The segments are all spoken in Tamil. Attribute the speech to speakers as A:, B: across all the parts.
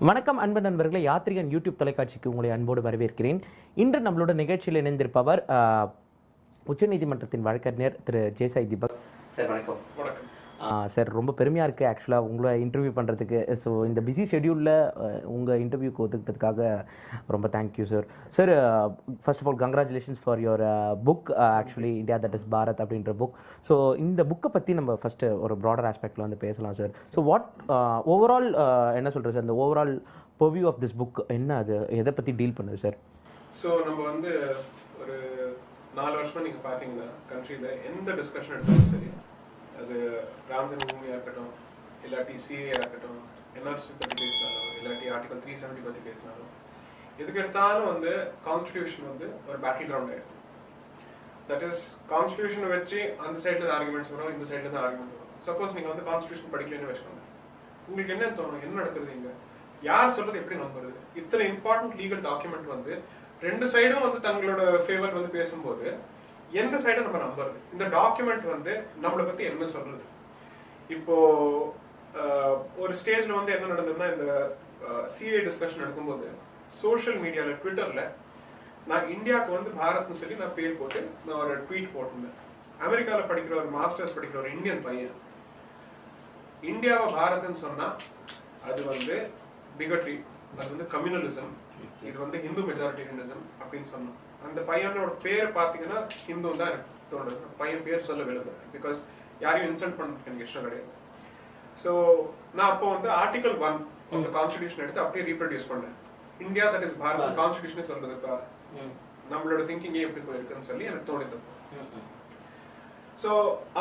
A: வணக்கம் அன்பு நண்பர்களே, யாத்ரிகன் யூடியூப் தொலைக்காட்சிக்கு உங்களை அன்போடு வரவேற்கிறேன். இன்று நம்மளோட நிகழ்ச்சியில் இணைந்திருப்பவர் உச்சநீதிமன்றத்தின் வழக்கறிஞர் திரு ஜேசாய் தீபக் சார். வணக்கம்.
B: வணக்கம்
A: சார். ரொம்ப பெருமையாக இருக்குது ஆக்சுவலாக உங்களை இன்டர்வியூ பண்ணுறதுக்கு. ஸோ இந்த பிஸி ஷெடியூலில் உங்கள் இன்டர்வியூக்கு ஒத்துக்கிட்டதுக்காக ரொம்ப thank you sir. Sir, first of all congratulations for your book, actually India that is Bharat அப்படின்ற புக். ஸோ இந்த புக்கை பற்றி நம்ம ஃபஸ்ட்டு ஒரு ப்ராடர் ஆஸ்பெக்டில் வந்து பேசலாம் சார். ஸோ வாட் ஓவரால் என்ன சொல்கிறது சார், இந்த overall purview of this book என்ன, அது எதை பற்றி டீல் பண்ணுது சார்?
B: ஸோ நம்ம வந்து ஒரு 4 வருஷமாக நீங்கள் பார்த்தீங்கன்னா கண்ட்ரியில் எந்த டிஸ்கஷன் எடுத்தாலும் சரி, அது ராம் ஜென்மபூமியாக இருக்கட்டும், இல்லாட்டி சிஏ இருக்கட்டும், என்ஆர்சி பற்றி பேசினாலும், இல்லாட்டி ஆர்டிகல் 370 பற்றி பேசினாலும், எதுக்கு எடுத்தாலும் வந்து கான்ஸ்டிடியூஷன் வந்து ஒரு பேட்டில் கிரவுண்ட் ஆயிடுது. தட் இஸ் கான்ஸ்டிடியூஷனை வச்சு அந்த சைடில் தான் ஆர்குமெண்ட்ஸ் வரும், இந்த சைடில் தான் ஆர்குமெண்ட் வரும். சப்போஸ் நீங்கள் வந்து கான்ஸ்டிடியூஷன் படிக்கலன்னு வச்சுக்கோங்க, உங்களுக்கு என்ன தோணும், என்ன நடக்குது இங்கே, யார் சொல்றது எப்படி நம்புறது? இத்தனை இம்பார்ட்டன்ட் லீகல் டாக்குமெண்ட் வந்து ரெண்டு சைடும் வந்து தங்களோட ஃபேவர் வந்து பேசும்போது எந்த சைடை நம்ம நம்புறது? இந்த டாக்குமெண்ட் வந்து நம்மளை பத்தி என்ன சொல்றது? இப்போ ஒரு ஸ்டேஜ்ல வந்து என்ன நடந்ததுன்னா, இந்த சிஏ டிஸ்கஷன் எடுக்கும்போது சோஷியல் மீடியால ட்விட்டர்ல நான் இந்தியாவுக்கு வந்து பாரத்னு சொல்லி நான் பேர் போட்டு நான் ஒரு ட்வீட் போட்டிருந்தேன். அமெரிக்காவில் படிக்கிற ஒரு மாஸ்டர்ஸ் படிக்கிற ஒரு இந்தியன் பையன் இந்தியாவை பாரத்னு சொன்னா அது வந்து பிகட்ரி, அது வந்து கம்யூனலிசம், இது வந்து ஹிந்து மெஜாரிட்டேரியனிசம் அப்படின்னு சொன்னோம். அந்த பையனோட பேர் பார்த்தீங்கன்னா ஹிந்து தான் எனக்கு தோணுது. பையன் பேர் சொல்ல விரும்புகிறேன், பிகாஸ் யாரையும் இன்சல்ட் பண்ணுறதுக்கு எனக்கு இஷ்டம் கிடையாது. ஸோ நான் அப்போ வந்து ஆர்டிகல் 1 ஆஃப் த கான்ஸ்டிடியூஷன் எடுத்து அப்படியே ரீப்ரொடியூஸ் பண்ணேன். இந்தியா தட் இஸ் பாரத் கான்ஸ்டிடியூஷனே சொல்றதுக்கா நம்மளோட திங்கிங்கே எப்படி போயிருக்குன்னு சொல்லி எனக்கு தோணித்து. ஸோ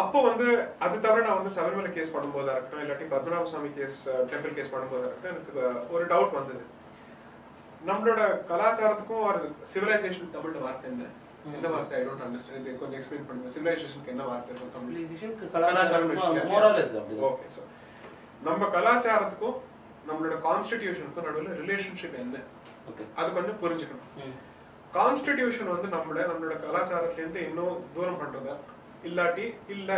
B: அப்போ வந்து அது தவிர நான் வந்து சபரிமலை கேஸ் பண்ணும்போதா இருக்கட்டும், இல்லாட்டி பத்மநாப சுவாமி கேஸ் டெம்பிள் கேஸ் பண்ணும்போதா இருக்கட்டும், எனக்கு ஒரு டவுட் வந்தது. நம்மளோட கலாச்சாரத்துக்கும் ஒரு சிவிலைசேஷன் தமிழ்ல வார்த்தை என்ன வார்த்தை? I don't understand. இது கொஞ்சம் எக்ஸ்பிளைன் பண்ணுங்க. சிவிலைசேஷனுக்கு என்ன வார்த்தை இருக்கும் தமிழ்ல? கலாச்சாரம். ஓகே, ஸோ நம்ம கலாச்சாரத்துக்கும் நம்மளோட கான்ஸ்டிடியூஷனுக்கும் நடுவில் ரிலேஷன்ஷிப் என்ன, அது கொஞ்சம் புரிஞ்சுக்கணும். கான்ஸ்டிடியூஷன் வந்து நம்மளோட கலாச்சாரத்திலேருந்து இன்னும் தூரம் பண்றதா, இல்லாட்டி இல்ல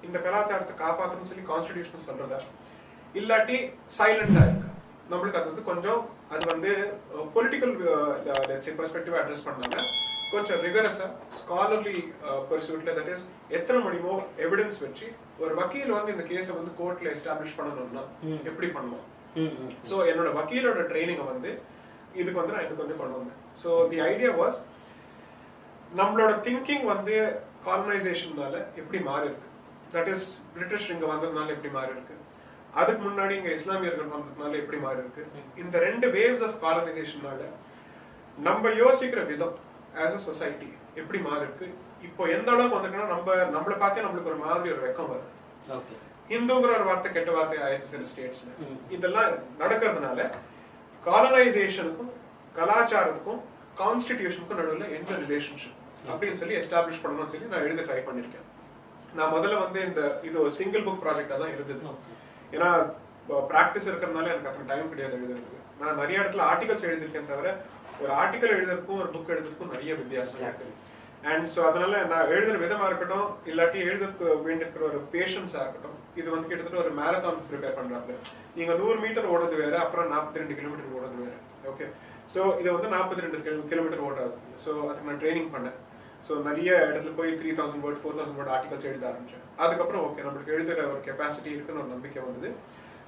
B: இந்த கலாச்சாரத்தை காப்பாற்றணும்னு சொல்லி கான்ஸ்டிடியூஷன் சொல்றதா, இல்லாட்டி சைலண்டா இருக்கா? நம்மளுக்கு அது வந்து கொஞ்சம் அது வந்து பொலிட்டிக்கல் பெர்ஸ்பெக்டிவ் அட்ரஸ் பண்ணாங்க. கொஞ்சம் ரிகரஸா ஸ்காலர்லி பர்சூட்ல, தட் இஸ் எத்தனை முடியுமோ எவிடன்ஸ் வச்சு ஒரு வக்கீல் வந்து இந்த கேஸை வந்து கோர்ட்ல எஸ்டாப்ளிஷ் பண்ணணும்னா எப்படி பண்ணுவோம். ஸோ என்னோட வக்கீலோட ட்ரைனிங்கை வந்து இதுக்கு வந்து நான் இதுக்கு வந்து கொண்டு வந்தேன். ஸோ தி ஐடியா வாஸ், நம்மளோட திங்கிங் வந்து காலனைசேஷன்னால எப்படி மாறி இருக்கு, தட் இஸ் பிரிட்டிஷ் இங்க வந்ததுனால எப்படி மாறி இருக்கு, அதுக்கு முன்னாடி இங்க இஸ்லாமியர்கள் வந்ததுனால எப்படி மாறி இருக்கு, இந்த ரெண்டு வேவ்ஸ் ஆஃப் காலனைசேஷனால நம்ம யோசிக்கிற விதம் ஆஸ் அ சொசைட்டி எப்படி மாறி இருக்கு. இப்போ எந்த அளவுக்கு வந்துட்டோம்னா நம்மளை பார்த்தே நம்மளுக்கு ஒரு மாதிரி ஒரு வெக்கம் வருது. ஹிந்துங்கிற ஒரு வார்த்தை கெட்ட வார்த்தை ஆயிடுச்சு சில ஸ்டேட்ஸ்ல. இதெல்லாம் நடக்கிறதுனால காலனைசேஷனுக்கும் கலாச்சாரத்துக்கும் கான்ஸ்டிடியூஷனுக்கும் நடுவில் என்ன ரிலேஷன்ஷிப் அப்படின்னு சொல்லி எஸ்டாப்ளிஷ் பண்ணணும்னு சொல்லி நான் எழுத ட்ரை பண்ணிருக்கேன். நான் முதல்ல வந்து இது ஒரு சிங்கிள் புக் ப்ராஜெக்டா தான் இருந்தது. ஏன்னா பிராக்டிஸ் இருக்கிறதுனால எனக்கு அத்தனை டைம் கிடையாது எழுதுறதுக்கு. நான் நிறைய இடத்துல ஆர்டிகல்ஸ் எழுதிருக்கேன், தவிர ஒரு ஆர்டிகல் எழுதுறதுக்கும் ஒரு புக் எழுதுறதுக்கும் நிறைய வித்தியாசம் இருக்கு. அண்ட் ஸோ அதனால நான் எழுதுற விதமா இருக்கட்டும், இல்லாட்டி எழுதுறதுக்கு வேண்டியிருக்கிற ஒரு பேஷன்ஸா இருக்கட்டும், இது வந்து கிட்டத்தட்ட ஒரு மேரத்தான் ப்ரிப்பேர் பண்றாங்க. நீங்க 100 மீட்டர் ஓடுறது வேற, அப்புறம் 42 கிலோமீட்டர் ஓடுறது வேற. ஓகே, ஸோ இதை வந்து 42 கிலோமீட்டர் ஓடுறது. ஸோ அதுக்கு நான் ட்ரைனிங் பண்ணேன். ஸோ நிறைய இடத்துல போய் 3000 வேர்ட் 4000 வேர்ட் ஆர்டிகல்ஸ் எழுத ஆரம்பிச்சேன். அதுக்கப்புறம் ஓகே, நம்மளுக்கு எழுதுற ஒரு கெப்பாசிட்டி இருக்குன்னு ஒரு நம்பிக்கை வந்தது.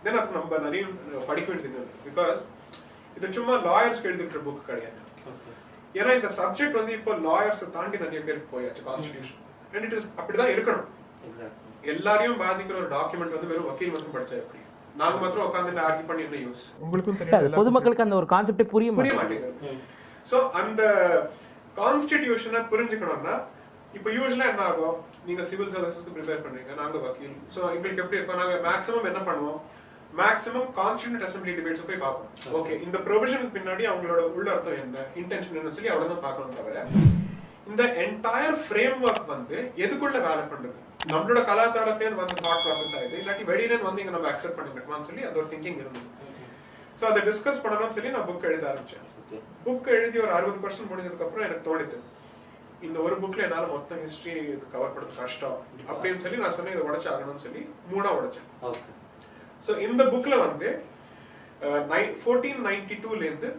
B: தென் அதுக்கு நம்ம நிறைய படிக்க வேண்டியது, பிகாஸ் இது சும்மா லாயர்ஸ்க்கு எழுதிக்கிற புக் கிடையாது. ஏன்னா இந்த சப்ஜெக்ட் வந்து இப்போ லாயர்ஸை தாண்டி நிறைய பேருக்கு போயாச்சு கான்ஸ்டிடியூஷன். அண்ட் இட் இஸ் அப்படிதான் இருக்கணும். எல்லாரையும் பாதிக்கிற ஒரு டாக்குமெண்ட் வந்து வெறும் வக்கீல் மட்டும் படிச்சா எப்படி? நாங்க மாத்திரம் உட்காந்து ஆர்கியூ பண்ணி என்ன யூஸ்? உங்களுக்கும் தெரியாது,
A: பொதுமக்களுக்கு அந்த ஒரு கான்செப்டே புரிய
B: மாட்டேங்குது. சோ அந்த கான்ஸ்டிடியூஷனை புரிஞ்சுக்கணும்னா இப்போ யூஸ்வலா என்ன ஆகும், நீங்க சிவில் சர்வீசஸ்க்கு ப்ரிப்பேர் பண்றீங்க, நாங்க வக்கீல். சோ எங்களுக்கு எப்படி இருக்கும், நாங்க மேக்ஸிமம் என்ன பண்ணுவோம், மேக்ஸிமம் கான்ஸ்டிடியூண்ட் அசெம்பிளி டிபேட்ஸ் போய் பார்ப்போம். ஓகே, இந்த ப்ரொவிஷனுக்கு பின்னாடி அவங்களோட உள்ள அர்த்தம் என்ன, இன்டென்ஷன் என்ன சொல்லி அவ்வளவுதான் பார்க்கணும். தவிர இந்த என்டையர் ஃப்ரேம் ஒர்க் வந்து எதுக்குள்ள வேலை பண்றது, நம்மளோட கலாச்சாரத்திலேருந்து வந்து தாட் ப்ராசஸ் ஆகுது, இல்லாட்டி வெளியிலேருந்து வந்து இங்க நம்ம அக்செப்ட் பண்ணிக்கணுமான்னு சொல்லி அது ஒரு திங்கிங் இருந்தது. ஸோ அதை டிஸ்கஸ் பண்ணணும்னு சொல்லி நான் புக் எழுத ஆரம்பிச்சேன். புக் எழுதி ஒரு 60% முடிஞ்சதுக்கு அப்புறம் எனக்கு தோணிது, இந்த ஒரு புக்ல என்னால மொத்த ஹிஸ்டரி கவர் பண்றது கஷ்டம் அப்படின்னு சொல்லி நான் சொன்னேன், இதை உடைச்சு ஆகணும்னு சொல்லி 3ஆ உடைச்சேன். ஸோ இந்த புக்ல வந்து 1492 ல இருந்து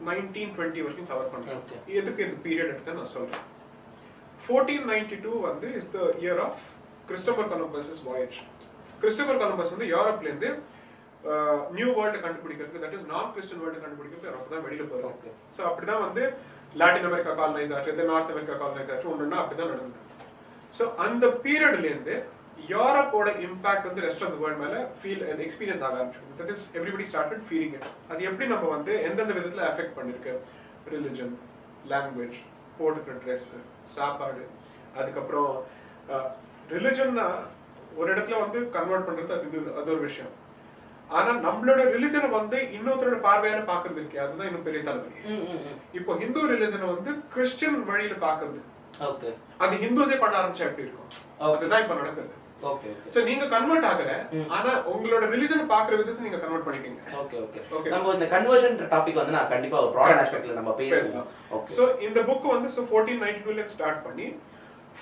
B: 1920 வரைக்கும் கவர் பண்றேன். எதுக்கு இந்த பீரியட் எடுத்து நான் சொல்றேன். 1492 வந்து is the year of Christopher Columbus voyage. Christopher Columbus வந்து யூரோப்ல இருந்து நியூ வேர்ல்டு கண்டுபிடிக்கிறது, that is non Christian world கண்டுபிடிக்கிறது அப்பதான் வெளியில போறாங்க. சோ அப்படிதான் வந்து லாட்டின் அமெரிக்கா காலனைஸ் ஆச்சு, நார்த் அமெரிக்கா காலனைஸ் ஆச்சு, ஒண்ணுன்னா அப்படிதான் நடந்தது. சோ அந்த பீரியட்ல இருந்து யூரோப்போட இம்பாக்ட் வந்து ரெஸ்ட் ஆஃப் தி வேர்ல்ட் மேல ஃபீல் எக்ஸ்பீரியன்ஸ் ஆக ஆரம்பிச்சது. That is everybody started feeling it. அது எப்படி நம்ம வந்து எந்தெந்த விதத்துல அஃபெக்ட் பண்ணிருக்கு, ரிலிஜன், லாங்குவேஜ், போட்டுக்கிற ட்ரெஸ், சாப்பாடு, அதுக்கப்புறம் ரிலிஜன்னா ஒரு இடத்துல வந்து கன்வெர்ட் பண்றது அது ஒரு விஷயம். ஆனா நம்மளோட ரிலிஜனை வந்து இன்னொருத்தரோட பார்வையால பாக்குறது இருக்கு, அதுதான் இன்னும் பெரிய தலைவலி. இப்போ ஹிந்து ரிலிஜனை வந்து கிறிஸ்டியன் வழியில பாக்குறது, அது ஹிந்துஸே பண்ண ஆரம்பிச்சா எப்படி இருக்கும், அதுதான் இப்ப நடக்குது. சோ நீங்க கன்வெர்ட் ஆகல, ஆனா உங்களோட ரிலிஜனை பாக்குற விதத்தை நீங்க கன்வெர்ட் பண்ணிட்டீங்க.
A: ஓகே நம்ம இந்த கன்வர்ஷன் டாபிக் வந்து நான் கண்டிப்பா ஒரு ப்ராடர் ஆஸ்பெக்ட்ல நம்ம பேசலாம்.
B: சோ இந்த புக் வந்து 1492 ல ஸ்டார்ட் பண்ணி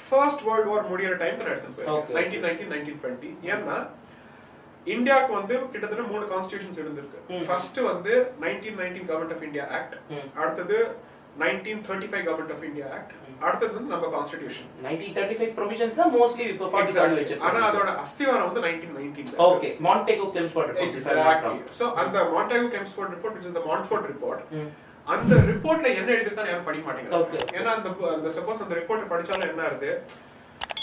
B: ஃபர்ஸ்ட் வேர்ல்ட் வார் முடியற டைம்க்கு எடுத்துட்டு போய் 1919 1920. ஏன்னா இந்தியாக்கு வந்து கிட்டத்தட்ட 3 கான்ஸ்டிடியூஷன்ஸ் இருந்திருக்கு. ஃபர்ஸ்ட் வந்து 1919 கவர்மெண்ட் ஆஃப் இந்தியா ஆக்ட், அடுத்தது 1935 கவர்மெண்ட் ஆஃப் இந்தியா ஆக்ட், அடுத்தது வந்து நம்ம கான்ஸ்டிடியூஷன்.
A: 1935 ப்ரொவிஷன்ஸ் தான் மோஸ்ட்லி இப்போ ஃபாலோ பண்ணி வச்சிருக்காங்க.
B: ஆனா அதோட அஸ்திவாரம் வந்து 1919.
A: Okay, Montagu Chelmsford report.
B: Exactly. So அந்த Montagu Chelmsford report, which is the Montfort report, அந்த ரிப்போர்ட்ல என்ன எழுதிருக்கான்னு யாரும் படிக்க மாட்டேங்கிறாங்க. ஏன்னா அந்த சப்போஸ் அந்த ரிப்போர்ட் படிச்சாலும் என்ன ஆகுது,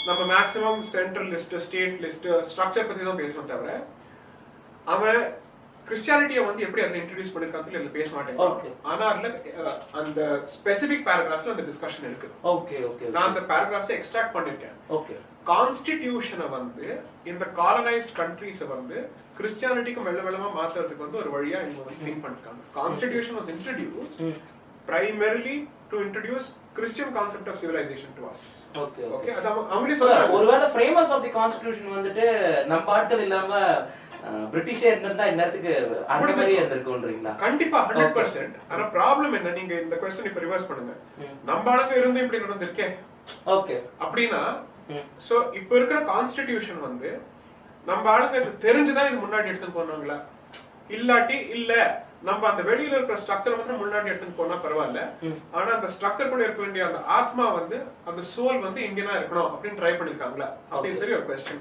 B: நம்ம maximum central list, state list, structure பத்தி தான் பேசணும் தவிர அவன் கிறிஸ்டியானிட்டியை வந்து எப்படி அதை இன்ட்ரோடியூஸ் பண்ணிருக்கான்னு சொல்லி அதுல பேச மாட்டேங்க. ஆனா அதுல அந்த ஸ்பெசிபிக் பேராகிராஃப்ஸ்ல அந்த டிஸ்கஷன் இருக்கு. நான் அந்த பேராகிராஃப்ஸை எக்ஸ்ட்ராக்ட் பண்ணிருக்கேன். கான்ஸ்டிடியூஷனை வந்து இந்த காலனைஸ்ட் கண்ட்ரீஸ் வந்து கிறிஸ்டியானிட்டிக்கு மெல்லமா மாத்துறதுக்கு வந்து ஒரு வழியா இவங்க வந்து திங்க் பண்ணிருக்காங்க. Constitution was introduced primarily to introduce Christian concept of civilization to us. Okay அத அவங்களே சொல்றாங்க.
A: ஒருவேளை framers of the constitution வந்துட்டு நம்ம ஆட்கள் இல்லாம பிரிட்டிஷே இருந்தா இன்னத்துக்கு அந்த மாதிரி இருந்திருக்கும்ன்றீங்களா?
B: கண்டிப்பா 100%. ஆனா ப்ராப்ளம் என்ன, நீங்க இந்த क्वेश्चन இப்ப ரிவர்ஸ் பண்ணுங்க. நம்ம ஆளுங்க இருந்து இப்படி நடந்துருக்கே. ஓகே அப்படினா சோ இப்ப இருக்கிற கான்ஸ்டிடியூஷன் வந்து நம்ம ஆளுங்க தெரிஞ்சுதான் இது முன்னாடி எடுத்து போனாங்களா, இல்லாட்டி இல்ல நம்ம அந்த வெளியில இருக்கிற ஸ்ட்ரக்சர் மட்டும் முன்னாடி எடுத்துட்டு போனா பரவாயில்ல, ஆனா அந்த ஸ்ட்ரக்சர் கூட இருக்க வேண்டிய அந்த ஆத்மா வந்து அந்த சோல் வந்து இந்தியனா இருக்கணும் அப்படின்னு ட்ரை பண்ணிருக்காங்களா அப்படின்னு சொல்லி ஒரு क्वेश्चन.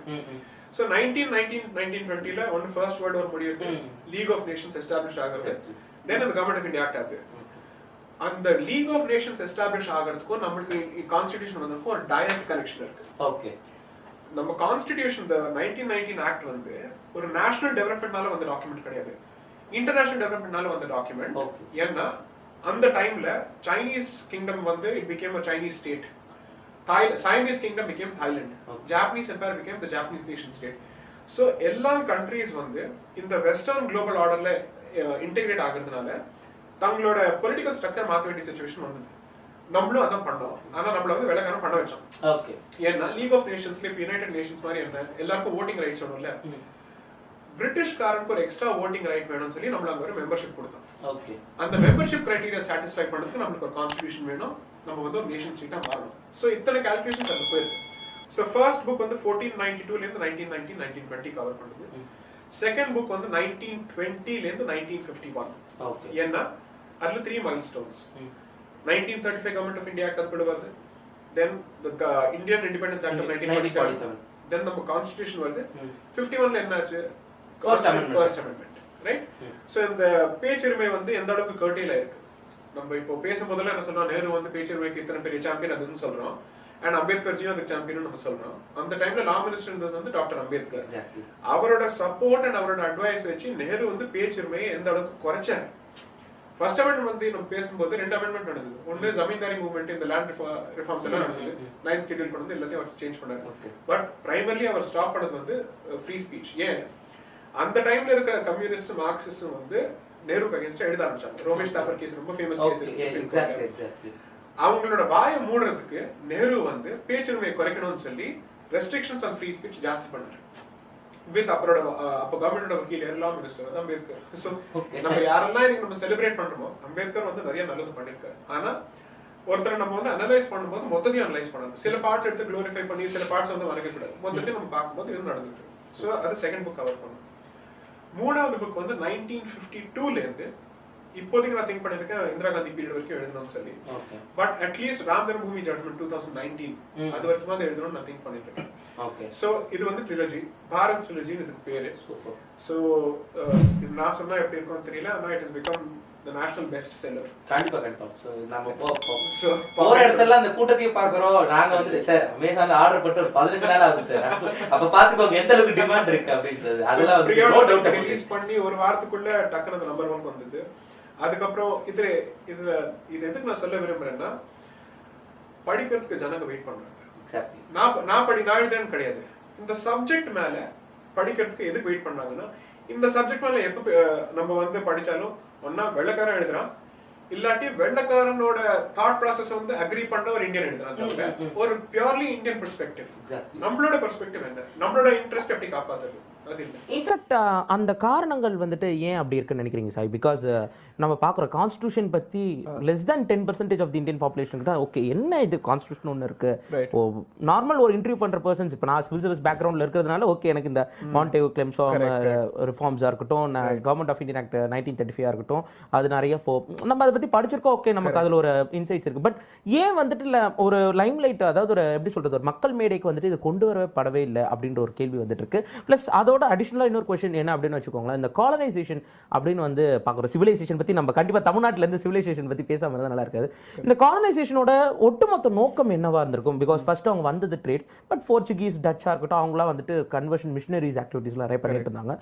B: சோ 1919 ல ஒன்னு ஃபர்ஸ்ட் வேர்ல்ட் வார் முடியுது, லீக் ஆஃப் நேஷன்ஸ் எஸ்டாப்லிஷ் ஆகுது, தென் அந்த கவர்மெண்ட் ஆஃப் இந்தியா ஆக்ட் ஆகுது. அந்த லீக் ஆஃப் நேஷன்ஸ் எஸ்டாப்லிஷ் ஆகிறதுக்கும் நம்மளுக்கு கான்ஸ்டிடியூஷன் வந்ததுக்கும் ஒரு டைரக்ட் கனெக்ஷன் இருக்கு. ஓகே, நம்ம கான்ஸ்டிடியூஷன் இந்த 1919 ஆக்ட் வந்து ஒரு நேஷனல் டெவலப்மெண்ட்னால வந்த டாக்குமெண்ட் கிடையாது, இன்டர்நேஷனல் டெவலப்மெண்ட்னால வந்த டாக்குமெண்ட். ஏன்னா அந்த டைம்ல சைனீஸ் கிங்டம் வந்து it became a Chinese state, Siamese kingdom became Thailand, Japanese empire became the Japanese nation state. So எல்லா கண்ட்ரீஸ் வந்து இந்த வெஸ்டர்ன் குளோபல் ஆர்டர்ல இன்டெகிரேட் ஆகிறதுனால தங்களோட பொலிட்டிக்கல் ஸ்ட்ரக்சர் மாற்ற வேண்டிய சிச்சுவேஷன் வந்தது. நம்மளும் அதான் பண்ணோம், ஆனா நம்மள வந்து வெள்ளக்காரன் பண்ண வச்சோம். ஓகே, ஏன்னா லீக் ஆஃப் நேஷன்ஸ்ல இப்ப யுனைடெட் நேஷன்ஸ் மாதிரி என்ன எல்லாருக்கும் ஓட்டிங் ரைட்ஸ் வேணும்ல, பிரிட்டிஷ்காரனுக்கு ஒரு எக்ஸ்ட்ரா ஓட்டிங் ரைட் வேணும்னு சொல்லி நம்மள அங்க ஒரு மெம்பர்ஷிப் கொடுத்தோம். ஓகே, அந்த மெம்பர்ஷிப் கிரைட்டீரியா சாட்டிஸ்ஃபை பண்ணதுக்கு நமக்கு ஒரு கான்ஸ்டிடியூஷன் வேணும், நம்ம வந்து ஒரு நேஷன் ஸ்டேட்டா மாறணும். சோ இத்தனை கால்குலேஷன்ஸ் அதுல போயிருக்கு. சோ ஃபர்ஸ்ட் புக் வந்து 1492 ல இருந்து 1919 1920 கவர் பண்ணுது. செகண்ட் புக் வந்து 1920 ல இருந்து 1951. ஓகே, ஏன்னா அதுல 3 milestones. 1935 government of India act அது வருது, then the Indian independence act of 1947, then நம்ம கான்ஸ்டிடியூஷன் வருது. 51 ல என்னாச்சு, ஃபர்ஸ்ட் அமெண்ட்மென்ட், ரைட்? சோ இந்த பேச்சுரிமை வந்து எந்த அளவுக்கு கர்டெயில் ஆயிருக்கு. நம்ம இப்போ பேசும்போதெல்லாம் என்ன சொல்றோம், நேரு வந்து பேச்சுரிமைக்கு இத்தனை பெரிய சாம்பியன் அதுன்னு சொல்றோம், அண்ட் அம்பேத்கர்ஜியும் அதுக்கு சாம்பியன் நம்ம சொல்றோம். அந்த டைம்ல லா மினிஸ்டர் இருந்தது வந்து டாக்டர் அம்பேத்கர். அவரோட சப்போர்ட் அண்ட் அவரோட அட்வைஸ் வச்சு நேரு வந்து பேச்சுரிமையை எந்த அளவுக்கு குறைச்சாரு. ஃபர்ஸ்ட் அமெண்ட்மெண்ட் வந்து நம்ம பேசும்போது 2 அமெண்ட்மெண்ட் நடந்தது. ஒன்னு ஜமீன்தாரி மூவ்மெண்ட், இந்த லேண்ட் ரிஃபார்ம்ஸ் எல்லாம் நடந்தது, 9th ஷெட்யூல் கொண்டு வந்து எல்லாத்தையும் அவர் சேஞ்ச் பண்ணாரு. பட் பிரைமர்லி அவர் ஸ்டாப் பண்ணது வந்து ஃப்ரீ ஸ்பீச். ஏன், அந்த டைம்ல இருக்கிற கம்யூனிஸ்ட் மார்க்சிஸ்டும் வந்து நேருக்கு அகைன்ஸ்டா எழுத ஆரம்பிச்சாங்க. ரோமேஷ் தாப்பர் கேஸ் ரொம்ப ஃபேமஸ் கேஸ். அவங்களோட வாயை மூடுறதுக்கு நேரு வந்து பேச்சுரிமையை குறைக்கணும்னு சொல்லி ரெஸ்ட்ரிக்ஷன்ஸ் ஆன் ஃப்ரீ ஸ்பீச் ஜாஸ்தி பண்ணாரு. வித் அவரோட அப்ப கவர்மெண்டோட வக்கீல் லா மினிஸ்டர் வந்து அம்பேத்கர். சோ நம்ம யாரெல்லாம் இன்னைக்கு நம்ம செலிப்ரேட் பண்றோமோ அம்பேத்கர் வந்து நிறைய நல்லது பண்ணிருக்காரு. ஆனா ஒருத்தரை நம்ம வந்து அனலைஸ் பண்ணும்போது மொத்தத்தையும் அனலைஸ் பண்ணணும். சில பார்ட்ஸ் எடுத்து குளோரிஃபை பண்ணி சில பார்ட்ஸ் வந்து மறைக்க கூடாது. மொத்தத்தையும் நம்ம பார்க்கும்போது இது நடந்துட்டு. சோ அது செகண்ட் புக் கவர் பண்ணும். மூணாவது புக் வந்து 1952ல இருந்து இப்போதைக்கு நான் திங்க் பண்ணிருக்கேன் இந்திரா காந்தி பீரியட் வரைக்கும் எழுதணும்னு சொல்லி. But at least Ram Janmabhoomi judgment 2019 அது வரைக்கும் தான் எழுதணும்னு நான் திங்க் பண்ணிட்டு இருக்கேன். சோ இது வந்து ட்ரிலஜி, பாரத் ட்ரிலஜின்னு இதுக்கு பேரு. சோ இது நான் சொன்னா எப்படி இருக்கும்னு தெரியல, ஆனா it is become the national best seller.
C: கண்டிப்பா கண்டிப்பா. சோ நம்ம போற இடத்துல அந்த கூட்டத்தையும் பாக்குறோம். நாங்க வந்து சார் அமேசான்ல ஆர்டர் போட்டு 15 நாள் ஆகுது சார். அப்ப பாத்துக்கோங்க எந்த அளவுக்கு டிமாண்ட் இருக்கு அப்படின்றது. அதெல்லாம் வந்து நோ டவுட்
B: ரிலீஸ் பண்ணி ஒரு வாரத்துக்குள்ள டக்குனு நம்பர் 1 வந்தது. அதுக்கப்புறம் இது எதுக்கு நான் சொல்ல விரும்புறேன்னா, படிக்கிறதுக்கு ஜனங்க வெயிட் பண்றாங்க.
C: எக்ஸாக்ட்லி.
B: நான் எழுதுறேன்னு கிடையாது, இந்த சப்ஜெக்ட் மேல படிக்கிறதுக்கு எதுக்கு வெயிட் பண்றாங்கன்னா, இந்த சப்ஜெக்ட் மேல எப்ப நம்ம வந்து படிச்சாலும் ஒன்னா வெள்ளக்காரன் எழுதுறான், இல்லாட்டி வெள்ளக்காரனோட தாட் ப்ராசஸ் வந்து அக்ரி பண்ற ஒரு இந்தியன் எழுதுறான். தவிர ஒரு பியூர்லி இந்தியன் பெர்ஸ்பெக்டிவ், நம்மளோட பெர்ஸ்பெக்டிவ் என்ன, நம்மளோட இன்ட்ரெஸ்ட் எப்படி காப்பாத்துறது, அது இல்ல.
A: இன்ஃபேக்ட் அந்த காரணங்கள் வந்துட்டு ஏன் அப்படி இருக்குன்னு நினைக்கிறீங்க சாய்? பிகாஸ் நம்ம பார்க்குற கான்ஸ்டியூஷன் பத்தி less than 10% of the Indian பாப்புலேஷனுக்கு தான் ஓகே என்ன இது கான்ஸ்டியூஷன் ஒன்று இருக்கு. நார்மல் ஒரு இன்டர்வியூ பண்ற பர்சன்ஸ், இப்போ நான் சிவில் சர்வீஸ் பேக்ரவுண்ட்ல இருக்கிறதுனால ஓகே எனக்கு இந்த மாண்டேகோ கிளெம்ஸ் ரிஃபார்ம்ஸா இருக்கட்டும், கவர்மெண்ட் ஆஃப் இந்தியன் ஆக்ட் 1935 இருக்கட்டும், அது நிறைய நம்ம அதை பத்தி படிச்சிருக்கோம். ஓகே நமக்கு அதுல ஒரு இன்சைட்ஸ் இருக்கு. பட் ஏன் வந்துட்டு ஒரு லைம் லைட், அதாவது ஒரு எப்படி சொல்றது, ஒரு மக்கள் மேடைக்கு வந்துட்டு இது கொண்டு வரவே படவே இல்லை அப்படின்ற ஒரு கேள்வி வந்துட்டு இருக்கு. பிளஸ் அதோட அடிஷனலா இன்னொரு கொஸ்டின் என்ன அப்படின்னு வச்சுக்கோங்களேன், இந்த காலனைசேஷன் அப்படின்னு வந்து பார்க்குறோம். சிவிலைசேஷன் பத்தி நம்ம கண்டிப்பா தமிழ்நாட்டில இருந்து சிவிலைசேஷன் பத்தி பேசாம இருந்தா நல்லா இருக்காது. இந்த காலனைசேஷனோட ஒட்டுமொத்த நோக்கம் என்னவா இருந்திருக்கும்? பிகாஸ் ஃபர்ஸ்ட் அவங்க வந்தது ட்ரேட், பட் போர்ச்சுகீஸ் டச்சா இருக்கட்டும் அவங்களாம் வந்துட்டு கன்வர்ஷன் மிஷனரிஸ் ஆக்டிவிட்டிஸ்லாம் நிறைய பண்ணிட்டு இருந்தாங்க.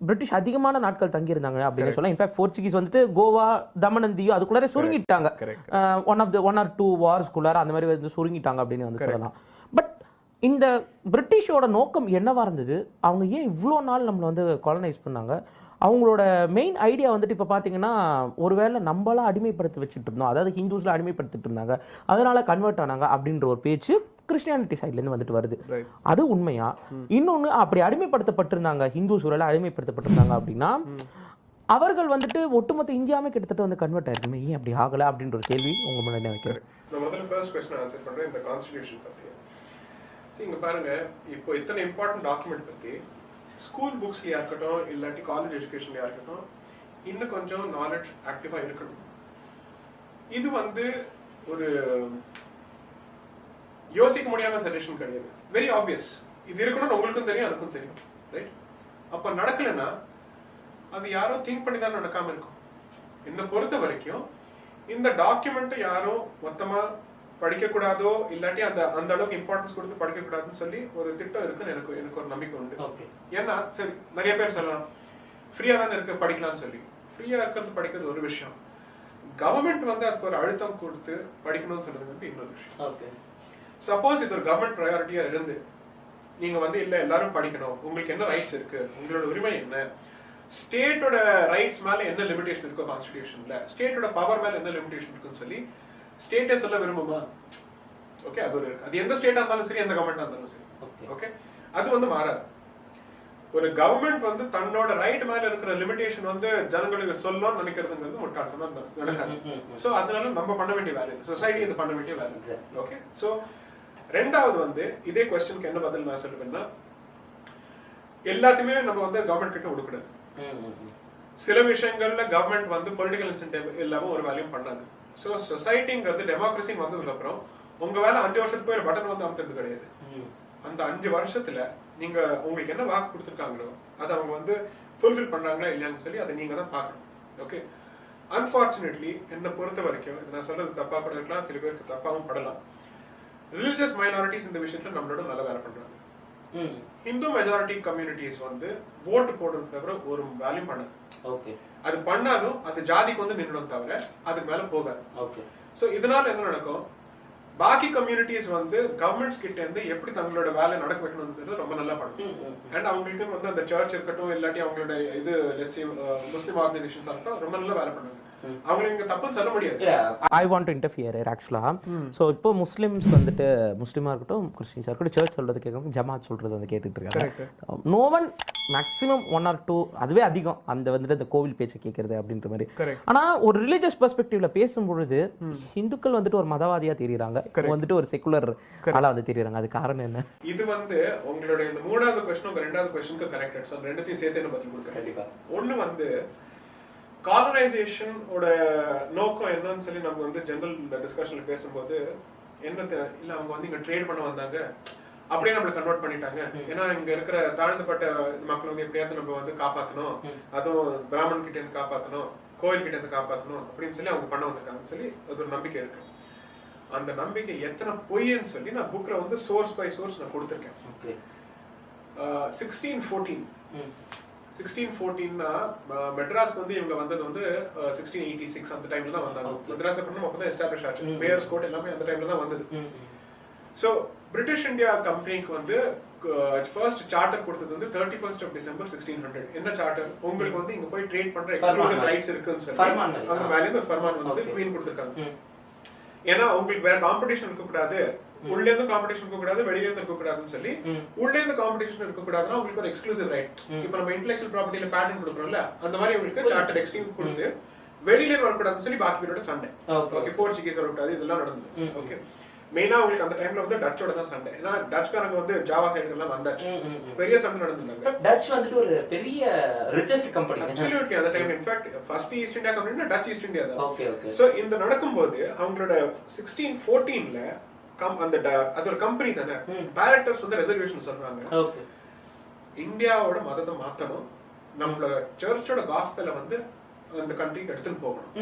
A: பிரிட்டிஷ் அதிகமான நாட்கள் தங்கி இருந்தாங்க அப்படின்னு சொல்லலாம். இன்ஃபேக்ட் போர்ச்சுகீஸ் வந்துட்டு கோவா தமனந்தியோ அதுக்குள்ளார சுருங்கிட்டாங்க. ஒன் ஆர் 2 வார்ஸ்குள்ளார அந்த மாதிரி வந்து சுருங்கிட்டாங்க அப்படின்னு வந்து சொல்லலாம். பட் இந்த பிரிட்டிஷோட நோக்கம் என்னவா இருந்தது? அவங்க ஏன் இவ்வளோ நாள் நம்மளை வந்து காலனைஸ் பண்ணாங்க? அவங்களோட மெயின் ஐடியா வந்துட்டு இப்போ பார்த்தீங்கன்னா, ஒருவேளை நம்மளாம் அடிமைப்படுத்தி வச்சுட்டு இருந்தோம், அதாவது ஹிந்துஸ்ல அடிமைப்படுத்திட்டு இருந்தாங்க, அதனால கன்வெர்ட் ஆனாங்க அப்படின்ற ஒரு பேச்சு கிறிஸ்டியானிட்டி சைட்லேருந்து வந்துட்டு வருது. அது உண்மையா? இன்னொன்று, அப்படி அடிமைப்படுத்தப்பட்டிருந்தாங்க, ஹிந்துஸ் ஒருவேளை அடிமைப்படுத்தப்பட்டிருந்தாங்க அப்படின்னா அவர்கள் வந்துட்டு ஒட்டுமொத்த இந்தியாவே கிட்டத்தட்ட வந்து கன்வெர்ட் ஆயிருக்குமே, ஏன் அப்படி ஆகலை அப்படின்ற ஒரு கேள்வி உங்க முன்னாடி வைக்கிறேன்.
B: நான் முதல்ல ஃபர்ஸ்ட் क्वेश्चन ஆன்சர் பண்றேன் இந்த கான்ஸ்டிடியூஷன் பத்தி. இங்க பாருங்க, இப்போ இத்தனை இம்பார்ட்டன்ட் டாக்குமெண்ட் பத்தி ஸ்கூல் புக்ஸ்லயா இருக்கட்டும் இல்லாட்டி காலேஜ் எஜுகேஷன்லயா இருக்கட்டும் இன்னும் கொஞ்சம் நாலேஜ் ஆக்டிவா இருக்கணும். இது வந்து ஒரு யோசிக்க முடியாத சஜஷன் கிடையாது, வெரி ஆப்வியஸ். இது இருக்கணும்னு உங்களுக்கும் தெரியும், எனக்கும் தெரியும், ரைட்? அப்ப நடக்கலன்னா அது யாரோ திங்க் பண்ணி தான் நடக்காம இருக்கும். என்னை பொறுத்த வரைக்கும் இந்த டாக்குமெண்ட் யாரும் மொத்தமா படிக்க கூடாதோ இல்லாட்டி அந்த அளவுக்கு இம்பார்ட்டன்ஸ் கொடுத்து படிக்க கூடாதுன்னு சொல்லி ஒரு திட்டம் இருக்குன்னு எனக்கு ஒரு நம்பிக்கை உண்டு. ஏன்னா சரி, நிறைய பேர் சொல்லலாம் ஃப்ரீயா தானே இருக்கு படிக்கலாம்னு சொல்லி. ஃப்ரீயா இருக்கிறது படிக்கிறது ஒரு விஷயம், கவர்மெண்ட் வந்து அதுக்கு ஒரு அழுத்தம் கொடுத்து படிக்கணும்னு சொல்றது வந்து இன்னொரு விஷயம். சப்போஸ் இது ஒரு கவர்மெண்ட் ப்ரையாரிட்டியா இருந்து நீங்க வந்து இல்ல எல்லாரும் படிக்கணும், உங்களுக்கு என்ன ரைட்ஸ் இருக்கு, உங்களோட உரிமை என்ன, ஸ்டேட்டோட ரைட்ஸ் மேல என்ன லிமிடேஷன் இருக்கோ கான்ஸ்டிடியூஷன்ல, ஸ்டேட்டோட பவர் மேல என்ன லிமிடேஷன் இருக்குன்னு சொல்லி ஸ்டேட்டே சொல்ல விரும்புமா? ஓகே, அது ஒரு அது எந்த ஸ்டேட்டா இருந்தாலும் சரி, எந்த கவர்மெண்டா இருந்தாலும் சரி, ஓகே, அது வந்து மாறாது. ஒரு கவர்மெண்ட் வந்து தன்னோட ரைட் மேல இருக்கிற லிமிடேஷன் வந்து ஜனங்களுக்கு சொல்லணும்னு நினைக்கிறதுங்கிறது முட்டாள்தனமா நடக்காது. சோ அதனால நம்ம பண்ண வேண்டிய வேலை, சொசைட்டி இது பண்ண வேண்டிய வேலை. ஓகே, சோ ரெண்டாவது வந்து இதே क्वेश्चनக்கு என்ன பதில் நான் சொல்லுவேன்னா, எல்லாத்தையுமே நம்ம வந்து கவர்மெண்ட் கிட்ட விடக்கூடாது. சில விஷயங்கள்ல கவர்மெண்ட் வந்து பொலிட்டிக்கல் இன்சென்டிவ் இல்லாம ஒரு வேலையும் பண்ணாது. சோ சொசைட்டிங்கிறது டெமோக்ரஸி வந்ததுக்கு அப்புறம் உங்க வேலை 5 வருஷத்துக்கு போய் பட்டன் வந்து அமுத்துறது கிடையாது. அந்த 5 வருஷத்துல நீங்க உங்களுக்கு என்ன வாக்கு கொடுத்துருக்காங்களோ அதை அவங்க வந்து ஃபுல்ஃபில் பண்றாங்களா இல்லையான்னு சொல்லி அதை நீங்க தான் பார்க்கணும். ஓகே, அன்பார்ச்சுனேட்லி என்னை பொறுத்த வரைக்கும் இது நான் சொல்றது தப்பா கூட இருக்கலாம், சில பேருக்கு தப்பாவும் படலாம், ரிலிஜியஸ் மைனாரிட்டிஸ் இந்த விஷயத்துல நம்மளோட நல்ல வேலை பண்றாங்க. இந்து மெஜாரிட்டி கம்யூனிட்டிஸ் வந்து ஓட்டு போடுறது தவிர ஒரு வேலையும் பண்ணாது. ஓகே, அது பண்ணாலும் அது ஜாதிக்கு வந்து நின்னுடும் தவிர அதுக்கு மேல போகாது. ஓகே, சோ இதனால என்ன நடக்கும், பாக்கி கம்யூனிட்டிஸ் வந்து கவர்மெண்ட்ஸ் கிட்ட இருந்து எப்படி தங்களோட வேலை நடக்க வைக்கணும்ன்றது ரொம்ப நல்லா பண்ணும். அண்ட் அவங்களுக்கு வந்து அந்த சர்ச் இருக்கட்டும் இல்லாட்டி அவங்களோட இது லெட்ஸ் சே முஸ்லிம் ஆர்கனைசேஷன்ஸ் இருக்கட்டும் ரொம்ப நல்லா வேலை பண்ணுவாங்க. அவங்களை இங்க தப்புன்னு சொல்ல முடியாது.
A: ஐ வாண்ட் டு இன்டர்ஃபியர் ஆக்சுவலாக. ஸோ இப்போ முஸ்லிம்ஸ் வந்துட்டு முஸ்லீமாக இருக்கட்டும் கிறிஸ்டின்ஸாக இருக்கட்டும் சர்ச் சொல்கிறது கேட்கணும், ஜமாத் சொல்கிறது வந்து கேட்டுட்டு இருக்காங்க. நோ ஒன் மேக்ஸிமம் 1 or 2 அதுவே அதிகம் அந்த வந்துட்டு அந்த கோவில் பேச்சை கேட்கறது அப்படின்ற மாதிரி. ஆனால் ஒரு ரிலீஜியஸ் பெர்ஸ்பெக்டிவ்ல பேசும்பொழுது இந்துக்கள் வந்துட்டு ஒரு மதவாதியாக தெரியுறாங்க, வந்துட்டு ஒரு செக்குலர் ஆளா வந்து தெரியுறாங்க. அது காரணம் என்ன?
B: இது வந்து உங்களுடைய இந்த 3வது கொஸ்டின் உங்க 2வது கொஸ்டினுக்கு கனெக்டட். ஸோ ரெண்டுத்தையும் சேர்த்து பதில் கொடுக்குறேன். ஒன்று வந்து காலனைசேஷன் ஓட நோக்கம் என்னன்னு சொல்லி நம்ம வந்து ஜெனரல் டிஸ்கஷன்ல பேசும்போது என்ன இல்ல அவங்க வந்து இங்க ட்ரேட் பண்ண வந்தாங்க அப்படியே நம்மள கன்வெர்ட் பண்ணிட்டாங்க. ஏன்னா இங்க இருக்கிற தாழ்ந்தப்பட்ட மக்கள் வந்து எப்படியாவது நம்ம வந்து காப்பாற்றணும், அதுவும் பிராமணன் கிட்ட இருந்து காப்பாற்றணும், கோயில் கிட்ட இருந்து காப்பாற்றணும் அப்படின்னு சொல்லி அவங்க பண்ண வந்திருக்காங்கன்னு சொல்லி அது ஒரு நம்பிக்கை இருக்கு. அந்த நம்பிக்கை எத்தனை பொய்ன்னு சொல்லி நான் புக்ல வந்து சோர்ஸ் பை சோர்ஸ் நான் கொடுத்துருக்கேன். 1614 மெட்ராஸ் வந்து இவங்க வந்தது வந்து 1686 அந்த டைம்ல தான் வந்தாங்க. மெட்ராஸ் அப்பதான் எஸ்டாப்ளிஷ் ஆச்சு, மேயர்ஸ் கோர்ட் எல்லாமே அந்த டைம்ல தான் வந்தது. ஸோ பிரிட்டிஷ் இந்தியா கம்பெனிக்கு வந்து ஃபர்ஸ்ட் சார்ட்டர் கொடுத்தது வந்து 31st of December 1600. என்ன சார்ட்டர்? உங்களுக்கு வந்து இங்க போய் ட்ரேட் பண்ற எக்ஸ்க்ளூசிவ் ரைட்ஸ் இருக்குன்னு சொல்லி அவங்க மேலே ஒரு ஃபர்மான் வந்து குவீன் கொடுத்திருக்காங்க. ஏன்னா உங்களுக்கு வேற காம்படிஷன் இருக்க கூடாது, உள்ள இருந்து காம்படிஷன் இருக்க கூடாது, வெளியில இருந்து இருக்க கூடாதுன்னு சொல்லி உள்ள இருந்து காம்படிஷன் இருக்க கூடாதுன்னா உங்களுக்கு ஒரு எக்ஸ்க்ளூசிவ் ரைட். இப்போ நம்ம இன்டெலெக்சுவல் ப்ராப்பர்ட்டில பேட்டர்ன் கொடுக்குறோம்ல, அந்த மாதிரி உங்களுக்கு சார்ட்டர் எக்ஸ்க்ளூசிவ் கொடுத்து வெளியில வரக்கூடாதுன்னு சொல்லி பாக்கி பேரோட சண்டை. ஓகே, போர்ச்சுகீஸ் வரக்கூடாது, இதெல்லாம் நடந்தது. ஓகே, மெயினா உங்களுக்கு அந்த டைம்ல வந்து டச்சோட தான் சண்டை. ஏன்னா டச்காரங்க வந்து ஜாவா சைடுல எல்லாம் வந்தாச்சு, பெரிய சண்டை நடந்துட்டாங்க.
C: டச் வந்துட்டு ஒரு பெரிய ரிச்சஸ்ட் கம்பெனி.
B: அப்சல்யூட்லி அந்த time in fact first East India கம்பெனினா டச் ஈஸ்ட் இந்தியா தான்.
C: Okay okay.
B: சோ இந்த நடக்கும்போது அவங்களோட 1614ல அந்த அது ஒரு கம்பெனி தானே, டைரக்டர்ஸ் வந்து ரெசர்வேஷன் சொல்றாங்க.
C: ஓகே,
B: இந்தியாவோட மதத்தை மாத்தணும், நம்மளோட சர்ச்சோட காஸ்பெல வந்து அந்த கண்ட்ரிக்கு எடுத்துட்டு போகணும்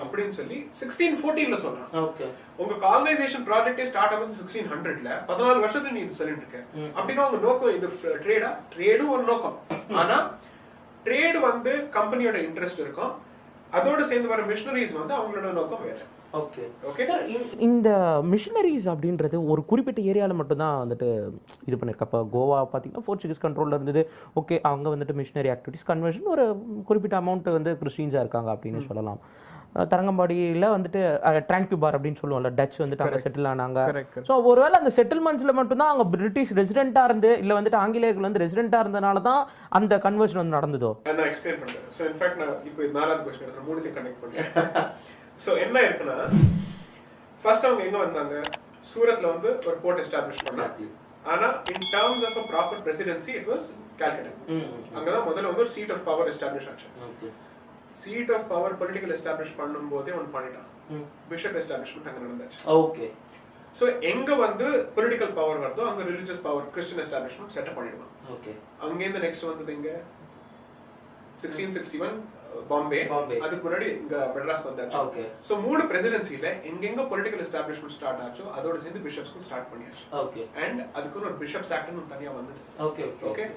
B: அப்படின்னு சொல்லி 1614ல சொல்றான்.
C: ஓகே,
B: உங்க காலனைசேஷன் ப்ராஜெக்டே ஸ்டார்ட் ஆகுது 1600ல. 14 வருஷத்துல நீ இது சொல்லிட்டு இருக்க அப்படின்னா உங்க நோக்கம் இது ட்ரேடும் ஒரு நோக்கம். ஆனா ட்ரேடு வந்து கம்பெனியோட இன்ட்ரெஸ்ட் இருக்கும், அதோட சேர்ந்து வர மிஷனரிஸ் வந்து அவங்களோட நோக்கம் வேற.
C: Okay
B: okay.
A: இந்த மிஷனரிஸ் அப்படின்றது ஒரு குறிப்பிட்ட ஏரியாவில் மட்டும்தான் வந்துட்டு இது பண்ணியிருக்க. அப்போ கோவா பார்த்தீங்கன்னா போர்ச்சுகீஸ் கண்ட்ரோலில் இருந்தது. ஓகே, அவங்க வந்துட்டு மிஷனரி ஆக்டிவிட்டிஸ் கன்வர்ஷன் ஒரு குறிப்பிட்ட அமௌண்ட் வந்து கிறிஸ்டின்ஸாக இருக்காங்க அப்படின்னு சொல்லலாம். தரங்கம்பாடியில் வந்துட்டு ட்ராங்க்யூபார் அப்படின்னு சொல்லுவோம்ல, டச் வந்துட்டு அங்கே செட்டில் ஆனாங்க. ஸோ ஒருவேளை அந்த செட்டில்மெண்ட்ஸில் மட்டும்தான் அங்கே பிரிட்டிஷ் ரெசிடென்ட்டாக இருந்து இல்லை வந்துட்டு ஆங்கிலேயர்கள் வந்து ரெசிடென்ட்டாக இருந்தனால தான் அந்த கன்வர்ஷன் வந்து நடந்ததோ?
B: நான் எக்ஸ்பிளைன் பண்றேன். ஸோ இன்ஃபேக்ட் நான் இப்போ 4வது கொஸ்டின் நான் மூணுத்தையும் கனெக்ட் பண்றேன். ஸோ என்ன இருக்குன்னா, ஃபர்ஸ்ட் அவங்க எங்க வந்தாங்க? சூரத்ல வந்து ஒரு போர்ட் எஸ்டாப்ளிஷ் பண்ணாங்க. ஆனா in terms of a proper presidency it was Calcutta. அங்கதான் முதல்ல வந்து ஒரு சீட் ஆஃப் பவர் எஸ்டாப்ளிஷ் ஆச்சு. Seat of power political establish பண்ணும்போதே ஒன்று பண்ணிட்டான், பிஷப் எஸ்டாப்ளிஷ்மெண்ட் அங்க நடந்துச்சு.
C: ஓகே.
B: ஸோ எங்க வந்து பொலிட்டிக்கல் பவர் வருதோ அங்க religious power Christian establishment setup பண்ணிடுவான்.
C: ஓகே.
B: அங்கேருந்து நெக்ஸ்ட் வந்தது இங்க 1661 பாம்பே. அதுக்கு முன்னாடி இங்க மெட்ராஸ் வந்தாச்சு.
C: ஓகே.
B: சோ 3 பிரசிடென்சில எங்கெங்க பொலிட்டிக்கல் எஸ்டாப்ளிஷ்மெண்ட் ஸ்டார்ட் ஆச்சோ அதோட சேர்ந்து பிஷப்ஸ்க்கும் ஸ்டார்ட் பண்ணியாச்சு.
C: ஓகே.
B: அண்ட் அதுக்கு ஒரு பிஷப்ஸ் ஆக்ட்னு தனியா வந்தது.
C: Okay okay.
B: ஓகே,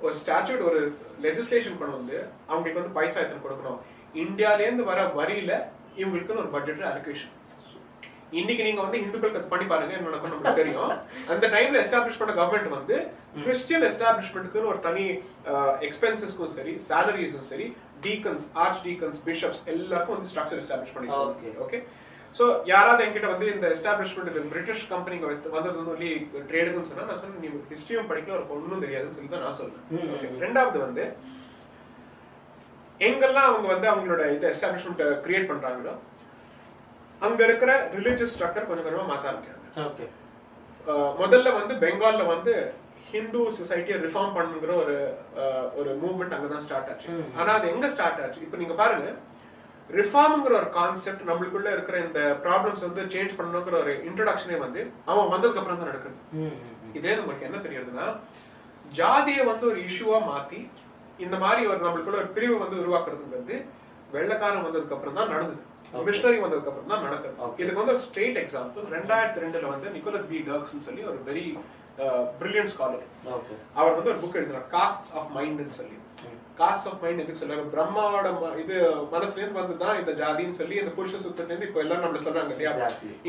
B: ஒரு ஸ்டாட்யூட் ஒரு லெஜிஸ்லேஷன் கொண்டு வந்து அவங்களுக்கு வந்து பைசா எத்தனை கொடுக்கணும், இந்தியால இருந்து வர வரியில இவங்களுக்கு ஒரு பட்ஜெட் அலோகேஷன். இன்னைக்கு நீங்க வந்து இந்துக்களுக்கு அது பண்ணி பாருங்க என்ன நடக்கும் நமக்கு தெரியும். அந்த டைம்ல எஸ்டாப்ளிஷ் பண்ண கவர்மெண்ட் வந்து கிறிஸ்டியன் எஸ்டாப்ளிஷ்மெண்ட்க்கு ஒரு தனி எக்ஸ்பென்சஸ்க்கும் சரி சாலரிஸும் சரி டீக்கன்ஸ் ஆர்ச் டீக்கன்ஸ் பிஷப்ஸ் எல்லாருக்கும் வந்து ஸ்ட்ரக்சர் எஸ்டாப்ளிஷ் பண்ணிருக்காங்க. ஓகே. சோ யாராவது என்கிட்ட வந்து இந்த எஸ்டாப்ளிஷ்மெண்ட் பிரிட்டிஷ் கம்பெனிங்க வந்தது வந்து ஒன்லி ட்ரேடுன்னு சொன்னா நான் சொன்னேன், நீ ஹிஸ்டரியும் படிக்கல ஒரு ஒன்றும் தெரியாதுன்னு சொல்லி தான் நான் சொல்றேன். ரெண்டாவது வந்து எங்கெல்லாம் அவங்க வந்து அவங்களோட இந்த எஸ்டாப்ளிஷ்மெண்ட் கிரியேட் பண்றாங்களோ அங்க இருக்கிற ரிலிஜியஸ் ஸ்ட்ரக்சர் கொஞ்சம் கொஞ்சமா மாத்த ஆரம்பிக்கிறாங்க.
C: ஓகே.
B: முதல்ல வந்து பெங்கால்ல வந்து ஹிந்து சொசைட்டியை ரிஃபார்ம் பண்ணுங்கிற ஒரு மூவ்மெண்ட் அங்கதான் ஸ்டார்ட் ஆச்சு. ஆனா அது எங்க ஸ்டார்ட் ஆச்சு? இப்ப நீங்க பாருங்க, ரிஃபார்ம்ங்கிற ஒரு கான்செப்ட் நம்மளுக்குள்ள இருக்கிற இந்த ப்ராப்ளம்ஸ் வந்து சேஞ்ச் பண்ணணுங்கிற ஒரு இன்ட்ரோடக்ஷனே வந்து அவன் வந்ததுக்கு அப்புறம் தான் நடக்குது. இதே நமக்கு என்ன தெரியுதுன்னா, ஜாதியை வந்து ஒரு இஷ்யூவா மாத்தி இந்த மாதிரி ஒரு நம்மளுக்குள்ள ஒரு பிரிவு வந்து உருவாக்குறதுக்கு வந்து வெள்ளக்காரன் வந்ததுக்கு அப்புறம் தான் நடந்தது, மிஷனரி வந்ததுக்கு அப்புறம் தான் நடக்குது. இதுக்கு வந்து ஒரு ஸ்ட்ரெயிட் எக்ஸாம்பிள் 2002ல வந்து நிக்கோலஸ் பி டர்க்ஸ்னு சொல்லி ஒரு வெரி பிரில்லியன்ட் ஸ்காலர், அவர் வந்து ஒரு புக் எழுதுறார் காஸ்ட்ஸ் ஆஃப் மைண்ட்னு சொல்லி. காஸ்ட் ஆஃப் மைண்ட் எதுக்கு சொல்றாரு? பிரம்மாவோட இது மனசுல இருந்து வந்துதான் இந்த ஜாதின்னு சொல்லி இந்த புருஷ சுத்தத்துல இருந்து இப்ப எல்லாரும் நம்மள சொல்றாங்க இல்லையா,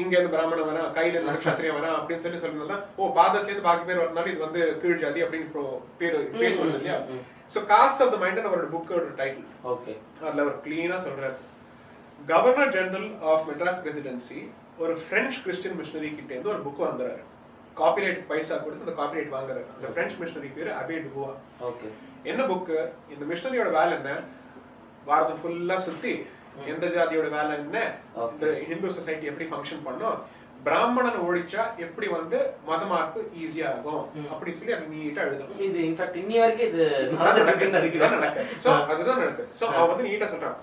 B: இங்க இருந்து பிராமணன் வரா, கையில இருந்து நட்சத்திரியம் வரா அப்படின்னு சொல்லி சொல்றதுதான் ஓ பாதத்துல இருந்து பாக்கி பேர் வரனால இது வந்து கீழ் ஜாதி அப்படின்னு பேர் சொல்றது இல்லையா. So caste of the mind அவரோட புக்கோட டைட்டில்.
C: ஓகே.
B: அதுல அவர் கிளீனா சொல்றாரு, governor general of Madras presidency ஒரு பிரெஞ்சு கிறிஸ்டியன் மிஷனரி கிட்ட இருந்து ஒரு புக் வாங்குறாரு. காப்பிரைட் பைசா கொடுத்து அந்த காப்பிரைட் வாங்குறாரு. அந்த பிரெஞ்சு மிஷனரி பேரு அபே டுபுவா.
C: ஓகே.
B: என்ன புக்கு? இந்த மிஷனரியோட வேலை என்ன? பாரதம் ஃபுல்லா சுத்தி எந்த ஜாதியோட வேலை என்ன, இந்த ஹிந்து சொசைட்டி எப்படி ஃபங்க்ஷன் பண்ணும், பிராமணன் ஒழிச்சா எப்படி வந்து மதமார்ப்பு ஈஸியா ஆகும் அப்படின்னு சொல்லி அது நீட்டா எழுதும்.
C: இது இன்ஃபேக்ட் இன்னி வரைக்கும் இது நடக்குது.
B: சோ அதுதான் நடக்குது. சோ அவன் வந்து நீட்டா சொல்றான்,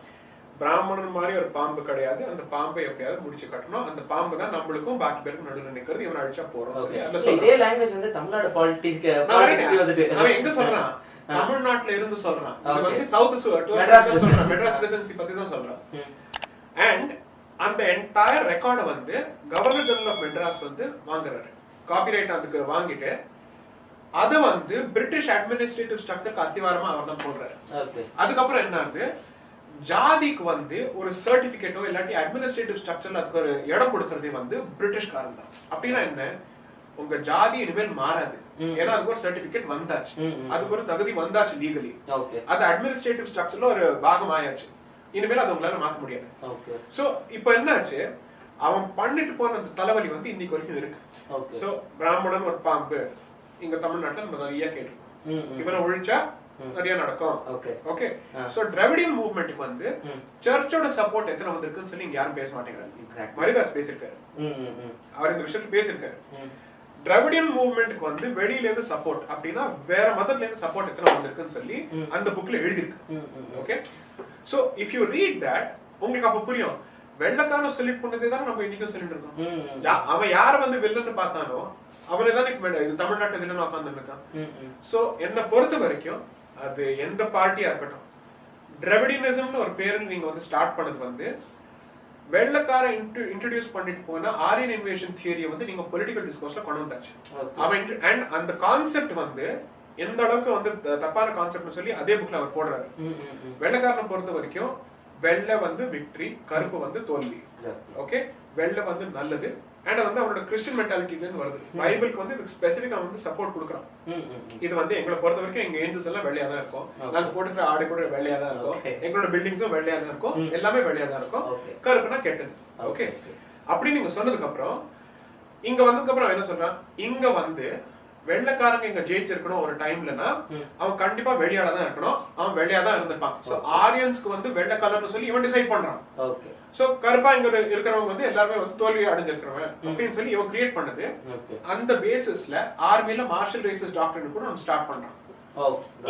B: பிராமணன் மாதிரி ஒரு பாம்பு கிடையாது, அந்த பாம்பை எப்படியாவது முடிச்சு கட்டணும், அந்த பாம்பு தான் நம்மளுக்கும் பாக்கி பேருக்கும் நடுவில் நிக்கிறது, இவன் அழிச்சா போறோம்.
C: இதே லாங்குவேஜ் வந்து தமிழ்நாடு பாலிடிக்ஸ்க்கு
B: அவன் எங்க சொல்றான்? தமிழ்நாட்டுல இருந்து சொல்றான். இது வந்து சவுத் சொல்றான், மெட்ராஸ் பிரசிடென்சி பத்தி தான் சொல்றான். அண்ட் அந்த என்டையர் ரெக்கார்டை வந்து கவர்னர் ஜெனரல் ஆஃப் மெட்ராஸ் வந்து வாங்குறாரு. காப்பிரைட் அதுக்கு வாங்கிட்டு அதை வந்து பிரிட்டிஷ் அட்மினிஸ்ட்ரேட்டிவ் ஸ்ட்ரக்சருக்கு அஸ்திவாரமா அவர் தான் போடுறாரு. அதுக்கப்புறம் என்ன ஆகுது, ஜாதிக்கு வந்து ஒரு சர்டிபிகேட்டோ இல்லாட்டி அட்மினிஸ்ட்ரேட்டிவ் ஸ்ட்ரக்சர்ல அதுக்கு ஒரு இடம் கொடுக்கறதே வந்து பிரிட்டிஷ்காரன் தான். அப்படின்னா என்ன, உங்க ஜாதி இனிமேல் மாறாது, ஏன்னா அதுக்கு ஒரு சர்டிபிகேட் வந்தாச்சு, அதுக்கு ஒரு தகுதி வந்தாச்சு லீகலி, அது அட்மினிஸ்ட்ரேட்டிவ் ஸ்ட்ரக்சர்ல ஒரு பாகம் ஆயாச்சு, இனிமேல் அது உங்களால மாத்த முடியாது. சோ இப்போ என்னாச்சு, அவன் பண்ணிட்டு போன அந்த தலைவலி வந்து இன்னைக்கு வரைக்கும் இருக்கு. சோ பிராமணன் ஒரு பாம்பு இங்க தமிழ்நாட்டுல நம்ம நிறைய கேட்டிருக்கோம், இவனை ஒழிச்சா நிறைய நடக்கும். ஓகே. சோ டிராவிடியன் மூவ்மெண்ட்டுக்கு வந்து சர்ச்சோட சப்போர்ட் எத்தனை வந்திருக்குன்னு சொல்லி இங்க யாரும் பேச மாட்டேங்கிறாங்க. மரிதாஸ் பேசிருக்காரு, அவர் இந்த விஷயத்துல பேசிருக்காரு. டிராவிடியன் மூவ்மெண்ட்டுக்கு வந்து வெளியில இருந்து சப்போர்ட் அப்படின்னா வேற மதத்துல இருந்து சப்போர்ட் எத்தனை வந்திருக்குன்னு சொல்லி அந்த புக்ல எழுதிருக்கு. Okay. So if you read that உங்களுக்கு அப்ப புரியும், வெள்ளக்காரன் செலிட் பண்ணதே தான் நம்ம இன்னைக்கும் சொல்லிட்டு இருக்கோம். அவன் யார வந்து வில்லன்னு பார்த்தானோ அவனே தான் இது தமிழ்நாட்டுல வில்லன் உட்கார்ந்து இருக்கான். சோ என்ன பொறுத்த வரைக்கும் அது எந்த பார்ட்டியா இருக்கட்டும், டிராவிடியனிசம்னு ஒரு பேரு நீங்க வந்து ஸ்டார்ட் பண்ணது வந்து வெள்ளக்கார இன்ட்ரோடியூஸ் பண்ணிட்டு போன ஆரியன் இன்வேஷன் தியரியை வந்து நீங்க பொலிட்டிக்கல் டிஸ்கோர்ஸ்ல கொண்டு வந்தாச்சு. அவன் அண்ட் அந்த கான்செப்ட் வந்து எந்த அளவுக்கு வந்து தப்பான கான்செப்ட்னு சொல்லி அதே புக்ல அவர் போடுறாரு. வெள்ளக்காரனை பொறுத்த வரைக்கும் வெள்ளை வந்து விக்டரி, கருப்பு வந்து தோல்வி. ஓகே. வெள்ளை வந்து நல்லது அண்ட் வந்து அவனோட கிறிஸ்டியன் மென்டாலிட்டில இருந்து வருது. பைபிளுக்கு வந்து இதுக்கு ஸ்பெசிஃபிக்கா வந்து சப்போர்ட் கொடுக்குறான். இது வந்து எங்களை பொறுத்த வரைக்கும் எங்க ஏஞ்சல்ஸ் எல்லாம் வெள்ளையா தான் இருக்கும், நாங்க போட்டுக்கிற ஆடை கூட வெள்ளையா தான் இருக்கும், எங்களோட பில்டிங்ஸும் வெள்ளையா தான் இருக்கும், எல்லாமே வெள்ளையா தான் இருக்கும், கருப்புனா கெட்டது. ஓகே. அப்படி நீங்க சொன்னதுக்கு அப்புறம் இங்க வந்ததுக்கு அப்புறம் என்ன சொல்றான், இங்க வந்து வெள்ளைக்காரங்க இங்க ஜெயிச்சிருக்கணும் ஒரு டைம்லனா அவன் கண்டிப்பா வெளியால தான் இருக்கணும், அவன் வெளியா தான் இருந்திருப்பான். சோ ஆரியன்ஸ்க்கு வந்து வெள்ளை கலர்னு சொல்லி இவன் டிசைட் பண்றான். சோ கருப்பா இங்க இருக்கிறவங்க வந்து எல்லாருமே வந்து தோல்வி அடைஞ்சிருக்கிறவன் அப்படின்னு சொல்லி இவன் கிரியேட் பண்ணது. அந்த பேசிஸ்ல ஆர்மில மார்ஷல் ரேசஸ் டாக்டர் கூட நம்ம ஸ்டார்ட் பண்றான்.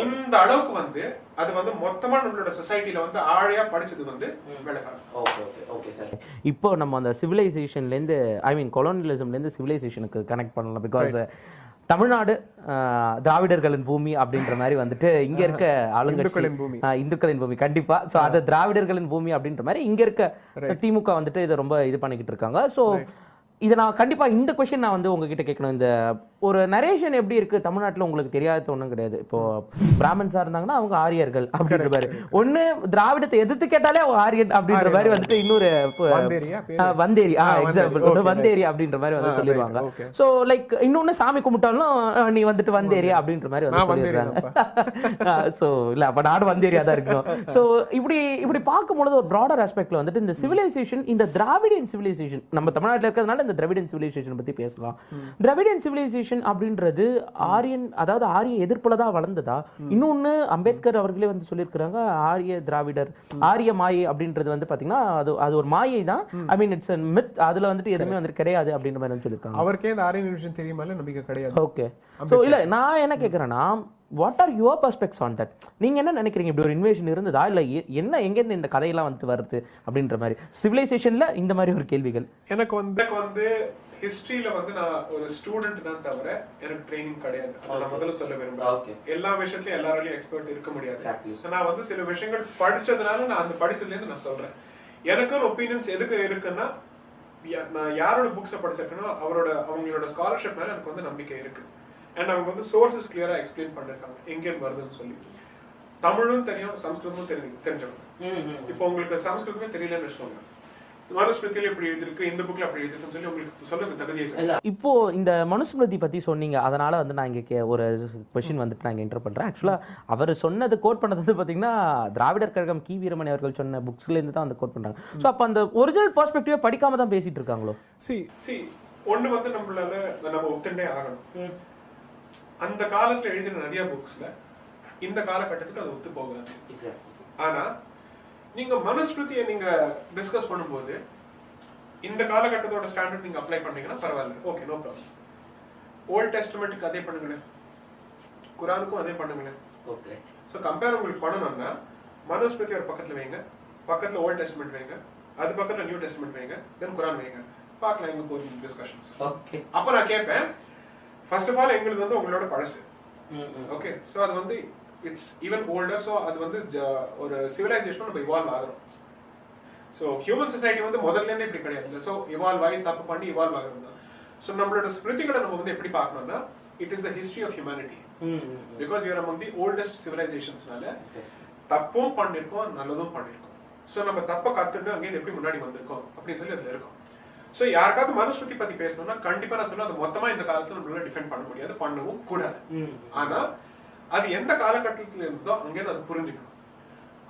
B: இந்த அளவுக்கு வந்து அது வந்து மொத்தமா நம்மளோட சொசைட்டில வந்து ஆழையா படிச்சது வந்து வெள்ளக்காரன்.
A: இப்போ நம்ம அந்த சிவிலைசேஷன்ல இருந்து ஐ மீன் கொலோனியலிசம்ல இருந்து சிவிலைசேஷனுக்கு கனெக்ட் பண்ணலாம். பிகாஸ் தமிழ்நாடு திராவிடர்களின் பூமி அப்படின்ற மாதிரி வந்துட்டு இங்க இருக்க ஆளுங்கட்சி இந்துக்களின் பூமி கண்டிப்பா. சோ அது திராவிடர்களின் பூமி அப்படின்ற மாதிரி இங்க இருக்க திமுக வந்துட்டு இதை ரொம்ப இது பண்ணிக்கிட்டு இருக்காங்க. சோ இதை நான் கண்டிப்பா இந்த கொஸ்டின் நான் வந்து உங்ககிட்ட கேட்கணும். இந்த ஒரு நரேஷன் எப்படி இருக்கு தமிழ்நாட்டில் உங்களுக்கு தெரியாத ஒன்றும் கிடையாது. இப்போ பிராமன்ஸா இருந்தாங்கன்னா அவங்க ஆரியர்கள் அப்படின்ற மாதிரி, ஒண்ணு திராவிடத்தை எதிர்த்து கேட்டாலே அவங்க ஆரியன் அப்படின்ற மாதிரி வந்துட்டு இன்னொரு வந்தேரி எக்ஸாம்பிள் வந்தேரி அப்படின்ற மாதிரி வந்து சொல்லிடுவாங்க. ஸோ லைக் இன்னொன்னு சாமி கும்பிட்டாலும் நீ வந்துட்டு வந்தேரி அப்படின்ற மாதிரி வந்து சொல்லிடுறாங்க. ஸோ இல்ல அப்ப நாடு வந்தேரியா தான் இருக்கணும். ஸோ இப்படி பார்க்கும்பொழுது ஒரு ப்ராடர் ஆஸ்பெக்ட்ல வந்துட்டு இந்த சிவிலைசேஷன், இந்த திராவிடியன் சிவிலைசேஷன் நம்ம தமிழ்நாட்டில் இருக்கிறதுனால இந்த திராவிடியன் சிவிலைசேஷன் பத்தி பேசலாம். திராவிடியன் சிவிலைசேஷன் அப்படின்றது ஆரியன், அதாவது ஆரிய எதிர்ப்புல தான் வளர்ந்ததா? இன்னொன்னு அம்பேத்கர் அவர்களே வந்து சொல்லியிருக்கிறாங்க, ஆரிய திராவிடர் ஆரிய மாயை அப்படின்றது வந்து பாத்தீங்கன்னா அது ஒரு மாயை தான். ஐ மீன் இட்ஸ் மித், அதுல வந்துட்டு எதுவுமே வந்து கிடையாது அப்படின்ற மாதிரி சொல்லியிருக்காங்க.
B: அவருக்கே இந்த ஆரியன் விஷயம் தெரியுமா? நம்பிக்கை கிடையாது.
A: ஓகே. சோ இல்ல நான் என்ன கேக்குறேன்னா, what are your perspectives on that? நீங்க என்ன நினைக்கிறீங்க? இப்படி ஒரு இன்வேஷன் இருந்ததா, இல்ல என்ன எங்கேருந்து இந்த கதையெல்லாம் வந்து வருது அப்படின்ற மாதிரி சிவிலைசேஷன்ல இந்த மாதிரி ஒரு கேள்விகள்?
B: எனக்கு வந்து ஹிஸ்டரியில வந்து நான் ஒரு ஸ்டூடெண்ட் தான் தவிர எனக்கு ட்ரைனிங் கிடையாது. நான் முதல்ல சொல்ல விரும்புறேன், எல்லா விஷயத்திலயும் எல்லாராலையும் எக்ஸ்பர்ட் இருக்க முடியாது. நான் வந்து சில விஷயங்கள் படிச்சதுனால நான் அந்த படிச்சதுல இருந்து நான் சொல்றேன். எனக்கு ஒரு ஒப்பீனியன்ஸ் எதுக்கு இருக்குன்னா, நான் யாரோட புக்ஸை படிச்சிருக்கேனோ அவங்களோட ஸ்காலர்ஷிப் மேல எனக்கு வந்து நம்பிக்கை இருக்கு. அண்ட் அவங்க வந்து சோர்சஸ் கிளியரா எக்ஸ்பிளைன் பண்ணிருக்காங்க எங்கே வருதுன்னு சொல்லி. தமிழும் தெரியும், சம்ஸ்கிருதமும் தெரிஞ்சவங்க. இப்போ உங்களுக்கு சம்ஸ்கிருதமே தெரியலன்னு வச்சுக்கோங்க, மனுஸ்மிருதியில இப்படி எழுதிருக்கு, இந்த புக்ல அப்படி எழுதிருக்குன்னு சொல்லி உங்களுக்கு சொல்றது தகுதியை.
A: இப்போ இந்த மனுஸ்மிருதி பத்தி சொன்னீங்க, அதனால வந்து நான் இங்க ஒரு கொஸ்டின் வந்துட்டு நான் இன்டர் பண்றேன். ஆக்சுவலா அவர் சொன்னது கோட் பண்ணது வந்து பாத்தீங்கன்னா திராவிடர் கழகம் கி வீரமணி அவர்கள் சொன்ன புக்ஸ்ல இருந்து தான் வந்து கோட் பண்றாங்க. ஸோ அப்ப அந்த ஒரிஜினல் பெர்ஸ்பெக்டிவ் படிக்காம தான் பேசிட்டு இருக்காங்களோ?
B: ஒண்ணு வந்து நம்மளால நம்ம ஒத்துண்டே ஆகணும். அந்த காலத்துல எழுதின நிறைய புக்ஸ்ல இந்த காலகட்டத்துக்கு அது ஒத்து போகாது. ஆனா நீங்க மனுஸ்மிருதியை நீங்க டிஸ்கஸ் பண்ணும்போது இந்த காலகட்டத்தோட ஸ்டாண்டர்ட் நீங்க அப்ளை பண்ணீங்கன்னா பரவாயில்ல, ஓகே, நோ ப்ராப்ளம். ஓல்ட் டெஸ்டமெண்ட்டுக்கு அதே பண்ணுங்களேன், குரானுக்கும் அதே பண்ணுங்களேன். ஓகே, ஸோ கம்பேர் உங்களுக்கு பண்ணணும்னா மனுஸ்மிருதி ஒரு பக்கத்துல வைங்க, பக்கத்துல ஓல்ட் டெஸ்டமெண்ட் வைங்க, அது பக்கத்துல நியூ டெஸ்டமெண்ட் வைங்க, தென் குரான் வைங்க, பார்க்கலாம் எங்க போகுது டிஸ்கஷன்ஸ். ஓகே, அப்ப நான் கேட்பேன், ஃபர்ஸ்ட் ஆஃப் ஆல் எங்களுக்கு வந்து உங்களோட பழசு. ஓகே, ஸோ அது வந்து இட்ஸ் ஈவன் ஓல்டர். ஸோ அது வந்து ஒரு சிவிலைசேஷன் நம்ம இவால்வ் ஆகிறோம். ஸோ ஹியூமன் சொசைட்டி வந்து முதல்ல இருந்தே இப்படி கிடையாது. ஸோ இவால்வ் ஆகி தப்பு பண்ணி இவால்வ் ஆகிறது தான். ஸோ நம்மளோட ஸ்மிருதிகளை நம்ம வந்து எப்படி பார்க்கணும்னா it is the history of humanity. Because we are among the oldest சிவிலைசேஷன்ஸ்னால தப்பும் பண்ணிருக்கோம், நல்லதும் பண்ணிருக்கோம். ஸோ நம்ம தப்பை கத்துட்டு அங்கே எப்படி முன்னாடி வந்திருக்கோம் அப்படின்னு சொல்லி அதுல இருக்கும். ஸோ யாருக்காவது மனுஸ்மிருதி பத்தி பேசணும்னா கண்டிப்பா நான் சொல்லுவேன், அது மொத்தமா இந்த காலத்துல நம்மளால டிஃபெண்ட் பண்ண முடியாது, பண்ணவும் கூடாது. ஆனா அது எந்த காலகட்டத்தில் இருந்தோ அங்கே அது புரிஞ்சுக்கணும்.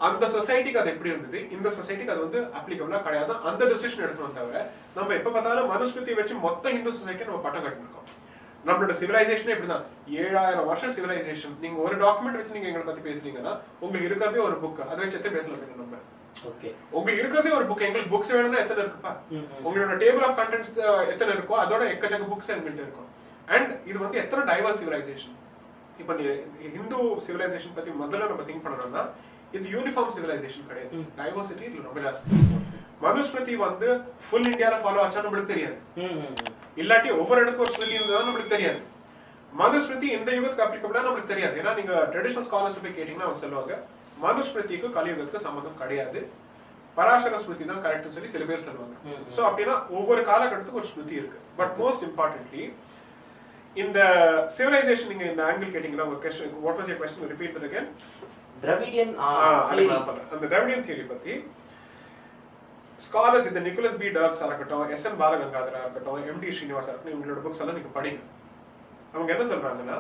B: அந்த சொசைட்டிக்கு அது எப்படி இருந்தது, இந்த சொசைட்டிக்கு அது வந்து அப்ளிகபிளா கிடையாது, அந்த டெசிஷன் எடுக்கணும். தவிர நம்ம எப்ப பார்த்தாலும் மனுஸ்மிருதியை வச்சு மொத்த இந்து சொசைட்டி நம்ம பட்டம் கட்டிருக்கோம். நம்மளோட சிவிலைசேஷன் எப்படிதான் 7000 வருஷம் சிவிலைசேஷன். நீங்க ஒரு டாக்குமெண்ட் வச்சு நீங்க எங்களை பத்தி பேசுறீங்கன்னா உங்களுக்கு இருக்கிறதே ஒரு புக், அதை வச்சு எத்தனை பேசலாம் நம்ம. உங்களுக்கு இருக்கிறதே ஒரு புக், எங்களுக்கு புக்ஸ் வேணும்னா எத்தனை இருக்குப்பா, உங்களோட டேபிள் ஆஃப் கண்டென்ட்ஸ் எத்தனை இருக்கோ அதோட எக்கச்சக்க புக்ஸ் எங்கள்கிட்ட இருக்கும். அண்ட் இது வந்து எத்தனை டைவர்ஸ் சிவிலைசேஷன். இப்ப நீ ஹிந்து சிவிலைசேஷன் பத்தி முதல்ல நம்ம திங்க் பண்ணணும்னா இது யூனிஃபார்ம் சிவிலைசேஷன் கிடையாது, டைவர்சிட்டி இதுல ரொம்ப ஜாஸ்தி. மனுஸ்மிருதி வந்து ஃபுல் இந்தியால ஃபாலோ ஆச்சா நம்மளுக்கு தெரியாது, இல்லாட்டி ஒவ்வொரு இடத்துக்கு ஒரு ஸ்மிருதி இருந்ததா நம்மளுக்கு தெரியாது. மனுஸ்மிருதி இந்த யுகத்துக்கு அப்ளிகபிளா நம்மளுக்கு தெரியாது. ஏன்னா நீங்க ட்ரெடிஷனல் ஸ்காலர்ஸ் போய் கேட்டீங்கன்னா அவங்க சொல்லுவாங்க மனுஸ்மிருதிக்கு கலியுகத்துக்கு சம்பந்தம் கிடையாது, பராசர ஸ்மிருதி தான் கரெக்ட்னு சொல்லி சில பேர் சொல்லுவாங்க. சோ அப்படின்னா ஒவ்வொரு காலகட்டத்துக்கு ஒரு ஸ்மிருதி இருக்கு. பட் மோஸ்ட் இம்பார்ட்டன்ட்லி இந்த சிவிலைசேஷன், நீங்க இந்த ஆங்கிள் கேட்டீங்களா ஒரு question, what was your question, repeat that again.
C: Dravidian
B: அந்த திராவிடியன் தியரி பத்தி ஸ்காலர்ஸ் இந்த நிக்கோலஸ் பி டர்க்ஸா இருக்கட்டும், எஸ்.என். பாலகங்காதரா இருக்கட்டும், எம்.டி. ஸ்ரீனிவாசா இருக்கட்டும், இவங்களோட புக்ஸ் எல்லாம் நீங்க படிங்க. அவங்க என்ன சொல்றாங்கன்னா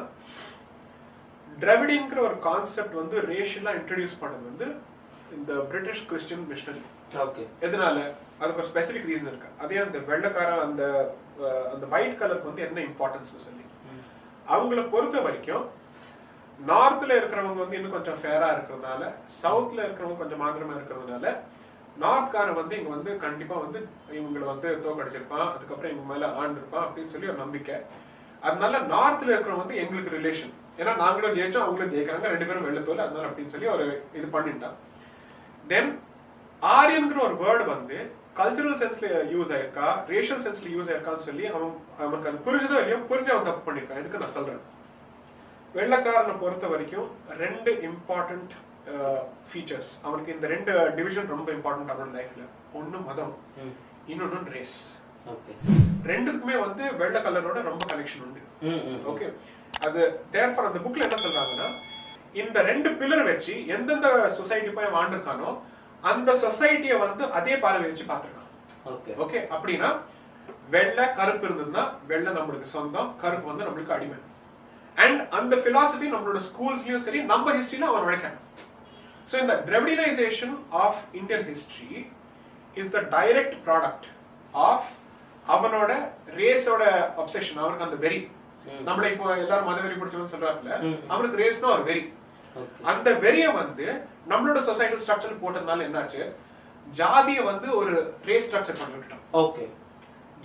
B: டிராவிடியன்ங்கிற ஒரு கான்செப்ட் வந்து ரேஷியலா இன்ட்ரோடியூஸ் பண்ணது வந்து இந்த பிரிட்டிஷ் கிறிஸ்டியன் மிஷனரி. ஓகே, எதனால அதுக்கு ஒரு ஸ்பெசிபிக் ரீசன் இருக்கு. அதே அந்த வெள்ளைக்காரன் அந்த அந்த ஒயிட் கலருக்கு வந்து என்ன இம்பார்ட்டன்ஸ் சொல்லி அவங்கள பொறுத்த வரைக்கும் நார்த்ல இருக்கிறவங்க வந்து இன்னும் கொஞ்சம் ஃபேரா இருக்கிறதுனால, சவுத்ல இருக்கிறவங்க கொஞ்சம் மாத்திரமா இருக்கிறதுனால நார்த்காரன் வந்து இங்க வந்து கண்டிப்பா வந்து இவங்களை வந்து தோக்கடிச்சிருப்பான், அதுக்கப்புறம் இவங்க மேல ஆண்டிருப்பான் அப்படின்னு சொல்லி ஒரு நம்பிக்கை. அதனால நார்த்ல இருக்கிறவங்க வந்து எங்களுக்கு ரிலேஷன், ஏன்னா நாங்களும் ஜெயிச்சோம் அவங்களும் ஜெயிக்கிறாங்க, ரெண்டு பேரும் வெள்ளத்தோல், அதனால அப்படின்னு சொல்லி ஒரு இது பண்ணிட்டான். தென் ஆரியன்கிற ஒரு வேர்டு வந்து கல்ச்சரல் சென்ஸ்ல யூஸ் ஆயிருக்கா, ரேஷியல் சென்ஸ்ல யூஸ் ஆயிருக்கான்னு சொல்லி அவனுக்கு அது புரிஞ்சதோ இல்லையோ புரிஞ்சு அவன் தப்பு பண்ணிருக்கான். இதுக்கு நான் சொல்றேன், வெள்ளக்காரனை பொறுத்த வரைக்கும் ரெண்டு இம்பார்ட்டன்ட் ஃபீச்சர்ஸ் அவனுக்கு, இந்த ரெண்டு டிவிஷன் ரொம்ப இம்பார்ட்டன்ட் அவனோட லைஃப்ல. ஒன்னு மதம், இன்னொன்னு ரேஸ். ரெண்டுக்குமே வந்து வெள்ளை கலரோட ரொம்ப கனெக்ஷன் உண்டு. ஓகே, அது தேர்ஃபார் அந்த புக்ல என்ன சொல்றாங்கன்னா இந்த ரெண்டு பில்லர் வச்சு எந்தெந்த சொசைட்டி போய் வாழ்ந்திருக்கானோ அந்த சொசைட்டியை வந்து அதே பார்வை வச்சு பார்த்திருக்கான். ஓகே, அப்படின்னா வெள்ளை கருப்பு இருந்ததுன்னா வெள்ளை நம்மளுக்கு சொந்தம், கருப்பு வந்து நம்மளுக்கு அடிமை. அண்ட் அந்த பிலாசபி நம்மளோட ஸ்கூல்ஸ்லயும் சரி நம்ம ஹிஸ்டரியில அவன் உழைக்கிறான். So in the Dravidization of Indian history is the direct product of அவனோட ரேஸோட obsession. அவனுக்கு அந்த வெறி, நம்மள இப்போ எல்லாரும் மத வெறி பிடிச்சவன்னு சொல்றாங்கல்ல, அவனுக்கு ரேஸ்னா ஒரு வெறி. அந்த வெறிய வந்து நம்மளோட சொசைட்டல் ஸ்ட்ரக்சர் போட்டதுனால என்னாச்சு, ஜாதியை வந்து ஒரு ரேஸ் ஸ்ட்ரக்சர் பண்ணி விட்டுட்டான். ஓகே,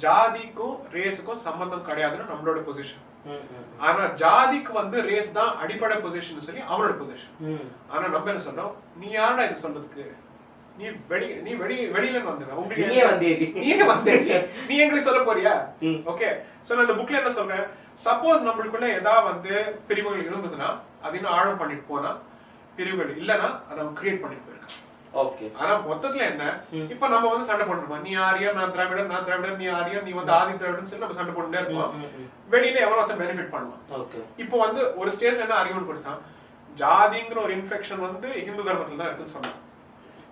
B: ஜாதிக்கும் ரேஸுக்கும் சம்பந்தம் கிடையாதுன்னு நம்மளோட பொசிஷன். ஆனா ஜாதிக்கு வந்து ரேஸ் தான் அடிப்படை பொசிஷன் சொல்லி அவனோட பொசிஷன். ஆனா நம்ம என்ன சொல்றோம், நீ யாரா இது சொல்றதுக்கு, நீ வெளியில வந்தவன், உங்களுக்கு நீ எங்களுக்கு சொல்ல போறியா? ஓகே, சோ நான் இந்த புக்ல என்ன சொல்றேன், சப்போஸ் நம்மளுக்குள்ள ஏதாவது வந்து பிரிவுகள் இருந்ததுன்னா அது இன்னும் ஆழம் பண்ணிட்டு போனா, பிரிவுகள் இல்லைன்னா அதை அவன் கிரியேட் பண்ணிட்டு போயிருக்கான். ஓகே, ஆனா மொத்தத்துல என்ன, இப்ப நம்ம வந்து சண்டை போட்டுருப்போம், நீ ஆரியர் நான் திராவிடர், நான் திராவிடர் நீ ஆரியர், நீ வந்து ஆதி திராவிடர்னு சொல்லி நம்ம சண்டை போட்டுட்டே இருப்போம். வெளியில எவனோ ஒருத்தன் பெனிஃபிட் பண்ணுவான். இப்போ வந்து ஒரு ஸ்டேஜ்ல என்ன ஆர்கியூமெண்ட் கொடுத்தான், ஜாதிங்கிற ஒரு இன்ஃபெக்ஷன் வந்து இந்து தர்மத்துல தான் இருக்குன்னு சொன்னான்.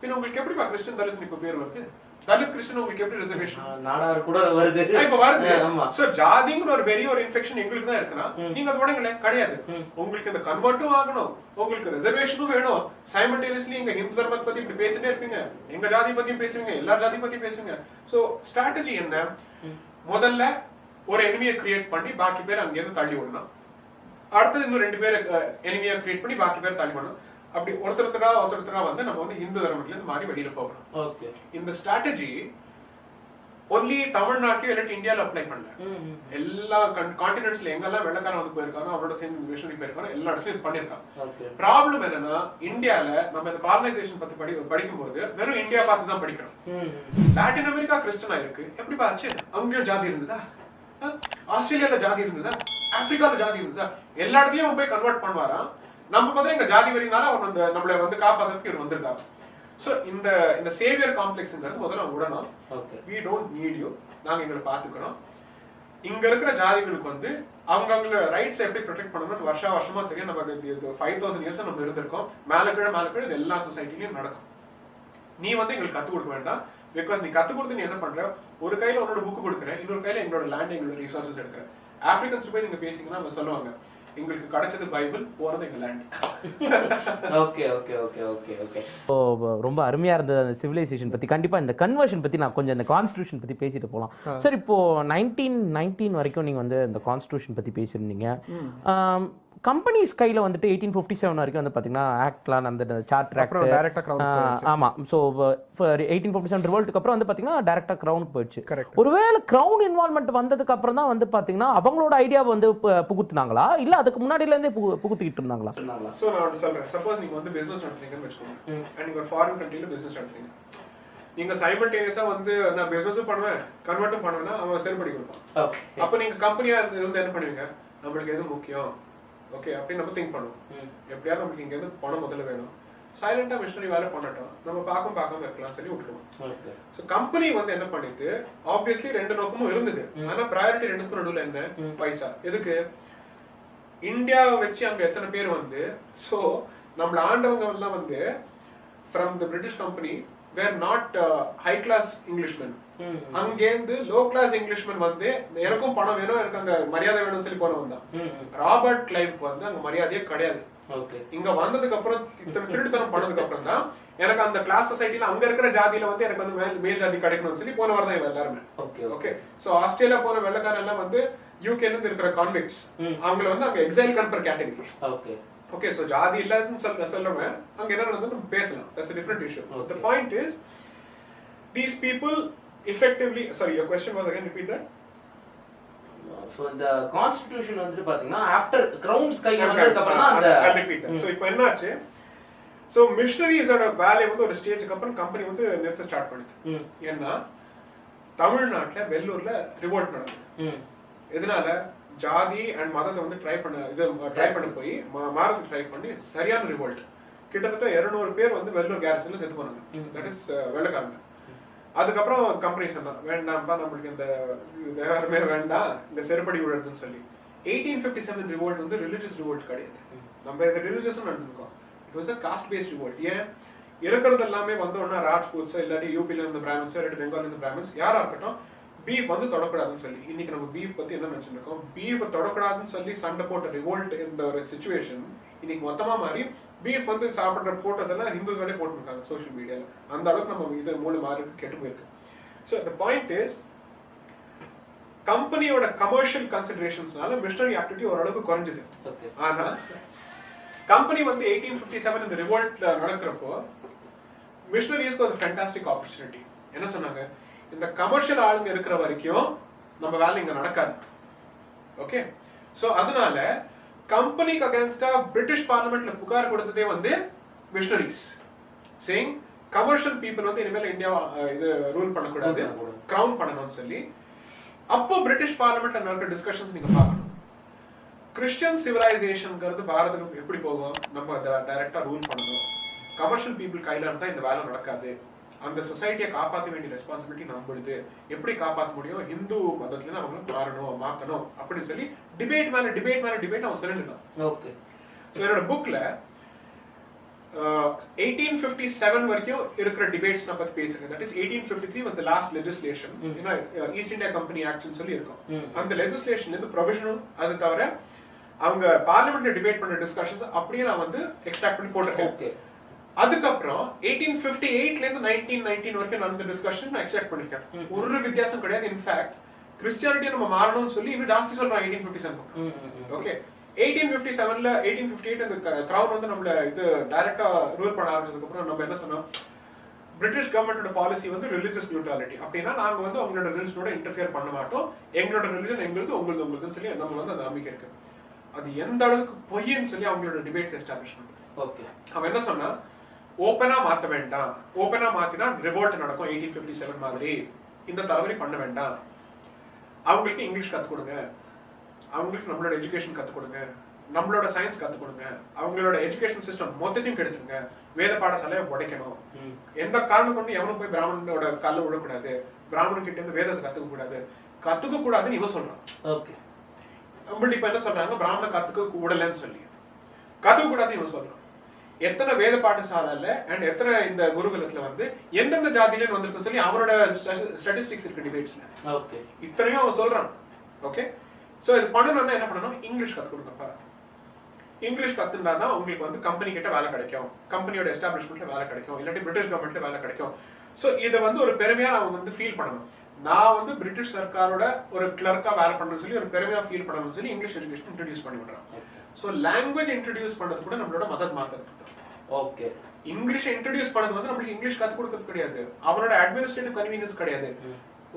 B: பின்ன உங்களுக்கு எப்படிப்பா கிறிஸ்டியன் தலித் இப்ப பேர் வருது? தலித் கிறிஸ்டியன் உங்களுக்கு எப்படி ரிசர்வேஷன்?
C: நாடார் கூட வருது
B: இப்ப வருது.
C: ஆமா.
B: சோ ஜாதிங்கிற ஒரு பெரிய ஒரு இன்ஃபெக்ஷன் எங்களுக்கு தான் இருக்குன்னா நீங்க அது உடனே கிடையாது. உங்களுக்கு இந்த கன்வெர்ட்டும் ஆகணும், உங்களுக்கு ரிசர்வேஷனும் வேணும். சைமல்டேனியஸ்லி எங்க ஹிந்து தர்மத்தை பத்தி இப்படி பேசிட்டே இருப்பீங்க, எங்க ஜாதி பத்தி பேசுவீங்க, எல்லா ஜாதி பத்தி பேசுவீங்க. சோ ஸ்ட்ராட்டஜி என்ன? முதல்ல ஒரு எனிமியை கிரியேட் பண்ணி பாக்கி பேர் அங்க இருந்து தள்ளி விடணும். அடுத்தது இன்னும் 2 பேர் எனிமியா கிரியேட் பண்ணி பாக்கி பேர் தள்ளி விடணும். அப்படி ஒருத்தரா வந்து நம்ம வந்து இந்து தர்மத்துல இருந்து மாறி வெளியில போகணும்.
C: ஓகே.
B: இந்த ஸ்ட்ராட்டஜி ஒன்லி தமிழ்நாட்டிலயும் இல்லாட்டி இந்தியால அப்ளை பண்ணல. எல்லா கான்டினென்ட்ஸ்ல எங்கெல்லாம் வெள்ளக்காரன் வந்து போயிருக்காங்க, அவரோட சேர்ந்து மிஷனரி போயிருக்காங்க, எல்லா இடத்துலயும் இது பண்ணிருக்காங்க. ப்ராப்ளம் என்னன்னா இந்தியால நம்ம இந்த காலனைசேஷன் பத்தி படிக்கும்போது வெறும் இந்தியா பார்த்து தான் படிக்கிறோம். லாட்டின் அமெரிக்கா கிறிஸ்டனா இருக்கு, எப்படி பாச்சு? அங்கேயும் ஜாதி இருந்ததா? ஆஸ்திரேலியால ஜாதி இருந்ததா? ஆப்பிரிக்கால ஜாதி இருந்ததா? எல்லா இடத்துலயும் போய் கன்வெர்ட் பண்ணுவாராம். நம்ம பார்த்தா இங்க ஜாதி வரினால அவர் வந்து நம்மளை வந்து காப்பாத்துறதுக்கு இவர் வந்திருக்காரு. சோ இந்த சேவியர் காம்ப்ளெக்ஸ்ங்கிறது முதல்ல விடணும். we don't need you, நாங்க எங்களை பாத்துக்கிறோம். இங்க இருக்கிற ஜாதிகளுக்கு வந்து அவங்களோட ரைட்ஸ் எப்படி ப்ரொடெக்ட் பண்ணணும்னு வருஷமா தெரியும். நமக்கு 5000 இயர்ஸ் நம்ம இருந்திருக்கோம். மேல கீழே இது எல்லா சொசைட்டிலயும் நடக்கும். நீ வந்து எங்களுக்கு கத்து கொடுக்க வேண்டாம். பிகாஸ் நீ கத்து கொடுத்து நீ என்ன பண்ற, ஒரு கையில உன்னோட புக் கொடுக்குற, இன்னொரு கையில எங்களோட லேண்ட் எங்களோட ரிசோர்சஸ் எடுக்கிற. ஆப்பிரிக்கன்ஸ் போய் நீங்க பேசிங்கன்னா அவங்க சொல்லுவாங்க, எங்களுக்கு கிடைச்சது பைபிள், போறது எங்க land.
C: Okay okay okay okay okay.
A: So ரொம்ப அருமையாக இருந்தது அந்த சிவிலைசேஷன் பற்றி. கண்டிப்பாக இந்த கன்வர்ஷன் பற்றி நான் கொஞ்சம் இந்த கான்ஸ்டியூஷன் பற்றி பேசிட்டு போகலாம். சார், இப்போ 1919 வரைக்கும் நீங்கள் வந்து இந்த கான்ஸ்டியூஷன் பற்றி பேசியிருந்தீங்க. கம்பெனிஸ் கையில் வந்துட்டு 1857 வரைக்கும் வந்து பார்த்தீங்கன்னா ஆக்ட்லாம் அந்த சார்ட்டர் ஆக்ட். ஆமாம். ஸோ 1857 ரிவோல்ட்டுக்கு அப்புறம் வந்து பார்த்தீங்கன்னா டேரக்டாக க்ரௌனுக்கு போயிடுச்சு. ஒருவேளை க்ரௌன் இன்வால்மெண்ட் வந்ததுக்கு அப்புறம் தான் வந்து பார்த்தீங்கன்னா அவங்களோட ஐடியாவை வந்து புகுத்துனாங்களா, இல்லை அதுக்கு முன்னாடியிலேருந்தே புகுத்திக்கிட்டு இருந்தாங்களா?
B: ஸோ நான் சொல்றேன், சப்போஸ் நீங்க வந்து பிசினஸ் நடத்துறீங்கன்னு வச்சுக்கோங்க, அண்ட் நீங்க ஒரு ஃபாரின் கண்ட்ரியில பிசினஸ் நடத்துறீங்க, நீங்க சைமல்டேனியஸா வந்து நான் பிசினஸும் பண்ணுவேன் கன்வெர்ட்டும் பண்ணுவேன்னா அவன் செருப்படி கொடுப்பான். அப்ப நீங்க கம்பெனியா இருந்து என்ன பண்ணுவீங்க, நம்மளுக்கு எது முக்கியம், ஓகே அப்படி நம்ம திங்க் பண்ணுவோம். எப்படியாவது நம்மளுக்கு இங்க இருந்து பணம் முதல்ல வேணும், சைலண்டா மிஷனரி வேலை பண்ணட்டும், நம்ம பார்க்காம இருக்கலாம் சொல்லி விட்டுருவோம். சோ கம்பெனி வந்து என்ன பண்ணிட்டு ஆப்வியஸ்லி 2 நோக்கமும் இருந்தது. ஆனா ப்ரையாரிட்டி 2க்கும் நடுவுல என்ன, பைசா. எதுக்கு? இந்தியாவை வச்சு அங்க எத்தனை பேர் வந்து, சோ நம்மள ஆண்டவங்க எல்லாம் வந்து from the British company were not high class Englishmen. அங்கேருந்து லோ கிளாஸ் இங்கிலீஷ்மென் வந்து எனக்கும் பணம் வேணும், எனக்கு அங்க மரியாதை வேணும்னு சொல்லி போனவன் தான். ராபர்ட் கிளைவ்க்கு வந்து அங்க மரியாதையே கிடையாது. இங்க வந்ததுக்கு அப்புறம் திருட்டுத்தனம் பண்ணதுக்கு அப்புறம் தான் எனக்கு அந்த கிளாஸ் சொசைட்டில அங்க இருக்கிற ஜாதியில வந்து எனக்கு வந்து மேல் ஜாதி கிடைக்கணும்னு சொல்லி போனவர் தான் இவன் எல்லாருமே. ஓகே. சோ ஆஸ்திரேலியா போன வெள்ளக்காரன் எல்லாம் வந்து யூகேல இருந்து இருக்கிற கான்விக்ட்ஸ், அவங்கள வந்து அங்க எக்ஸைல் கன்பர் கேட்டகரி. ஓகே. சோ ஜாதி இல்லாதன்னு சொல்றவன் அங்க என்ன நடந்தது நம்ம பேசலாம், that's a different issue. The point is these people effectively, sorry, your question was again, repeat that.
C: So the constitution வந்து பாத்தீங்கன்னா after crowns கையில வந்ததுக்கு அப்புறம் தான் அந்த
B: I'll repeat that. So இப்போ என்னாச்சு, so missionaries ஓட வேலைய வந்து ஒரு ஸ்டேஜ்க்கு அப்புறம் கம்பெனி வந்து நிறுத்த ஸ்டார்ட் பண்ணுது. ஏன்னா தமிழ்நாட்டுல வெள்ளூர்ல ரிவோல்ட் நடக்குது. எதனால? ஜாதி அண்ட் மதத்தை வந்து ட்ரை பண்ண போய் மாரத்துக்கு ட்ரை பண்ணி சரியான ரிவோல்ட். கிட்டத்தட்ட 200 பேர் வந்து வெள்ளூர் கேரசன்ல செத்து போனாங்க. தட் இஸ் வெள்ளக்காரங்க. அதுக்கப்புறம் கம்பெனி சொன்னா வேண்டாம்ப்பா, நம்மளுக்கு இந்த விவகாரமே வேண்டாம், இந்த செருப்படி விழுறதுன்னு சொல்லி 1857 ரிவோல்ட் வந்து ரிலிஜியஸ் ரிவோல்ட் கிடையாது. நம்ம இதை ரிலிஜியஸ் நடந்துருக்கோம். It was a caste based revolt. ஏன் இருக்கிறது எல்லாமே வந்தோன்னா ராஜ்பூட்ஸோ இல்லாட்டி யூபில இருந்து பிராமின்ஸோ இல்லாட்டி பெங்கால்ல இருந்து பிராமின்ஸ் யாரா இருக்கட்டும் பீஃப் வந்து தொடக்கூடாதுன்னு சொல்லி, இன்னைக்கு நம்ம பீஃப் பத்தி என்ன நினைச்சிருக்கோம், பீஃப் தொடக்கூடாதுன்னு சொல்லி சண்டை போட்ட ரிவோல்ட் இந்த ஒரு சிச்சுவேஷன் இன்னைக்கு மொத்தமா மாறி பீஃப் வந்து சாப்பிடுற போட்டோஸ் எல்லாம் ஹிந்துக்களே போட்டுருக்காங்க சோஷியல் மீடியால. அந்த அளவுக்கு நம்ம இது மூணு மாறி கெட்டு போயிருக்கு. ஸோ த பாயிண்ட் இஸ் கம்பெனியோட கமர்ஷியல் கன்சிடரேஷன்ஸ்னால மிஷனரி ஆக்டிவிட்டி ஓரளவுக்கு குறைஞ்சது. ஆனா கம்பெனி வந்து 1857 இந்த ரிவோல்ட்ல நடக்கிறப்போ மிஷனரிஸ்க்கு ஒரு ஃபேண்டாஸ்டிக் ஆப்பர்ச்சுனிட்டி. என்ன சொன்னாங்க, இந்த கமர்ஷியல் ஆளுங்க இருக்கிற வரைக்கும் நம்ம வேலை இங்க நடக்காது. ஓகே. சோ அதனால கம்பெனிக்கு அகைன்ஸ்டா பிரிட்டிஷ் பார்லிமெண்ட்ல புகார் கொடுத்ததே வந்து மிஷனரிஸ் சேயிங் கமர்ஷியல் பீப்புள் வந்து இனிமேல் இந்தியா இது ரூல் பண்ணக்கூடாது, கிரவுன் பண்ணணும்னு சொல்லி. அப்போ பிரிட்டிஷ் பார்லிமெண்ட்ல நடக்கிற டிஸ்கஷன்ஸ் நீங்க பார்க்கணும். கிறிஸ்டியன் சிவிலைசேஷன்ங்கிறது பாரதத்துக்கு எப்படி போகும், நம்ம டைரக்டா ரூல் பண்ணணும், கமர்ஷியல் பீப்புள் கையில இருந்தா இந்த வேலை நடக்காது, அந்த சொசைட்டியை காப்பாற்ற வேண்டிய ரெஸ்பான்சிபிலிட்டி நம்மளுது, எப்படி காப்பாற்ற முடியும், இந்து மதத்துல இருந்து அவங்களும் மாத்தணும் அப்படின்னு சொல்லி டிபேட் மேல டிபேட் அவன் சொல்லிட்டு இருக்கான். ஓகே. ஸோ என்னோட புக்ல 1857 வரைக்கும் இருக்கிற டிபேட்ஸ் நான் பத்தி பேசுறேன். That is 1853 was the last legislation. East India company ஆக்ட்னு சொல்லி இருக்கும். அந்த லெஜிஸ்லேஷன்ல இருந்து ப்ரொவிஷனல் அது தவிர அவங்க பார்லிமெண்ட்ல டிபேட் பண்ண டிஸ்கஷன்ஸ் அப்படியே நான் வந்து எக்ஸ்ட்ராக்ட் பண்ணி போட்டிருக்கேன். அதுக்கப்புறம் 1858ல இருந்து 1919 வரைக்கும் நடந்த டிஸ்கஷன் நான் எக்ஸ்ட்ராக்ட் பண்ணிருக்கேன். ஒரு வித்தியாசம் கிடையாது. இன்ஃபேக்ட் கிறிஸ்டியானிட்டியை நம்ம மாறணும்னு சொல்லி இவன் ஜாஸ்தி சொல்றான் 1857. ஓகே, 1857ல 1858 அந்த கிரவுன் வந்து நம்மள இது டைரக்டா ரூல் பண்ண ஆரம்பிச்சதுக்கு அப்புறம் நம்ம என்ன சொன்னோம், பிரிட்டிஷ் கவர்மெண்டோட பாலிசி வந்து ரிலிஜியஸ் நியூட்ரலிட்டி. அப்படின்னா நாங்க வந்து அவங்களோட ரிலிஜனோட இன்டர்ஃபியர் பண்ண மாட்டோம், எங்களோட ரிலிஜன் எங்களுக்கு உங்களுதுன்னு சொல்லி நம்ம வந்து அந்த நம்பிக்கை இருக்கு. அது எந்த அளவுக்கு பொய்ன்னு சொல்லி அவங்களோட டிபேட்ஸ் எஸ்டாப்ளிஷ் பண்ணுது. ஓகே, அவன் என்ன சொன்னா, ஓப்பனா மாத்த வேண்டாம், ஓப்பனா மாத்தினா ரிவோல்ட் நடக்கும் 1857 மாதிரி, இந்த தலைவரி பண்ண வேண்டாம், அவங்களுக்கு இங்கிலீஷ் கத்து கொடுங்க, அவங்களுக்கு நம்மளோட எஜுகேஷன் கத்து கொடுங்க, நம்மளோட சயின்ஸ் கத்து கொடுங்க, அவங்களோட எஜுகேஷன் சிஸ்டம் மொத்தத்தையும் கெடுத்துருங்க, வேத பாடசாலையை உடைக்கணும், எந்த காரணம் கொண்டு எவனும் போய் பிராமணனோட கல்ல விடக்கூடாது, பிராமணன் கிட்ட இருந்து வேதத்தை கத்துக்க கூடாதுன்னு இவன் சொல்றான். ஓகே, நம்மள்ட்ட இப்ப என்ன சொல்றாங்க, பிராமண கத்துக்க விடலன்னு சொல்லி கத்துக்க கூடாதுன்னு இவன் சொல்றான். எத்தனை வேத பாடசாலைல அண்ட் எத்தனை இந்த குருகுலத்துல வந்து எந்தெந்த ஜாதியில வந்திருக்குன்னு சொல்லி அவரோட ஸ்டாட்டிஸ்டிக்ஸ் இருக்கு டிபேட்ஸ்ல. ஓகே, இத்தனையும் அவன் சொல்றான். ஓகே, சோ இது பண்ணணும்னா என்ன பண்ணணும், இங்கிலீஷ் கத்து கொடுங்கப்பா. இங்கிலீஷ் கத்துனாதான் உங்களுக்கு வந்து கம்பெனி கிட்ட வேலை கிடைக்கும், கம்பெனியோட எஸ்டாப்ளிஷ்மெண்ட்ல வேலை கிடைக்கும், இல்லாட்டி பிரிட்டிஷ் கவர்மெண்ட்ல வேலை கிடைக்கும். சோ இதை வந்து ஒரு பெருமையா அவங்க வந்து ஃபீல் பண்ணணும். நான் வந்து பிரிட்டிஷ் சர்க்காரோட ஒரு கிளர்க்கா வேலை பண்றேன்னு சொல்லி ஒரு பெருமையா ஃபீல் பண்ணணும்னு சொல்லி இங்கிலீஷ் எஜுகேஷன் இன்ட்ரோடியூஸ் பண்ணி விடுறான். சோ லாங்குவேஜ் இன்ட்ரோடியூஸ் பண்றது கூட நம்மளோட மதத் மாத்தம். ஓகே, இங்கிலீஷ் இன்ட்ரோடியூஸ் பண்ணது வந்து நம்மளுக்கு இங்கிலீஷ் கத்து கொடுக்கிறது கிடையாது, அவரோட அட்மினிஸ்ட்ரேட்டிவ் கன்வீனியன்ஸ் கிடையாது.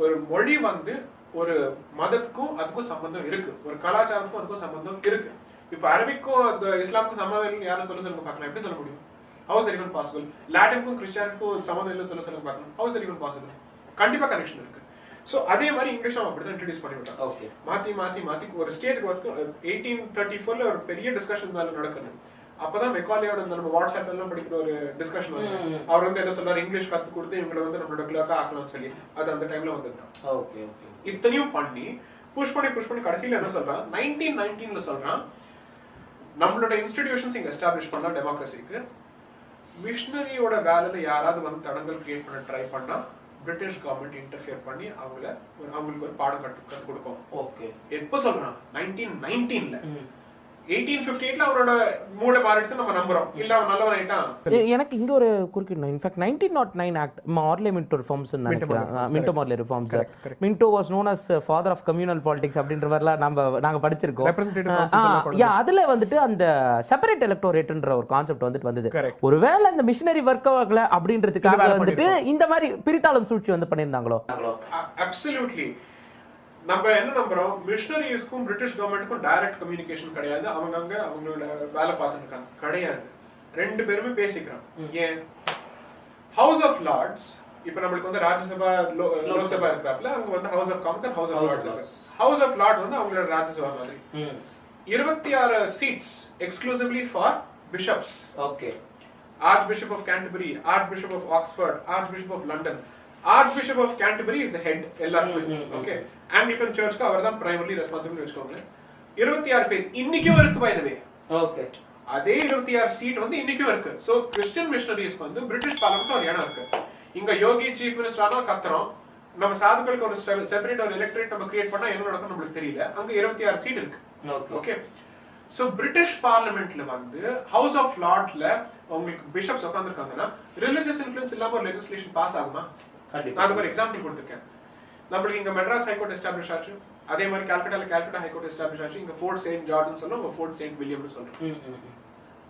B: ஒரு மொழி வந்து ஒரு மதத்துக்கும் அதுக்கும் சம்பந்தம் இருக்கு, ஒரு கலாச்சாரத்துக்கும் அதுக்கும் சம்பந்தம் இருக்கு. இப்ப அரபிக்கும் அந்த இஸ்லாமுக்கும் சம்பந்தம் இல்லைன்னு யாரும் சொல்லுங்க பார்க்கலாம், எப்படி சொல்ல முடியும்? How is it possible? லாட்டினுக்கும் கிறிஸ்டியானுக்கும் சம்பந்தம் இல்லைன்னு சொல்லுங்க பார்க்கலாம், ஹவு இஸ் இட் பாசிபிள்? கண்டிப்பா கனெக்ஷன் இருக்கு. சோ அதே மாதிரி இங்கிலீஷ் அவன் அப்படிதான் இன்ட்ரோடியூஸ் பண்ணி விட்டான். ஓகே, மாத்தி மாத்தி மாத்தி ஒரு ஸ்டேஜ்க்கு வரைக்கும் 1834ல ஒரு பெரிய டிஸ்கஷன் நடக்குது. அப்பதான் மெக்காலியோட நம்ம வாட்ஸ்அப் எல்லாம் படிக்கிற ஒரு டிஸ்கஷன் வந்து அவர் வந்து என்ன சொல்றாரு, இங்கிலீஷ் கத்து கொடுத்து இவங்களை வந்து நம்மளோட கிளர்க்கா ஆக்கலாம்னு சொல்லி அது அந்த டைம்ல வந்துட்டான். ஓகே ஓகே, இத்தனையும் பண்ணி புஷ் பண்ணி கடைசியில என்ன சொல்றான், 1919ல சொல்றான், நம்மளோட இன்ஸ்டிடியூஷன்ஸ் இங்க எஸ்டாப்ளிஷ் பண்ணலாம் டெமோக்ரஸிக்கு, மிஷனரியோட வேலையில யாராவது வந்து தடங்கள் கிரியேட் பண்ண ட்ரை பண்ணா பிரிட்டிஷ் கவர்மெண்ட் இன்டர்ஃபியர் பண்ணி அவங்களுக்கு ஒரு பாடம் கத்து கொடுக்கும். ஓகே, எப்ப சொல்றான், 1919ல. 1858ல அவரோட மூளை மாறிட்டு நம்ம நம்புறோம், இல்ல அவன் நல்லவன் ஆயிட்டான்.
A: எனக்கு இங்க ஒரு குறுக்கிடணும். In fact 1909 act Morley Minto reforms நினைக்கிறேன், Minto Morley reforms. Minto was known as father of communal politics அப்படின்ற மாதிரிலாம் நாங்க படிச்சிருக்கோம். அதுல வந்துட்டு அந்த செப்பரேட் எலக்டோரேட்ன்ற ஒரு கான்செப்ட் வந்துட்டு வந்தது. ஒருவேளை அந்த மிஷனரி ஒர்க் ஆகல அப்படின்றதுக்காக வந்துட்டு இந்த மாதிரி பிரித்தாளும் சூழ்ச்சி வந்து பண்ணிருந்தாங்களோ?
B: அப்சல்யூட்லி. நம்ம என்ன நம்புறோம், மிஷனரிஸ்க்கும் பிரிட்டிஷ் கவர்மெண்ட்டுக்கும் டைரக்ட் கம்யூனிகேஷன் கிடையாது, அவங்கங்க அவங்களோட வேலை பார்த்துட்டு இருக்காங்க கிடையாது, ரெண்டு பேருமே பேசிக்கிறாங்க. ஏன், ஹவுஸ் ஆஃப் லார்ட்ஸ் இப்ப நம்மளுக்கு வந்து ராஜ்யசபா லோக்சபா இருக்கிறாப்ல, அங்க வந்து House of Commons and House of Lords இருக்கு. ஹவுஸ் ஆஃப் லார்ட்ஸ் வந்து அவங்களோட ராஜ்யசபா மாதிரி 26 seats exclusively for bishops. Okay, archbishop of Canterbury, archbishop of Oxford, archbishop of London. Archbishop of Canterbury is the head. எல்லாருமே ஓகே, ஆங்கிலிகன் சர்ச்சுக்கு அவர்தான் பிரைமரிலி ரெஸ்பான்சிபிள் வச்சுக்கோங்க. 26 பேர் இன்னைக்கும் இருக்கு பை தி வே. ஓகே, அதே 26 சீட் வந்து இன்னைக்கும் இருக்கு. சோ கிறிஸ்டியன் மிஷனரிஸ்க்கு வந்து பிரிட்டிஷ் பார்லிமெண்ட் ஒரு இடம் இருக்கு. இங்க யோகி சீஃப் மினிஸ்டர் ஆனா கத்துறோம், நம்ம சாதுக்களுக்கு ஒரு செப்பரேட் ஒரு எலக்டரேட் நம்ம கிரியேட் பண்ணா என்ன நடக்கும் நம்மளுக்கு தெரியல. அங்க 26 சீட் இருக்கு. ஓகே, சோ பிரிட்டிஷ் பார்லிமெண்ட்ல வந்து ஹவுஸ் ஆஃப் லார்ட்ஸ்ல உங்களுக்கு பிஷப்ஸ் உட்கார்ந்திருக்காங்கன்னா ரிலிஜியஸ் இன்ஃப்ளூயன்ஸ் இல்லாம ஒரு லெஜிஸ்லேஷன் பாஸ் ஆகுமா? நான் ஒரு எக்ஸாம்பிள் கொடுத்திருக்கேன். நம்மளுக்கு இங்க மெட்ராஸ் ஹைகோர்ட் எஸ்டாப்ளிஷ் ஆச்சு, அதே மாதிரி கல்கட்டா ஹைகோர்ட் எஸ்டாப்ளிஷ் ஆச்சு. இங்க ஃபோர்ட் செயின்ட் ஜார்ஜ்னு சொல்றோம், இங்க ஃபோர்ட் செயின்ட் வில்லியம்னு சொல்றோம்.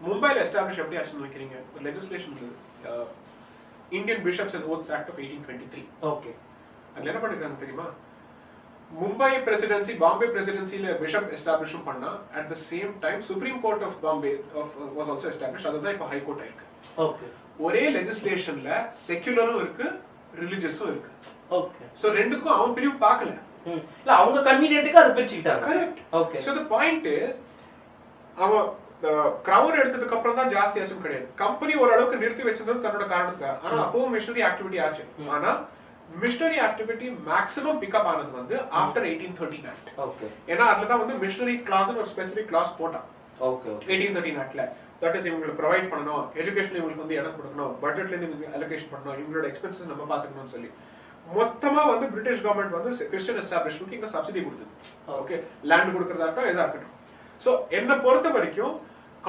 B: மும்பைல எஸ்டாப்ளிஷ் எப்படி ஆச்சுன்னு நினைக்கிறீங்க? ஒரு legislation Indian bishops and oaths act of 1823. Okay, அதுல என்ன பண்ணிருக்காங்க தெரியுமா? மும்பை பிரசிடென்சி பாம்பே பிரசிடென்சில பிஷப் எஸ்டாப்ளிஷ் பண்ணா at the same time supreme court of Bombay was also establish. அதுதான் இப்போ ஹை கோர்ட் ஆயிருக்கு. ஓகே, ஒரே லெஜிஸ்லேஷன்ல செக்யுலரும் இருக்கு, ரிலிஜியஸும் இருக்கு. ஓகே, சோ ரெண்டுக்கும் அவன் பிரிவு பார்க்கல,
C: இல்ல அவங்க கன்வீனியன்ட்க்கு அது பிரிச்சுக்கிட்டாங்க.
B: Correct.
C: Okay,
B: so the point is அவன் கிரவுன் எடுத்ததுக்கு அப்புறம் தான் ஜாஸ்தி ஆச்சும் கிடையாது. கம்பெனி ஓரளவுக்கு நிறுத்தி வச்சிருந்தது தன்னோட காரணத்துக்காக. ஆனா அப்பவும் மிஷனரி ஆக்டிவிட்டி ஆச்சு. ஆனா மிஷனரி ஆக்டிவிட்டி மேக்ஸிமம் பிக்கப் ஆனது வந்து ஆஃப்டர் 1813 ஆக்ட். ஓகே, ஏன்னா அதுல தான் வந்து மிஷனரி கிளாஸ் ஒரு ஸ்பெசிபிக் கிளாஸ் போட்டான். ஓகே, 1813 ஆக்ட்ல தட் இஸ் இவங்களுக்கு ப்ரொவைட் பண்ணணும், எஜுகேஷன் இவங்களுக்கு வந்து இடம் கொடுக்கணும், பட்ஜெட்ல இருந்து இவங்களுக்கு அலோகேஷன் பண்ணணும், இவங்களோட எக்ஸ்பென்சஸ் நம்ம பாத்துக்கணும்னு சொல்லி மொத்தமா வந்து பிரிட்டிஷ் கவர்மெண்ட் வந்து கிறிஸ்டியன் எஸ்டாப்ளிஷ்மெண்ட் இங்க சப்சிடி கொடுத்தது. ஓகே, லேண்ட் கொடுக்கறதா இருக்கட்டும் எதா இருக்கட்டும். சோ என்ன பொறுத்த வரைக்கும்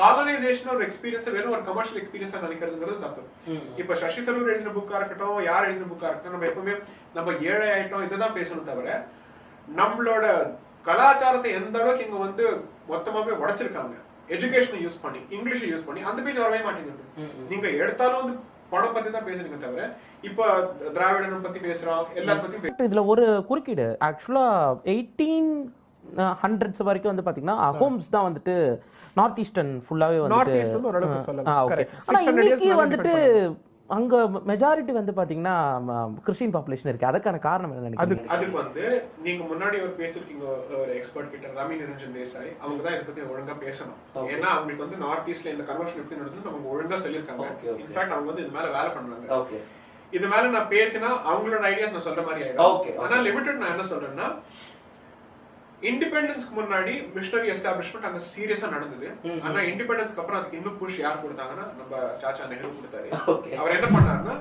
B: காலனைசேஷன் ஒரு எக்ஸ்பீரியன்ஸ் வெறும் ஒரு கமர்ஷியல் எக்ஸ்பீரியன்ஸா நினைக்கிறதுங்கிறது தப்பு. இப்ப சசி தரூர் எழுதின புக்கா இருக்கட்டும், யார் எழுதின புக்கா இருக்கட்டும், நம்ம எப்பவுமே நம்ம ஏழை ஆயிட்டோம் இதுதான் பேசணும் தவிர நம்மளோட கலாச்சாரத்தை எந்த அளவுக்கு இங்க வந்து மொத்தமாவே உடைச்சிருக்காங்க எஜுகேஷனை யூஸ் பண்ணி, இங்கிலீஷை யூஸ் பண்ணி, அந்த பேஜ் வரவே மாட்டேங்குது. நீங்க எடுத்தாலும் வந்து படம் பத்தி தான் பேசுறீங்க தவிர இப்ப திராவிடன் பத்தி பேசுறோம், எல்லாரும் பத்தியும்.
A: இதுல ஒரு குறுக்கீடு ஆக்சுவலா 1800s வரைக்கும் வந்து பாத்தீங்கன்னா ஹோம்ஸ் தான் வந்துட்டு நார்த் ஈஸ்டர்ன் ஃபுல்லாவே வந்துட்டு அங்க மெஜாரிட்டி வந்து பாத்தீங்கன்னா கிறிஸ்டியன் பாப்புலேஷன் இருக்கு. அதுக்கான காரணம் என்ன நினைக்கிறீங்க?
B: அதுக்கு வந்து நீங்க முன்னாடி ஒரு பேசிருக்கீங்க ஒரு எக்ஸ்பர்ட் கிட்ட, ரவி நிரஞ்சன் தேசாய், அவங்க தான் இதை பத்தி ஒழுங்கா பேசணும். ஏன்னா அவங்களுக்கு வந்து நார்த் ஈஸ்ட்ல இந்த கன்வர்ஷன் எப்படி நடந்ததுன்னு அவங்க ஒழுங்கா சொல்லியிருக்காங்க. இன்ஃபேக்ட் அவங்க வந்து இது மேல வேலை பண்றாங்க. இது மேல நான் பேசினா அவங்களோட ஐடியாஸ் நான் சொல்ற மாதிரி ஆயிடும். ஆனா லிமிட்டட் நான் என்ன சொல்றேன்னா, இண்டிபெண்டன்ஸ்க்கு முன்னாடி மிஷனரி எஸ்டாப்ளிஷ்மெண்ட் அங்க சீரியஸா நடந்தது. ஆனா இண்டிபெண்டன்ஸ்க்கு அப்புறம் அதுக்கு இன்னும் புஷ் யார் கொடுத்தாங்கன்னா நம்ம சாச்சா நேரு கொடுத்தாரு. அவர் என்ன பண்ணாருன்னா,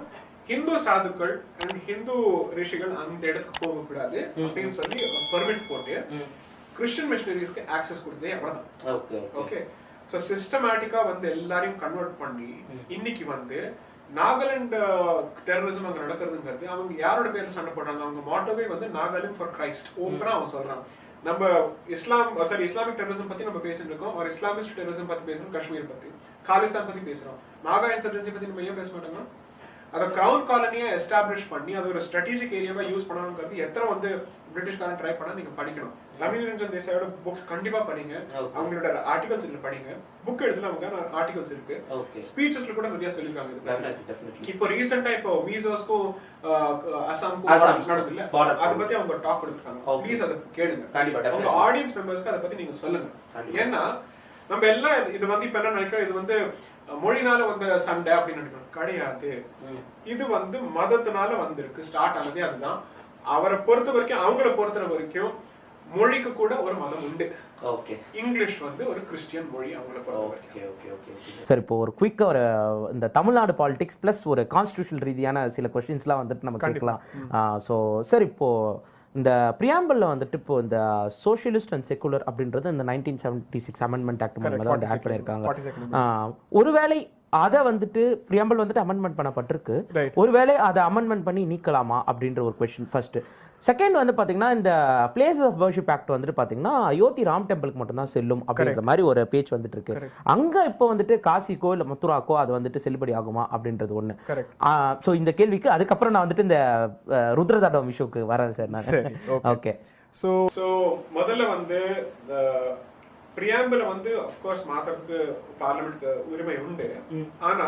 B: ஹிந்து சாதுக்கள் அண்ட் ஹிந்து ரிஷிகள் அந்த இடத்துக்கு போக கூடாது அப்படின்னு சொல்லி பெர்மிட் போட்டு கிறிஸ்டியன் மிஷனரிஸ்க்கு ஆக்சஸ் கொடுத்ததே அவர்தான். ஓகே, சோ சிஸ்டமேட்டிக்கா வந்து எல்லாரையும் கன்வெர்ட் பண்ணி இன்னைக்கு வந்து நாகாலாந்து டெரரிசம் அங்க நடக்கிறதுங்கிறது அவங்க யாரோட பேர்ல சண்டை போடுறாங்க, அவங்க மோட்டோவே வந்து நாகாலாந்து ஃபார் கிரைஸ்ட் ஓப்பனா அவங்க சொல்றாங்க. நம்ம இஸ்லாமிக் டெரரிசம் பத்தி நம்ம பேசிட்டு இருக்கோம், ஒரு இஸ்லாமிஸ்ட் டெரரிசம் பத்தி பேசுறோம், காஷ்மீர் பத்தி, காலிஸ்தான் பத்தி பேசுறோம், நாகா இன்சர்ஜென்சி பத்தி நம்ம ஏன் பேச மாட்டோங்க? அதை கிரவுன் காலனியா எஸ்டாப்ளிஷ் பண்ணி அது ஒரு ஸ்ட்ராட்டஜிக் ஏரியாவா யூஸ் பண்ணணுங்கிறது எத்தனை வந்து பிரிட்டிஷ்காரன் ட்ரை பண்ணா நீங்க படிக்கணும். ரவி நிரஞ்சன் தேசாயோட புக்ஸ் கண்டிப்பா படிங்க, அவங்களோட ஆர்டிகல்ஸ் இதுல படிங்க. புக் எடுத்துல அவங்க ஆர்டிகல்ஸ் இருக்கு, ஸ்பீச்சஸ்ல கூட நிறைய சொல்லிருக்காங்க. இப்போ ரீசெண்டா இப்போ மீசோஸ்க்கும் அசாம்க்கும் நடக்குது இல்ல, அதை பத்தி அவங்க டாக் கொடுத்துருக்காங்க. ப்ளீஸ் அதை கேளுங்க, உங்க ஆடியன்ஸ் மெம்பர்ஸ்க்கு அதை பத்தி நீங்க சொல்லுங்க. ஏன்னா நம்ம எல்லாம் இது வந்து இப்ப என்ன நினைக்கிறோம், இது வந்து மொழினால வந்த சண்டை அப்படின்னு நினைக்கிறோம். கிடையாது, இது வந்து மதத்தினால வந்திருக்கு, ஸ்டார்ட் ஆனதே அதுதான். அவரை பொறுத்த வரைக்கும், அவங்கள பொறுத்த வரைக்கும் மொழிக்கு கூட ஒரு மதம் உண்டு. இங்கிலீஷ் வந்து ஒரு கிறிஸ்டியன் மொழி அவங்கள பொறுத்த வரைக்கும்.
A: சார், இப்போ ஒரு குயிக்கா ஒரு இந்த தமிழ்நாடு பாலிடிக்ஸ் பிளஸ் ஒரு கான்ஸ்டிடியூஷனல் ரீதியான சில கொஸ்டின்ஸ்லாம் வந்துட்டு நம்ம கேட்கலாம். ஸோ சார், இப்போ இந்த பிரியாம்பிள்ல வந்துட்டு இப்போ இந்த சோஷியலிஸ்ட் அண்ட் செக்குலர் அப்படின்றது இந்த 1976 அமெண்ட்மெண்ட் ஆக்ட் மூலமா தான் ஆட் பண்ணியிருக்காங்க. ஒருவேளை அதை வந்துட்டு பிரியாம்பிள் வந்துட்டு அமெண்ட்மெண்ட் பண்ணப்பட்டிருக்கு, ஒருவேளை அதை அமெண்ட்மெண்ட் பண்ணி நீக்கலாமா அப்படின்ற ஒரு கொஸ்டின் ஃபர்ஸ்ட். செகண்ட் வந்து பாத்தீங்கன்னா, இந்த பிளேஸ் ஆஃப் வர்ஷிப் ஆக்ட் வந்துட்டு பாத்தீங்கன்னா அயோத்தி ராம் டெம்பிளுக்கு மட்டும் தான் செல்லும் அப்படின்ற மாதிரி ஒரு பேச்சு வந்துட்டு இருக்கு. அங்க இப்போ வந்துட்டு காசிக்கோ இல்ல மதுராக்கோ அது வந்துட்டு செல்லுபடி ஆகுமா அப்படின்றது ஒண்ணு. சோ இந்த கேள்விக்கு அதுக்கப்புறம் நான் வந்துட்டு இந்த ருத்ரதாண்டவம் விஷயத்துக்கு வரேன் சார் நான். ஓகே,
B: சோ முதல்ல வந்து பிரியாம்பிள வந்து ஆஃப் கோர்ஸ் மாத்துறதுக்கு பார்லிமெண்ட்க்கு உரிமை உண்டு. ஆனா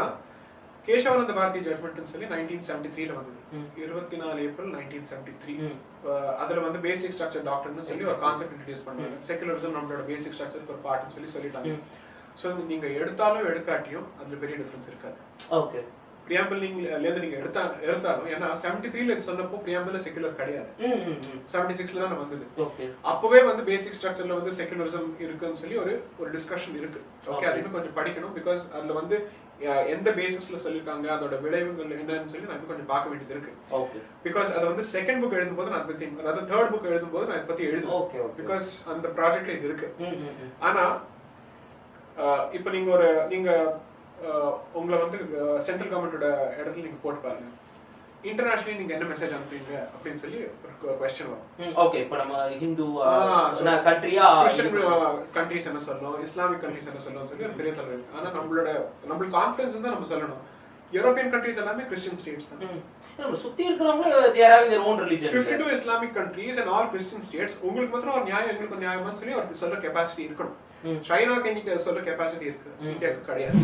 B: கேசவானந்த பாரதி ஜட்மெண்ட் சொல்லி 1973ல வந்தது, 24 ஏப்ரல் 1973. அதுல வந்து பேசிக் ஸ்ட்ரக்சர் டாக்டர்னு சொல்லி ஒரு கான்செப்ட் இன்ட்ரோடியூஸ் பண்ணாங்க. செக்குலரிசம் நம்மளோட பேசிக் ஸ்ட்ரக்சர் ஒரு பார்ட்னு சொல்லி சொல்லிட்டாங்க. சோ நீங்க எடுத்தாலும் எடுக்காட்டியும் அதுல பெரிய டிஃபரன்ஸ் இருக்காது. ஓகே, பிரியாம்பிள் நீங்க எடுத்தாலும், ஏன்னா 73ல சொன்னப்போ பிரியாம்பிள் செக்குலர் கிடையாது, 76ல தான் வந்தது. அப்பவே வந்து பேசிக் ஸ்ட்ரக்சர்ல வந்து செக்குலரிசம் இருக்குன்னு சொல்லி ஒரு டிஸ்கஷன் இருக்கு. ஓகே, அது இன்னும் கொஞ்சம் படிக்கணும். பிகாஸ் அதுல வந்து எந்த பேசிஸ்ல சொல்லிருக்காங்க, அதோட விளைவுகள் என்னன்னு சொல்லி நான் கொஞ்சம் பார்க்க வேண்டியது இருக்கு. பிகாஸ் அது வந்து செகண்ட் புக் எழுதும்போது நான் அதை பத்தி, அதாவது தேர்ட் புக் எழுதும்போது நான் அதை பத்தி எழுதுவேன். பிகாஸ் அந்த ப்ராஜெக்ட்ல இது இருக்கு. ஆனா இப்ப நீங்க உங்களை வந்து சென்ட்ரல் கவர்மெண்டோட இடத்துல நீங்க போட்டு பாருங்க, இன்டர்நேஷனலி நீங்க என்ன மெசேஜ் அனுப்புறீங்க அப்படின்னு சொல்லி ஒரு क्वेश्चन வரும்.
C: ஓகே, இப்போ நம்ம ஹிந்து கண்ட்ரியா
B: கிறிஸ்டியன் கண்ட்ரிஸ் என்ன சொல்லணும், இஸ்லாமிக் கண்ட்ரிஸ் என்ன சொல்லணும்னு சொல்லி ஒரு பெரிய தலைவர் இருக்கு. ஆனா நம்மளுக்கு கான்ஃபிடன்ஸ் இருந்தா நம்ம சொல்லணும், யூரோப்பியன் கண்ட்ரிஸ் எல்லாமே கிறிஸ்டியன் ஸ்டேட்ஸ் தான்.
C: சுத்தி இருக்கிறவங்க they are having their own religion.
B: 52 Islamic countries and all Christian states. உங்களுக்கு மாத்திரம் ஒரு நியாயம், எங்களுக்கு ஒரு நியாயம்னு சொல்லி அவருக்கு சொல்ற கெபாசிட்டி இருக்கணும். சைனாக்கு இன்னைக்கு சொல்ற கெபாசிட்டி இருக்கு, இந்தியாவுக்கு கிடையாது.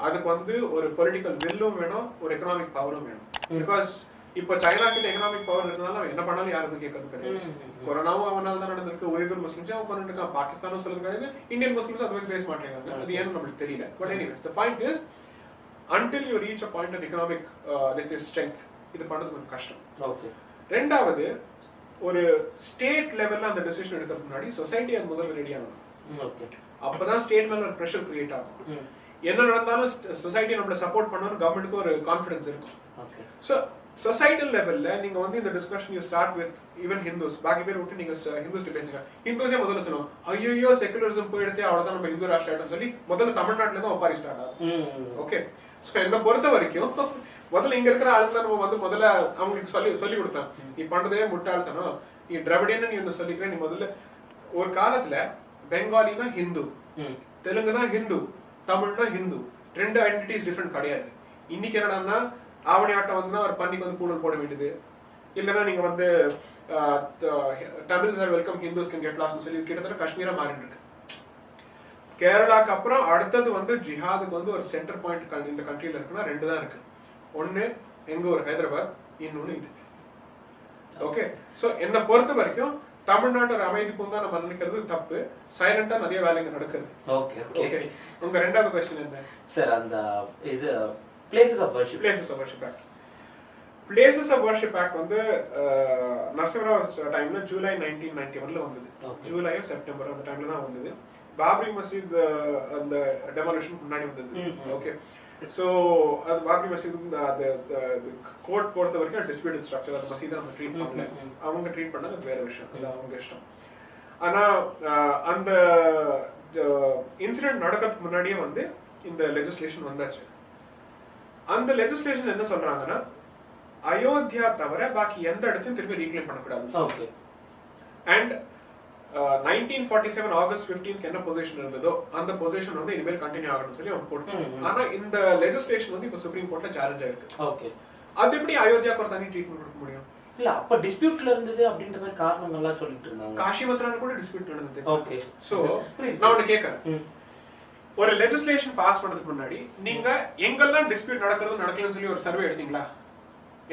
B: அதுக்கு வந்து ஒரு பொலிட்டிக்கல் வில்லும் வேணும், ஒரு எக்கனாமிக் பவரும் வேணும். பிகாஸ் இப்ப சைனா கிட்ட எக்கனாமிக் பவர் இருந்தாலும் என்ன பண்ணாலும் யாரும் கேட்கறது கிடையாது. கொரோனாவும் அவனால தான் நடந்திருக்கு, உய்குர் முஸ்லிம்ஸ் அவன் கொண்டு இருக்கான், பாகிஸ்தானும் சொல்றது கிடையாது, இந்தியன் முஸ்லிம்ஸ் அது மாதிரி பேச மாட்டேங்கிறாங்க. அது ஏன்னு நம்மளுக்கு தெரியல. But anyways the point is, until you reach a point of economic let's say strength, இது பண்றது கொஞ்சம் கஷ்டம். ஓகே, ரெண்டாவது ஒரு ஸ்டேட் லெவல்ல அந்த டெசிஷன் எடுக்கிறதுக்கு முன்னாடி சொசைட்டி அது முதல்ல ரெடி ஆகணும். ஓகே, அப்பதான் ஸ்டேட் மேல ஒரு பிரஷர் கிரியேட் ஆகும். என்ன நடந்தாலும் சொசைட்டி நம்மள சப்போர்ட் பண்ணணும், கவர்மெண்ட்டுக்கு ஒரு கான்ஃபிடன்ஸ் இருக்கும். ஸோ சொசைட்டல் லெவல்ல நீங்க வந்து இந்த discussion you start with even Hindus, பாக்கி பேர் விட்டு நீங்க ஹிந்துஸ் பேசுங்க. ஹிந்துஸே முதல்ல சொல்லுவோம், ஐயோ செகுலரிசம் போயிடுத்தே அவ்வளவுதான் நம்ம ஹிந்து ராஷ்டிரம் சொல்லி முதல்ல தமிழ்நாட்டுல தான் ஒப்பாரி ஸ்டார்ட் ஆகும். ஓகே, ஸோ என்னை பொறுத்த வரைக்கும் முதல்ல இங்க இருக்கிற ஆளுங்களை நம்ம வந்து முதல்ல அவங்களுக்கு சொல்லி கொடுக்கலாம், நீ பண்றதே முட்டாள்தனம், நீ திராவிடியன்னு நீ என்ன சொல்லிக்கிற. நீ முதல்ல ஒரு காலத்துல பெங்காலினா ஹிந்து, தெலுங்குனா ஹிந்து, தமிழ்னா ஹிந்து, ரெண்டு ஐடென்டிட்டிஸ் டிஃபரெண்ட் கிடையாது. இன்னைக்கு என்னடான்னா ஆவணி ஆட்டம் வந்து ஒரு பண்ணிக்கு வந்து கூடல் போட வேண்டியது, இல்லைன்னா நீங்க வந்து Tamil sir welcome Hindus can get லாஸ்ட்னு சொல்லி கிட்டத்தட்ட காஷ்மீரா மாறிட்டு இருக்கு. கேரளாக்கு அப்புறம் அடுத்தது வந்து ஜிஹாதுக்கு வந்து ஒரு சென்டர் பாயிண்ட் இந்த கண்ட்ரியில இருக்குன்னா ரெண்டு தான் இருக்கு. ஒன்னு எங்க ஒரு ஹைதராபாத், இன்னொன்னு இது. ஓகே, சோ என்ன பொறுத்த வரைக்கும் தமிழ்நாட்டு ஒரு அமைதி பூங்கா நம்ம நினைக்கிறது தப்பு, சைலண்டா நிறைய வேலைங்க நடக்குது.
C: ஓகே
B: ஓகே, உங்க ரெண்டாவது क्वेश्चन என்ன
C: சார்? அந்த இது places of worship.
B: Places of worship act. Places of worship act வந்து நரசிம்மராவ் டைம்ல ஜூலை 1991ல வந்தது. ஜூலையோ செப்டம்பர் அந்த டைம்ல தான் வந்தது. பாபரி மசீத் அந்த டெமாலிஷன் முன்னாடி வந்தது. ஓகே, சோ அது பாபரி மசீத் அந்த கோர்ட் பொறுத்த வரைக்கும் டிஸ்பியூட்டட் ஸ்ட்ரக்சர், அந்த மசீதை நம்ம ட்ரீட் பண்ணல, அவங்க ட்ரீட் பண்ணாங்க, அது வேற விஷயம், அது அவங்க இஷ்டம். ஆனா அந்த இன்சிடென்ட் நடக்கிறதுக்கு முன்னாடியே வந்து இந்த லெஜிஸ்லேஷன் வந்தாச்சு. அந்த லெஜிஸ்லேஷன் என்ன சொல்றாங்கன்னா அயோத்தியா தவிர பாக்கி எந்த இடத்தையும் திரும்பி ரீக்ளைம் பண்ணக்கூடாது. அண்ட் 1947 ஆகஸ்ட் 15th என்ன பொசிஷன் இருந்ததோ அந்த பொசிஷன் வந்து இனிமேல் கண்டினியூ ஆகணும்னு சொல்லி அவங்க போட்டு. ஆனா இந்த லெஜிஸ்லேஷன் வந்து இப்ப சுப்ரீம் கோர்ட்ல சேலஞ்ச் ஆயிருக்கு. ஓகே, அது எப்படி அயோத்தியாக்கு ஒரு தனி ட்ரீட்மெண்ட் கொடுக்க முடியும்?
C: இல்ல அப்ப டிஸ்பியூட்ல இருந்தது அப்படின்ற மாதிரி காரணங்கள்லாம் சொல்லிட்டு இருந்தாங்க.
B: காஷி மத்ரால கூட டிஸ்பியூட் நடந்தது.
C: ஓகே,
B: சோ நான் ஒன்னு கேக்குறேன், ஒரு லெஜிஸ்லேஷன் பாஸ் பண்றதுக்கு முன்னாடி நீங்க எங்கெல்லாம் டிஸ்பியூட் நடக்கலன்னு சொல்லி ஒரு சர்வே எடுத்தீங்களா?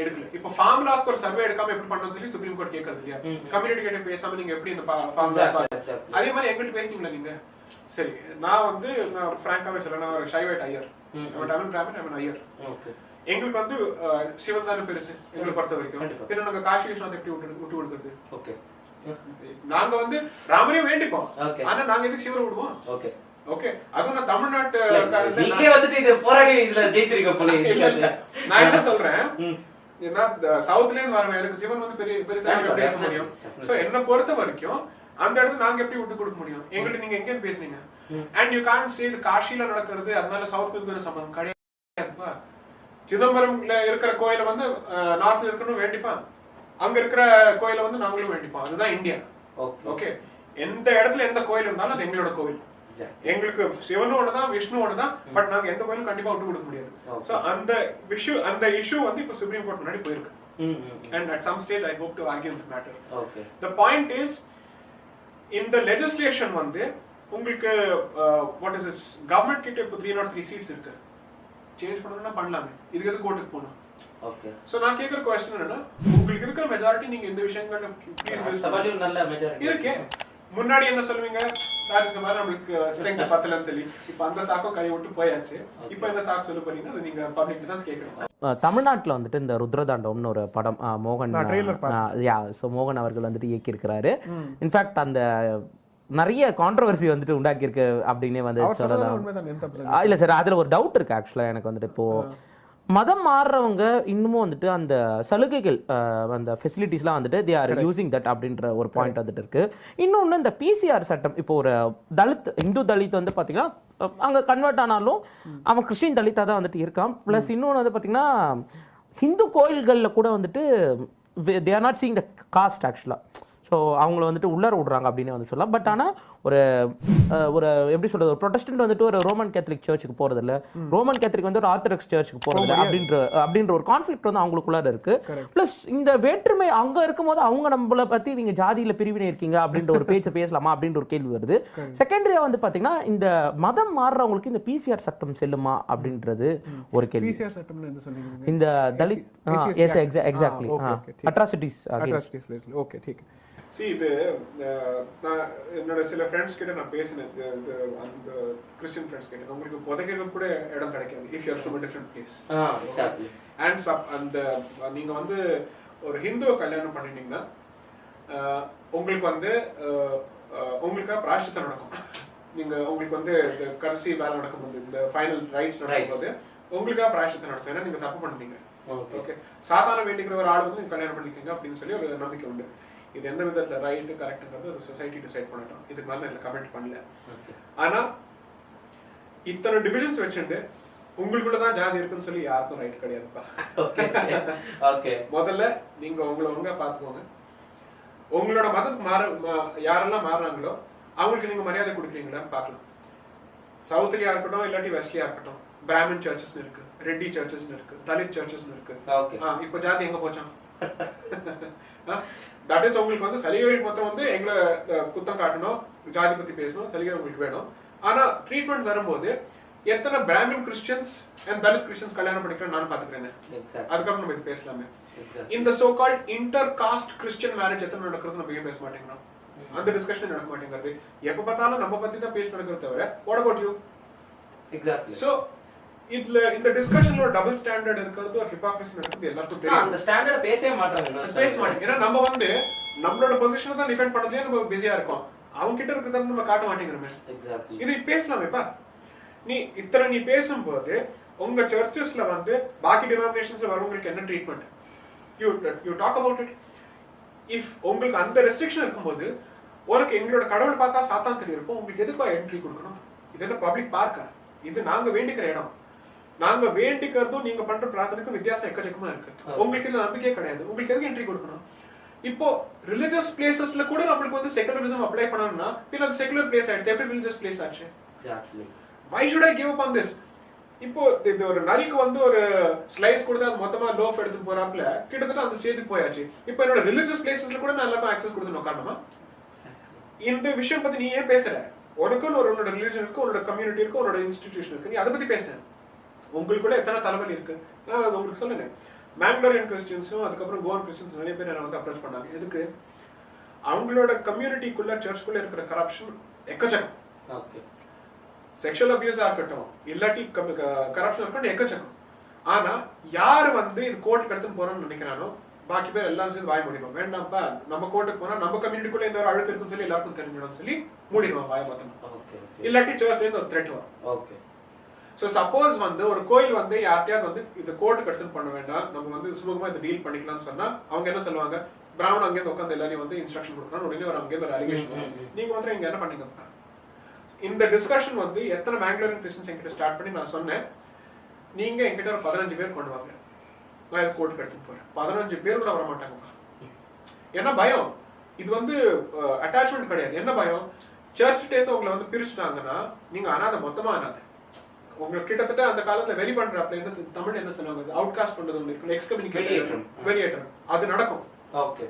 B: எடுக்கல. இப்போ ஃபார்ம் லாஸ்க்கு ஒரு சர்வே எடுக்காம எப்படி பண்ணணும்னு சொல்லி சுப்ரீம் கோர்ட் கேக்குறது இல்லையா? கம்யூனிட்டி கிட்ட பேசாம நீங்க எப்படி இந்த ஃபார்ம் லாஸ் அதே மாதிரி எங்கள்ட்ட பேசுனீங்களா நீங்க? சரி, நான் வந்து நான் ஃப்ராங்காவே சொல்றேன், நான் ஒரு ஷைவைட் ஐயர், தமிழ் பிராமின், ஐ மீன் ஐயர். எங்களுக்கு வந்து சிவன் தானே பெருசு எங்களை பொறுத்த வரைக்கும். பின்ன நாங்க காஷி விஸ்வநாத் எப்படி விட்டு கொடுக்குறது? ஓகே, நாங்க வந்து ராமரையும் வேண்டிப்போம், ஆனா நாங்க எதுக்கு சிவரை விடுவோம்? ஓகே ஓகே, அதுவும் நான் தமிழ்நாட்டு
C: நீங்க வந்துட்டு இது போராடி இதுல ஜெயிச்சிருக்க போல.
B: நான் என்ன சொல்றேன், ஏன்னா சவுத்ல இருந்து வரவன் எனக்கு சிவன் வந்து பெருசா எப்படி இருக்க முடியும்? சோ என்ன பொறுத்த வரைக்கும் அந்த இடத்துல நாங்க எப்படி விட்டு கொடுக்க முடியும்? எங்கள்ட்ட நீங்க எங்க பேசுனீங்க? அண்ட் யூ கான்ட் சே இது காஷில நடக்கிறது அதனால சவுத்துக்கு சம்பந்தம் கிடையாதுப்பா. சிதம்பரம்ல இருக்கிற கோயில வந்து நார்த்ல இருக்கணும் வேண்டிப்பா, அங்க இருக்கிற கோயில வந்து நாங்களும் வேண்டிப்போம். அதுதான் இந்தியா. ஓகே, எந்த இடத்துல எந்த கோயில் இருந்தாலும் அது எங்களோட கோவில். எங்களுக்கு சிவனும் ஒண்ணுதான், விஷ்ணு ஒண்ணுதான், பட் நாங்க எந்த கோயிலும் கண்டிப்பா விட்டு கொடுக்க முடியாது. சோ அந்த இஷ்யூ வந்து இப்ப சுப்ரீம் கோர்ட் முன்னாடி போயிருக்கு. And at some stage I hope to argue the matter. Okay. The point is, in the legislation வந்து உங்களுக்கு what is this, government கிட்ட இப்ப 303 seats இருக்கு, சேஞ்ச் பண்ணனும்னா பண்ணலாமே, இதுக்கு எது கோர்ட்டுக்கு போணும்? ஓகே, சோ நான் கேக்குற क्वेश्चन என்னன்னா, உங்களுக்கு இருக்கிற மெஜாரிட்டி நீங்க இந்த விஷயங்கள்ல ப்ளீஸ் சபாலியும் நல்ல மெஜாரிட்டி இருக்கு. முன்னாடி என்ன சொல்லுவீங்க, ராஜ்யசபா நமக்கு ஸ்ட்ரெங்த் பத்தலன்னு சொல்லி, இப்போ அந்த சாக்கும் கை விட்டு போயாச்சு, இப்போ என்ன சாக்கு சொல்ல போறீங்க, அது நீங்க பப்ளிக் டிஸ்கஸ் கேட்கணும்.
A: தமிழ்நாட்டில் வந்துட்டு இந்த ருத்ரதாண்டவம்னு ஒரு படம் மோகன் மோகன் அவர்கள் வந்துட்டு இயக்கி இருக்கிறாரு. இன்ஃபேக்ட் அந்த நிறைய கான்ட்ரவர்சி வந்துட்டு உண்டாக்கி இருக்கு அப்படின்னே வந்து சொல்லலாம். இல்ல சார், அதுல ஒரு டவுட் இருக்கு ஆக்சுவலா எனக்கு வந்துட்டு. இப்போ மதம் மாறுறவங்க இன்னமும் வந்துட்டு அந்த சலுகைகள் அந்த ஃபெசிலிட்டிஸ்லாம் வந்துட்டு தே ஆர் யூசிங் தட் அப்படின்ற ஒரு பாயிண்ட் வந்துட்டு இருக்கு. இன்னொன்று இந்த பிசிஆர் சட்டம், இப்போ ஒரு தலித் இந்து தலித் வந்து பார்த்தீங்கன்னா அங்கே கன்வெர்ட் ஆனாலும் அவன் கிறிஸ்டின் தலித்தாக தான் வந்துட்டு இருக்கான். ப்ளஸ் இன்னொன்று வந்து பார்த்தீங்கன்னா ஹிந்து கோயில்களில் கூட வந்துட்டு they are not seeing the cost ஆக்சுவலாக. ஸோ அவங்கள வந்துட்டு உள்ளார விடுறாங்க அப்படின்னு வந்து சொல்லலாம். பட் ஆனால் ஒரு ஒரு எப்படி சொல்றது, ஒரு ப்ரொட்டஸ்டன்ட் வந்துட்டு ஒரு ரோமன் கேத்தலிக் சர்ச்சுக்கு போறது இல்ல, ரோமன் கேத்தலிக் வந்து ஒரு ஆர்த்தடாக்ஸ் சர்ச்சுக்கு போறது இல்ல அப்படின்ற ஒரு கான்ஃபிளிக்ட் வந்து அவங்களுக்குள்ளார இருக்கு. பிளஸ் இந்த வேற்றுமை அங்க இருக்கும்போது அவங்க நம்மளை பத்தி நீங்க ஜாதியில பிரிவினை இருக்கீங்க அப்படின்ற ஒரு பேச்சை பேசலாமா அப்படின்ற ஒரு கேள்வி வருது. செகண்டரியா வந்து பாத்தீங்கன்னா இந்த மதம் மாறுறவங்களுக்கு இந்த பிசிஆர் சட்டம் செல்லுமா அப்படின்றது ஒரு கேள்வி. இந்த தலித் எக்ஸாக்ட்லி அட்ராசிட்டிஸ்.
B: ஓகே, ठीक. See, இது நான் என்னோட சில ஃப்ரெண்ட்ஸ் கிட்ட நான் பேசினேன், அந்த கிறிஸ்டியன் ஃப்ரெண்ட்ஸ் கிட்ட, உங்களுக்கு புதைக்கிறது கூட இடம் கிடைக்காது if you are from a different place. Exactly. And அந்த நீங்க வந்து ஒரு ஹிந்துவை கல்யாணம் பண்ணிட்டீங்கன்னா உங்களுக்கு வந்து உங்களுக்கு பிராயச்சித்தம் நடக்கும். நீங்க உங்களுக்கு வந்து இந்த கடைசி வேலை நடக்கும்போது இந்த ஃபைனல் ரைட்ஸ் நடக்கும்போது உங்களுக்காக பிராயசித்தம் நடக்கும். ஏன்னா நீங்க தப்பு பண்ணீங்க. ஓகே, சாதாரண வேண்டிக்கிற ஒரு ஆள் வந்து நீங்க கல்யாணம் பண்ணிக்கங்க அப்படின்னு சொல்லி ஒரு நம்பிக்கை உண்டு. இது எந்த விதத்துல ரைட்டு கரெக்டுங்கிறது ஒரு சொசைட்டி டிசைட் பண்ணட்டும். இதுக்கு மேல நான் கமெண்ட் பண்ணல. ஆனா இத்தனை டிவிஷன்ஸ் வச்சுட்டு உங்களுக்குள்ளதான் ஜாதி இருக்குன்னு சொல்லி யாருக்கும் ரைட் கிடையாதுப்பா. முதல்ல நீங்க உங்களை ஒழுங்கா பாத்துக்கோங்க. உங்களோட மதத்துக்கு யாரெல்லாம் மாறுறாங்களோ அவங்களுக்கு நீங்க மரியாதை கொடுக்குறீங்களான்னு பார்க்கலாம். சவுத்லியா இருக்கட்டும் இல்லாட்டி வெஸ்ட்லியா இருக்கட்டும், பிராமின் சர்ச்சஸ் இருக்கு, ரெட்டி சர்ச்சஸ் இருக்கு, தலித் சர்ச்சஸ் இருக்கு. இப்ப ஜாதி எங்க போச்சான்? தட் இஸ் உங்களுக்கு வந்து சலுகைகள் மொத்தம் வந்து எங்களை குத்தம் காட்டணும், ஜாதி பத்தி பேசணும், சலுகை உங்களுக்கு வேணும். ஆனா ட்ரீட்மெண்ட் வரும்போது எத்தனை Brahmin Christians and Dalit Christians கல்யாணம் பண்ணிக்கிறேன் நான் பாத்துக்கிறேன். அதுக்கப்புறம் நம்ம இது பேசலாமே. இந்த so called inter cost Christian marriage எத்தனை நடக்கிறது நம்ம ஏன் பேச மாட்டேங்கிறோம்? அந்த டிஸ்கஷன் நடக்க மாட்டேங்கிறது. எப்ப பார்த்தாலும் நம்ம பத்தி தான் பேச நடக்கிறது தவிர what about you? Exactly. So இதுல இந்த டிஸ்கஷன்ல ஒரு டபுள் ஸ்டாண்டர்ட் இருக்கிறது, ஒரு ஹிப்போக்ரசி நடக்குது எல்லாருக்கும் தெரியும். அந்த ஸ்டாண்டர்ட் பேசவே மாட்டாங்க. பேச மாட்டாங்க. ஏன்னா நம்ம வந்து நம்மளோட பொசிஷனை தான் டிஃபெண்ட் பண்ணதுலயே நம்ம பிஸியா இருக்கோம். அவங்க கிட்ட இருக்கிறத நம்ம காட்ட மாட்டேங்கிறோமே. எக்ஸாக்ட்லி. இது பேசலாமேப்பா. நீ பேசும்போது உங்க சர்ச்சஸ்ல வந்து பாக்கி டினாமினேஷன்ஸ்ல வரவங்களுக்கு என்ன treatment, you talk about it. If உங்களுக்கு அந்த ரெஸ்ட்ரிக்ஷன் இருக்கும்போது உனக்கு எங்களோட கடவுள் பார்த்தா சாத்தான் தெரியும், உங்களுக்கு எதுப்பா என்ட்ரி கொடுக்கணும்? இது என்ன பப்ளிக் பார்க்கா? இது நாங்க வேண்டிக்கிற இடம். நாங்க வேண்டிக்கிறதும் நீங்க பண்ற பிரார்த்தனைக்கும் வித்தியாசம் எக்கச்சக்கமா இருக்கு. உங்களுக்கு இதுல நம்பிக்கையே கிடையாது, உங்களுக்கு எதுக்கு என்ட்ரி கொடுக்கணும்? இப்போ ரிலிஜியஸ் பிளேசஸ்ல கூட நம்மளுக்கு வந்து செகுலரிசம் அப்ளை பண்ணணும்னா பின்ன அது செகுலர் பிளேஸ் ஆயிடுது. எப்படி ரிலிஜியஸ் பிளேஸ் ஆச்சு? Why should I give up on this? இப்போ இது ஒரு நரிக்கு வந்து ஒரு ஸ்லைஸ் கொடுத்தா அது மொத்தமா லோஃப் எடுத்து போறாப்ல கிட்டத்தட்ட அந்த ஸ்டேஜுக்கு போயாச்சு. இப்போ என்னோட ரிலிஜியஸ் பிளேசஸ்ல கூட நான் எல்லாருக்கும் ஆக்சஸ் கொடுத்து உட்காரணுமா? இந்த விஷயம் பத்தி நீ ஏன் பேசுற? உனக்குன்னு உன்னோட ரிலிஜன் இருக்கு, உன்னோட கம்யூனிட்டி இருக்கு, உன்னோட இன்ஸ்டிடியூஷன் இருக்கு, நீ அதை பத்தி பேச. உங்களுக்குள்ள எத்தனை தலைவலி இருக்கு நான் உங்களுக்கு சொல்லுங்க. மேங்டோரியன் கிறிஸ்டியன்ஸும் அதுக்கப்புறம் கோவன் கிறிஸ்டியன்ஸ் நிறைய பேர் என்ன வந்து அப்ரோச் பண்ணாங்க. எதுக்கு? அவங்களோட கம்யூனிட்டிக்குள்ள சர்ச்சுக்குள்ள இருக்கிற கரப்ஷன் எக்கச்சக்கம். செக்ஷுவல் அபியூஸா இருக்கட்டும் இல்லாட்டி கரப்ஷன் இருக்கட்டும் எக்கச்சக்கம். ஆனா யாரு வந்து இது கோர்ட்டுக்கு எடுத்து போறோம்னு நினைக்கிறானோ பாக்கி பேர் எல்லாரும் சேர்ந்து வாய் மூடிடுவோம். வேண்டாம்ப்பா, நம்ம கோர்ட்டுக்கு போனா நம்ம கம்யூனிட்டிக்குள்ள எந்த ஒரு அழுக்கு இருக்குன்னு சொல்லி எல்லாருக்கும் தெரிஞ்சிடும் சொல்லி மூடிடுவோம் வாய் மொத்தம். இல்லாட்டி சர்ச்ல இருந்து ஒரு த்ரெட் வரும். சோ சப்போஸ் வந்து ஒரு கோயில் வந்து யார்கிட்டயாவது வந்து இந்த கோர்ட்டுக்கு எடுத்து பண்ண வேண்டாம், நம்ம வந்து சுமூகமா இந்த டீல் பண்ணிக்கலாம்னு சொன்னா அவங்க என்ன சொல்லுவாங்க? பிராமணன் அங்கேருந்து உட்காந்து எல்லாரையும் வந்து இன்ஸ்ட்ரக்ஷன் கொடுக்கணும், உடனே ஒரு அங்கேருந்து ஒரு அலிகேஷன். நீங்க வந்து இங்க என்ன பண்ணீங்கப்பா? இந்த டிஸ்கஷன் வந்து எத்தனை மேங்லோரியன் கிறிஸ்டியன்ஸ் என்கிட்ட ஸ்டார்ட் பண்ணி நான் சொன்னேன், நீங்க என்கிட்ட ஒரு 15 பேர் கொண்டு வாங்க, நான் இது கோர்ட்டுக்கு எடுத்துட்டு போறேன். 15 பேர் கூட வர மாட்டாங்கப்பா. என்ன பயம்? இது வந்து அட்டாச்மெண்ட் கிடையாது. என்ன பயம்? சர்ச்சிட்டேருந்து உங்களை வந்து பிரிச்சுட்டாங்கன்னா நீங்க அனாதை, மொத்தமா அனாதை. உங்களுக்கு கிட்டத்தட்ட அந்த காலத்துல வெளி பண்றப்ப என்ன தமிழ் என்ன சொல்லுவாங்க? அவுட் காஸ்ட் பண்றது ஒன்று இருக்கு, எக்ஸ்கம்யூனிகேஷன், வெளியேற்றம். அது நடக்கும். ஓகே,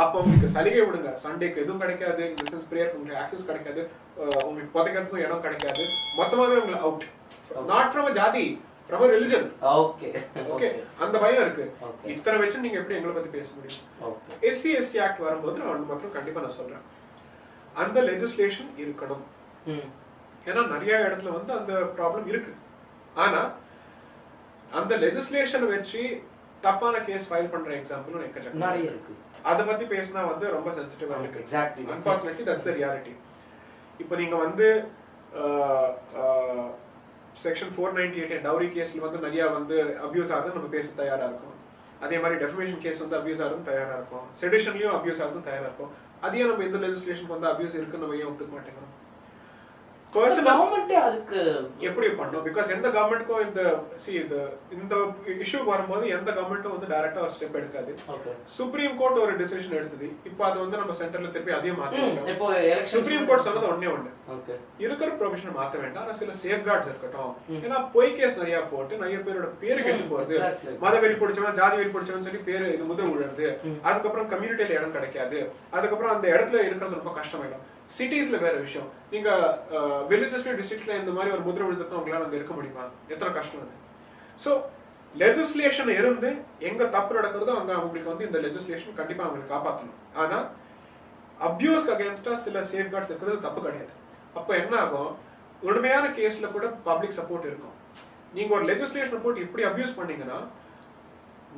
B: அப்போ உங்களுக்கு சலுகை விடுங்க. சண்டேக்கு எதுவும் கிடைக்காது, இந்த சென்ஸ் பிரேயருக்கு உங்களுக்கு ஆக்சஸ் கிடைக்காது, உங்களுக்கு புதைக்கிறதுக்கும் இடம் கிடைக்காது, மொத்தமாவே உங்களுக்கு அவுட். நாட் ஃப்ரம் ஜாதி, ஃப்ரம் ரிலிஜன். ஓகே ஓகே, அந்த பயம் இருக்கு. இத்தனை வச்சு நீங்க எப்படி எங்களை பத்தி பேச முடியும்? எஸ்சி எஸ்டி ஆக்ட் வரும்போது நான் மாத்திரம் கண்டிப்பா நான் சொல்றேன், அந்த லெஜிஸ்லேஷன் இருக்கணும். ஏன்னா நிறைய இடத்துல வந்து அந்த ப்ராப்ளம் இருக்கு. ஆனா அந்த லெஜிஸ்லேஷன் வச்சு தப்பான கேஸ் ஃபைல் பண்ற எக்ஸாம்பிளும் எக்கச்சக்கம் நிறைய இருக்கு. அத பத்தி பேசினா வந்து ரொம்ப சென்சிட்டிவா இருக்கு. Exactly, unfortunately that's the reality. இப்போ நீங்க வந்து செக்ஷன் 498 டவுரி கேஸ்ல வந்து நிறைய வந்து அபியூஸ் ஆகுது, நம்ம பேச தயாரா இருக்கும். அதே மாதிரி டெஃபமேஷன் கேஸ் வந்து அபியூஸ் ஆகுதும் தயாரா இருக்கும், செடிஷன்லயும் அபியூஸ் ஆகுதும் தயாரா இருக்கும். அதையே நம்ம இந்த லெஜிஸ்லேஷன் வந்து அபியூஸ் இருக்குன்னு நம்ம ஏன் ஒத்துக்க மாட்டேங்கிறோம்? கவர்மெண்ட் அதுக்கு எப்படி பண்ணும்? பிகாஸ் எந்த கவர்மெண்ட்க்கும் இந்த இஷ்யூ வரும்போது எந்த கவர்மெண்ட்டும் வந்து டைரக்டா ஒரு ஸ்டெப் எடுக்காது. சுப்ரீம் கோர்ட் ஒரு டிசிஷன் எடுத்தது, இப்போ அது வந்து நம்ம சென்டர்ல திருப்பி அதே மாத்த. சுப்ரீம் கோர்ட் சொன்னது ஒண்ணு இருக்கிற ப்ரொவிஷன் மாத்த வேண்டாம், ஆனா சில சேஃப்கார்ட்ஸ் இருக்கட்டும். ஏன்னா பொய் கேஸ் நிறைய போட்டு நிறைய பேரோட பேரு கெட்டு போகுது. மத வெறி பிடிச்சவன், ஜாதி வெறி பிடிச்சவன் சொல்லி பேரு இது முதிர விழுறது. அதுக்கப்புறம் கம்யூனிட்டியில இடம் கிடைக்காது. அதுக்கப்புறம் அந்த இடத்துல இருக்கிறது ரொம்ப கஷ்டமாயிடும். சிட்டிஸ்ல வேற விஷயம். நீங்க வில்லேஜஸ்ல டிஸ்ட்ரிக்ட்ல இந்த மாதிரி ஒரு முதிரை விழுந்தா உங்களால அங்க இருக்க முடியுமா? எத்தனை கஷ்டம் அது. சோ லெஜிஸ்லேஷன் இருந்து எங்க தப்பு நடக்கிறதோ அங்க அவங்களுக்கு வந்து இந்த லெஜிஸ்லேஷன் கண்டிப்பா அவங்களுக்கு காப்பாற்றணும். ஆனா அபியூஸ்க்கு அகைன்ஸ்டா சில சேஃப்கார்ட்ஸ் இருக்கிறது தப்பு கிடையாது. அப்ப என்ன ஆகும்? உண்மையான கேஸ்ல கூட பப்ளிக் சப்போர்ட் இருக்கும். நீங்க ஒரு லெஜிஸ்லேஷன் போட்டு இப்படி அபியூஸ் பண்ணீங்கன்னா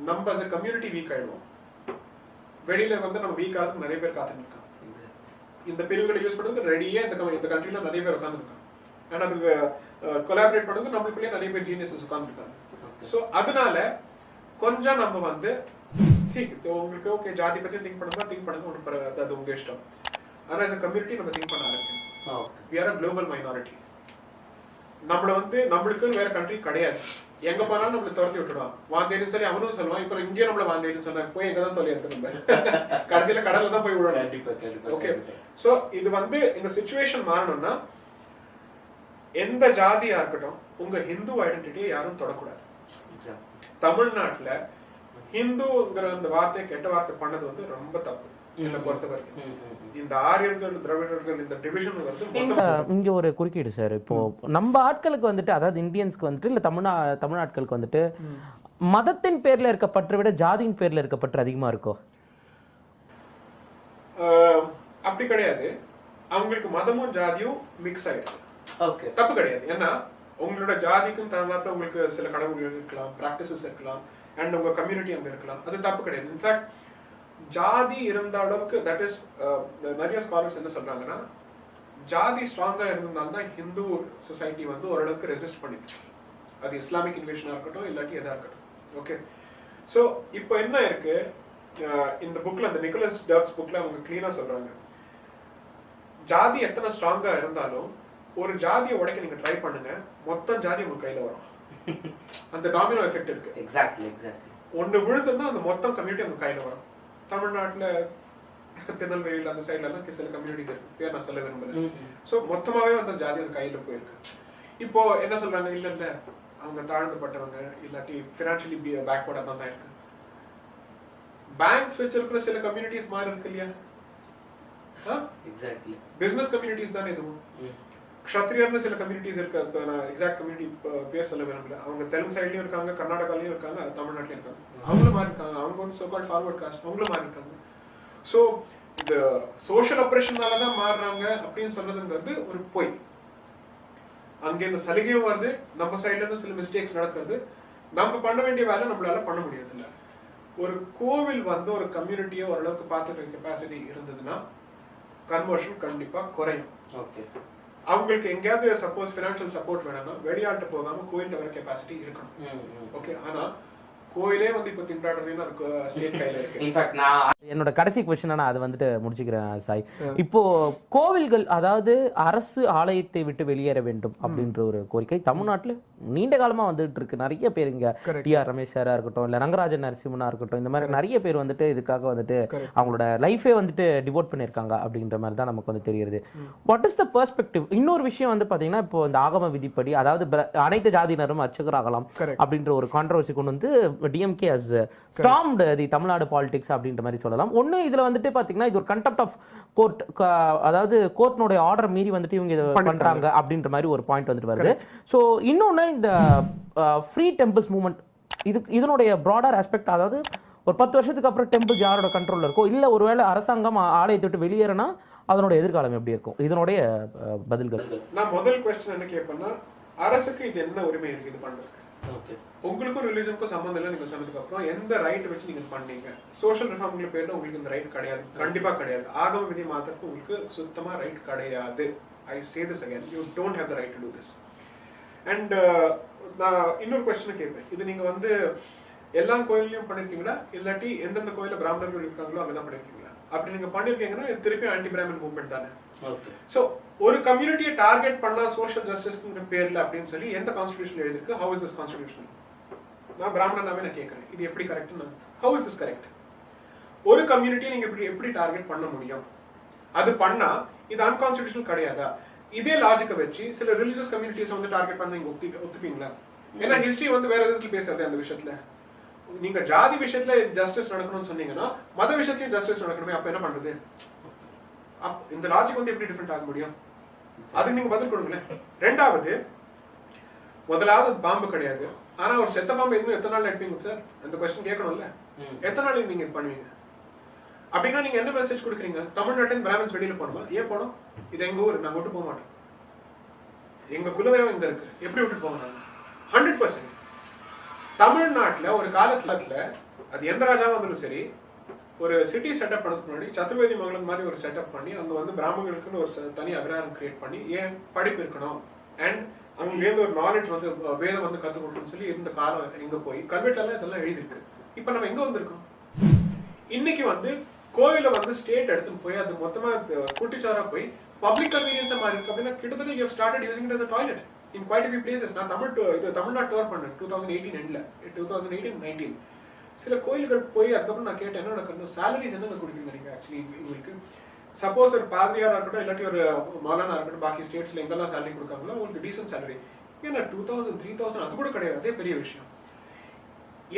B: நம்ம as a கம்யூனிட்டி வீக் ஆயிடுவோம். வெளியில வந்து நம்ம வீக் ஆகிறதுக்கு நிறைய பேர் காத்துட்டு இருக்காங்க. இந்த பிரிவுகளை யூஸ் பண்ணுறதுக்கு ரெடியே இந்த கண்ட்ரியில் நிறைய பேர் உட்காந்துருக்காங்க. அண்ட் அதுக்கு கொலாபரேட் பண்ணுறதுக்கு நம்மளுக்குள்ளேயே நிறைய பேர் ஜீனியஸஸ் உட்காந்துருக்காங்க. ஸோ அதனால கொஞ்சம் நம்ம வந்து உங்களுக்கு ஓகே ஜாதி பற்றி திங்க் பண்ணுங்க ஒன்று அது உங்கள் இஷ்டம். ஆனால் as a கம்யூனிட்டி நம்ம திங்க் பண்ண ஆரம்பிக்கணும். we are a global minority. நம்மள வந்து நம்மளுக்குன்னு வேற கண்ட்ரி கிடையாது. எங்க போனாலும் நம்மள துரத்தி விட்டுடுவான். வாந்தேரின்னு சொல்லி அவனும் சொல்லுவான். இப்போ இங்கே நம்மள வாந்தேரின்னு சொன்னா போய் எங்க தான் தொலை எடுத்துருந்தேன். கடைசியில கடல்ல தான் போய் விடணும். ஓகே, சோ இது வந்து இந்த சிச்சுவேஷன் மாறணும்னா எந்த ஜாதியா இருக்கட்டும் உங்க ஹிந்து ஐடென்டிட்டியை யாரும் தொடக்கூடாது. தமிழ்நாட்டுல ஹிந்துங்கிற அந்த வார்த்தையை கெட்ட வார்த்தை பண்ணது வந்து ரொம்ப தப்பு என்ன பொறுத்த வரைக்கும். இந்த ஆரியர்கள் திராவிடர்கள் இந்த டிவிஷன் வந்து
A: இங்க ஒரு குறுக்கீடு சார். இப்போ நம்ம ஆட்களுக்கு வந்துட்டு அதாவது இந்தியன்ஸ்க்கு வந்துட்டு இல்ல தமிழ்நாட்களுக்கு வந்துட்டு மதத்தின் பேர்ல இருக்க பற்றை விட ஜாதியின் பேர்ல இருக்க பற்று அதிகமா இருக்கும்.
B: அப்படி கிடையாது. அவங்களுக்கு மதமும் ஜாதியும் மிக்ஸ் ஆயிடுது.
C: ஓகே,
B: தப்பு கிடையாது. ஏன்னா உங்களோட ஜாதிக்கும் தகுந்தாப்புல உங்களுக்கு சில கடவுள்கள் இருக்கலாம், பிராக்டிசஸ் இருக்கலாம், அண்ட் உங்க கம்யூனிட்டி அங்க இருக்கலாம். அது தப்பு கிடையாது. இன்ஃபேக்ட் ஜாதி இருந்த அளவுக்கு தட் இஸ் நிறைய ஸ்காலர்ஸ் என்ன சொல்றாங்கன்னா ஜாதி ஸ்ட்ராங்கா இருந்ததுனால்தான் ஹிந்து சொசைட்டி வந்து ஓரளவுக்கு ரெசிஸ்ட் பண்ணிச்சு. அது இஸ்லாமிக் இன்வேஷனா இருக்கட்டும் இல்லாட்டி எதா இருக்கட்டும். ஓகே, ஸோ இப்போ என்ன இருக்கு இந்த புக்ல அந்த நிக்கோலஸ் டர்க்ஸ் புக்ல அவங்க கிளீனா சொல்றாங்க ஜாதி எத்தனை ஸ்ட்ராங்கா இருந்தாலும் ஒரு ஜாதியை உடைக்க நீங்க ட்ரை பண்ணுங்க மொத்தம் ஜாதி உங்க கையில வரும். அந்த டாமினோ எஃபெக்ட் இருக்கு.
C: எக்ஸாக்ட்லி
B: ஒன்னு விழுந்ததுன்னா அந்த மொத்தம் கம்யூனிட்டி உங்க கையில வரும். தமிழ்நாட்டுல திருநெல்வேலியில அந்த சைட்ல எல்லாம் சில கம்யூனிட்டிஸ் இருக்கு, பேர் நான் சொல்ல விரும்புறேன். சோ மொத்தமாவே அந்த ஜாதி அந்த கையில போயிருக்கு. இப்போ என்ன சொல்றாங்க, இல்ல இல்ல அவங்க தாழ்ந்தப்பட்டவங்க இல்லாட்டி பினான்சியலி பேக்வர்டா தான் இருக்கு. பேங்க்ஸ் வச்சிருக்கிற சில கம்யூனிட்டிஸ் மாதிரி இருக்கு இல்லையா?
C: எக்ஸாக்ட்லி
B: பிசினஸ் கம்யூனிட்டிஸ் தான் இதுவும். க்ஷத்ரியர்னு சில கம்யூனிட்டிஸ் இருக்கு. நான் எக்ஸாக்ட் கம்யூனிட்டி பேர் சொல்ல விரும்பல. அவங்க தெலுங்கு சைட்லயும் இருக்காங்க, கர்நாடகாலயும் இருக்காங்க, தமிழ்நாட்டிலயும் இருக்காங்க. அவங்களும் மாறி இருக்காங்க. அவங்க வந்து சோ கால்ட் ஃபார்வர்ட் காஸ்ட், அவங்களும் மாறி இருக்காங்க. ஸோ இந்த சோஷியல் ஆப்ரேஷனால தான் மாறுறாங்க அப்படின்னு சொன்னதுங்கிறது ஒரு பொய். அங்க இந்த சலுகையும் வருது, நம்ம சைட்ல இருந்து சில மிஸ்டேக்ஸ் நடக்கிறது. நம்ம பண்ண வேண்டிய வேலை நம்மளால பண்ண முடியாது இல்ல. ஒரு கோவில் வந்து ஒரு கம்யூனிட்டியை ஓரளவுக்கு பார்த்துக்கிற கெப்பாசிட்டி இருந்ததுன்னா கன்வர்ஷன் கண்டிப்பா குறையும்.
C: ஓகே,
B: அவங்களுக்கு எங்கேயாவது சப்போஸ் ஃபினான்ஷியல் சப்போர்ட் வேணும்னா வெளியாட்டு போகாம கோயில்ல வர கெப்பாசிட்டி இருக்கணும். ஓகே, ஆனா கோயிலே வந்து இப்போ திண்டாடுறதுன்னு அதுக்கு ஸ்டேட் கையில இருக்கு.
C: இன்ஃபேக்ட் நான்
A: என்னோட கடைசி கொஸ்டின் நான் அதை வந்துட்டு முடிச்சுக்கிறேன் சாய். இப்போ கோவில்கள் அதாவது அரசு ஆலயத்தை விட்டு வெளியேற வேண்டும் அப்படின்ற ஒரு கோரிக்கை தமிழ்நாட்டுல நீண்ட காலமா வந்துட்டு இருக்கு. நிறைய பேர் இங்க டிஆர் ரமேஷ் சாரா இருக்கட்டும் இல்ல ரங்கராஜன் நரசிம்மனா இருக்கட்டும் இந்த மாதிரி நிறைய பேர் வந்துட்டு இதுக்காக வந்துட்டு அவங்களோட லைஃபே வந்துட்டு டிவோட் பண்ணிருக்காங்க அப்படின்ற மாதிரி தான் நமக்கு வந்து தெரியுது. What is the perspective? இன்னொரு விஷயம் வந்து பாத்தீங்கன்னா இப்போ இந்த ஆகம விதிப்படி அதாவது அனைத்து ஜாதியினரும் அர்ச்சகராகலாம் அப்படின்ற ஒரு கான்ட்ரவர்சி கொண்டு வந்து DMK has stormed the Tamil Nadu politics அப்படின்ற மாதிரி சொல்லலாம். ஒண்ணு இதுல வந்துட்டு பாத்தீங்கன்னா இது ஒரு கண்டெம்ட் ஆஃப் கோர்ட், அதாவது கோர்ட்னுடைய ஆர்டர் மீறி வந்துட்டு இவங்க இதை பண்றாங்க அப்படின்ற மாதிரி ஒரு பாயிண்ட் வந்துட்டு வருது. ஸோ இன்னொன்னு இந்த ஃப்ரீ டெம்பிள்ஸ் மூவ்மெண்ட் இதனுடைய ப்ராடர் ஆஸ்பெக்ட், அதாவது ஒரு 10 வருஷத்துக்கு அப்புறம் டெம்பிள்ஸ் யாரோட கண்ட்ரோல்ல இருக்கோ இல்ல ஒருவேளை அரசாங்கம் ஆலயத்தை விட்டு வெளியேறினா அதனோட எதிர்காலம் எப்படி இருக்கும்? இதனுடைய பதில்கள்.
B: நான் முதல் கொஸ்டின் என்ன கேட்பேன்னா அரசுக்கு இது என்ன உரிமை இருக்கு இது பண்றதுக்கு? உங்களுக்கும் ரிலிஜனுக்கும் சம்பந்தம் இல்லை. நீங்க சொன்னதுக்கு அப்புறம் எந்த ரைட் வச்சு நீங்க பண்ணீங்க? சோஷியல் ரிஃபார்ம்ல பேர்ல உங்களுக்கு இந்த ரைட் கிடையாது, கண்டிப்பா கிடையாது. ஆகம விதி மாத்திரக்கு உங்களுக்கு சுத்தமா ரைட் கிடையாது. I say this again, you don't have the right to do this. And நான் இன்னொரு கொஸ்டின் கேட்பேன், இது நீங்க வந்து எல்லா கோயிலையும் பண்ணிருக்கீங்களா இல்லாட்டி எந்தெந்த கோயில பிராமணர்கள் இருக்காங்களோ அங்கதான் பண்ணிருக்கீங்களா? அப்படி நீங்க பண்ணிருக்கீங்கன்னா திருப்பி ஆன்டி பிராமின் மூவ்மெண்ட் தானே. சோ ஒரு கம்யூனிட்டியை டார்கெட் பண்ணா சோஷியல் ஜஸ்டிஸ்ங்கிற பேர்ல அப்படின்னு சொல்லி எந்த கான்ஸ்டிடியூஷன் எழுதிருக்கு? How is this constitution? நான் பிராமணனாவே நான் கேட்கறேன், இது எப்படி correct? How is this correct? ஒரு கம்யூனிட்டியை நீங்க எப்படி டார்கெட் பண்ண முடியும்? அது பண்ணா இது அன்கான்ஸ்டிடியூஷனல் கிடையாதா? இதே லாஜிக்கை வச்சு சில ரிலிஜியஸ் கம்யூனிட்டிஸ் வந்து டார்கெட் பண்ண நீங்க ஒத்துப்பீங்களா? ஏன்னா ஹிஸ்டரி வந்து வேற எதுக்கு பேசுறது அந்த விஷயத்துல. நீங்க ஜாதி விஷயத்துல ஜஸ்டிஸ் நடக்கணும்னு சொன்னீங்கன்னா மத விஷயத்துலயும் ஜஸ்டிஸ் நடக்கணுமே, அப்ப என்ன பண்றது? இந்த லாஜிக் வந்து எப்படி டிஃபரெண்ட் ஆக முடியும்? அதுக்கு நீங்க பதில் கொடுங்களேன். ரெண்டாவது, முதலாவது பாம்பு கிடையாது, ஆனா ஒரு செத்த பாம்பு இன்னும் எத்தனை நாள் எடுப்பீங்க சார்? அந்த கொஸ்டின் கேட்கணும்ல. எத்தனை நாள் நீங்க இது பண்ணுவீங்க? அப்படின்னா நீங்க என்ன மெசேஜ் கொடுக்குறீங்க? தமிழ்நாட்டில் பிராமின்ஸ் வெளியில போகணுமா? ஏன் போனோம்? இது எங்க ஊர், நாங்க விட்டு போக மாட்டோம். எங்க குலதெய்வம் இங்க இருக்கு, எப்படி விட்டு போக மாட்டாங்க? 100%. தமிழ்நாட்டுல ஒரு காலத்துல அது எந்த ராஜாவா இருந்தாலும் சரி ஒரு சிட்டி செட்டப் பண்ணதுக்கு முன்னாடி சதுர்வேதி மங்கலம் மாதிரி ஒரு செட்டப் பண்ணி அங்க வந்து பிராமணர்களுக்குன்னு ஒரு தனி அக்ரஹாரம் கிரியேட் பண்ணி ஏன் படிப்பு இருக்கணும் அண்ட் அங்கேருந்து ஒரு நாலேஜ் வந்து வேதம் வந்து கற்றுக் கொடுக்கணும்னு சொல்லி இருந்த காலம் எங்க போய் கல்வெட்டுலாம் இதெல்லாம் எழுதிருக்கு. இப்போ நம்ம எங்க வந்திருக்கோம்? இன்னைக்கு வந்து கோயில வந்து ஸ்டேட் எடுத்துன்னு போய் அது மொத்தமா குட்டிச்சாரா போய் பப்ளிக் கன்வீனியன்ஸா மாறி இருக்கு. அப்படின்னா கிட்டத்தட்ட you started using it as a toilet in quite a few places. நான் தமிழ்நாடு டூர் பண்ணேன் 2018 எண்ட்ல 2018-19. சில கோயில்கள் போய் அதுக்கப்புறம் நான் கேட்டேன் என்ன நடக்கணும், சாலரிஸ் என்ன கொடுக்குறீங்க நீங்க ஆக்சுவலி உங்களுக்கு. சப்போஸ் ஒரு பாதிரியாரா இருக்கட்டும் இல்லாட்டி ஒரு மௌலானா இருக்கட்டும் பாக்கி ஸ்டேட்ஸ்ல எங்கெல்லாம் சேலரி கொடுக்காங்களோ உங்களுக்கு டீசன்ட் சேலரி. ஏன்னா 2000-3000 அது கூட கிடையாது. அதே பெரிய விஷயம்.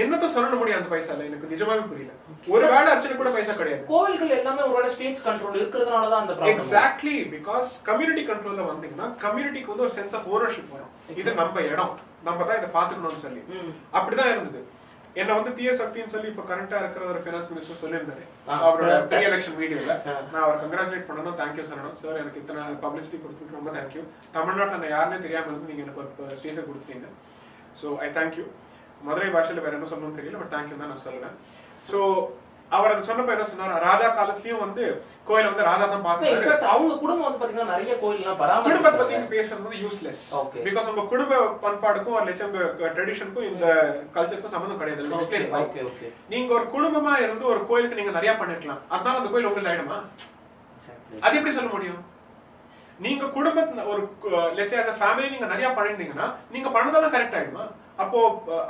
B: என்னத்த சொல்ல முடியும் அந்த பைசால எனக்கு நிஜமாவே புரியல. ஒரு வேளை அர்ச்சனை கூட பைசா கிடையாது.
C: கோவில்கள் எல்லாமே ஒரு ஸ்டேட் கண்ட்ரோல் இருக்கிறதுனால தான் அந்த ப்ராப்ளம்.
B: எக்ஸாக்ட்லி, பிகாஸ் கம்யூனிட்டி கண்ட்ரோல்ல வந்தீங்கன்னா கம்யூனிட்டிக்கு வந்து ஒரு சென்ஸ் ஆஃப் ஓனர்ஷிப் வரும். இது நம்ம இடம், நம்ம தான் இதை பாத்துக்கணும்னு சொல்லி. அப்படிதான் இருந்தது. என்ன வந்து தீய சக்தின்னு சொல்லி இப்ப கரண்டா இருக்கிற ஒரு ஃபைனான்ஸ் மினிஸ்டர் சொல்லியிருந்தாரு அவரோட ப்ரீ எலெக்ஷன் வீடியோல. நான் அவர் கங்க்ராச்சுலேட் பண்ணணும், தேங்க்யூ சொல்லணும் சார், எனக்கு இத்தனை பப்ளிசிட்டி கொடுத்துட்டு ரொம்ப தேங்க்யூ. தமிழ்நாட்டில் நான் யாருன்னே தெரியாம இருந்து நீங்க எனக்கு ஒரு ஸ்டேஜை கொடுத்துட்டீங்க. So I thank you. மதுரை பாஷையில வேற என்ன சொல்லணும்னு தெரியல, பட் தேங்க்யூ தான் நான் சொல்லுவேன். ஸோ அவர் அதை சொன்னப்ப என்ன சொன்னார், ராஜா காலத்திலயும் வந்து கோயில வந்து ராஜா தான் பாக்குறாரு.
C: அவங்க குடும்பம் வந்து பாத்தீங்கன்னா நிறைய கோயில்லாம் பராமரிப்பு.
B: குடும்பத்தை பத்தி பேசுறது வந்து யூஸ்லெஸ். பிகாஸ் உங்க குடும்ப பண்பாடுக்கும் ஒரு லட்சம் ட்ரெடிஷனுக்கும் இந்த கல்ச்சருக்கும் சம்பந்தம் கிடையாது. எக்ஸ்பிளைன் பண்ணி நீங்க ஒரு குடும்பமா இருந்து ஒரு கோயிலுக்கு நீங்க நிறைய பண்ணிருக்கலாம், அதனால அந்த கோயில் உங்களுக்கு ஆயிடுமா? அது எப்படி சொல்ல முடியும்? நீங்க குடும்பத்துல ஒரு let's say as a family நீங்க நிறைய பண்ணிருந்தீங்கன்னா நீங்க பண்ணதெல்லாம் கரெக்ட் ஆயிடுமா? அப்போ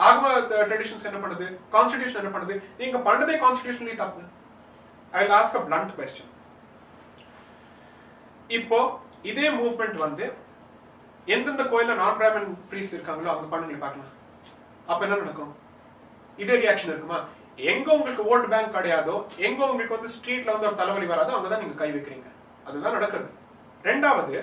B: ஆகம ட்ரெடிஷன்ஸ் என்ன பண்ணுது, கான்ஸ்டிடியூஷன் என்ன பண்ணுது? நீங்க பண்ணதே கான்ஸ்டிடியூஷனலி தப்பு. I will ask a blunt question. இப்போ இதே மூவ்மெண்ட் வந்து எந்தெந்த கோயில்ல நான் பிராமன் பிரீஸ்ட் இருக்காங்களோ அங்க பண்ணுங்க பார்க்கலாம். அப்ப என்ன நடக்கும்? இதே ரியாக்ஷன் இருக்குமா? எங்க உங்களுக்கு ஓட் பேங்க் கிடையாதோ, எங்க உங்களுக்கு வந்து ஸ்ட்ரீட்ல வந்து ஒரு தலைவலி வராதோ அங்கதான் நீங்க கை வைக்கிறீங்க. அதுதான் நடக்குது. ரெண்டாவது,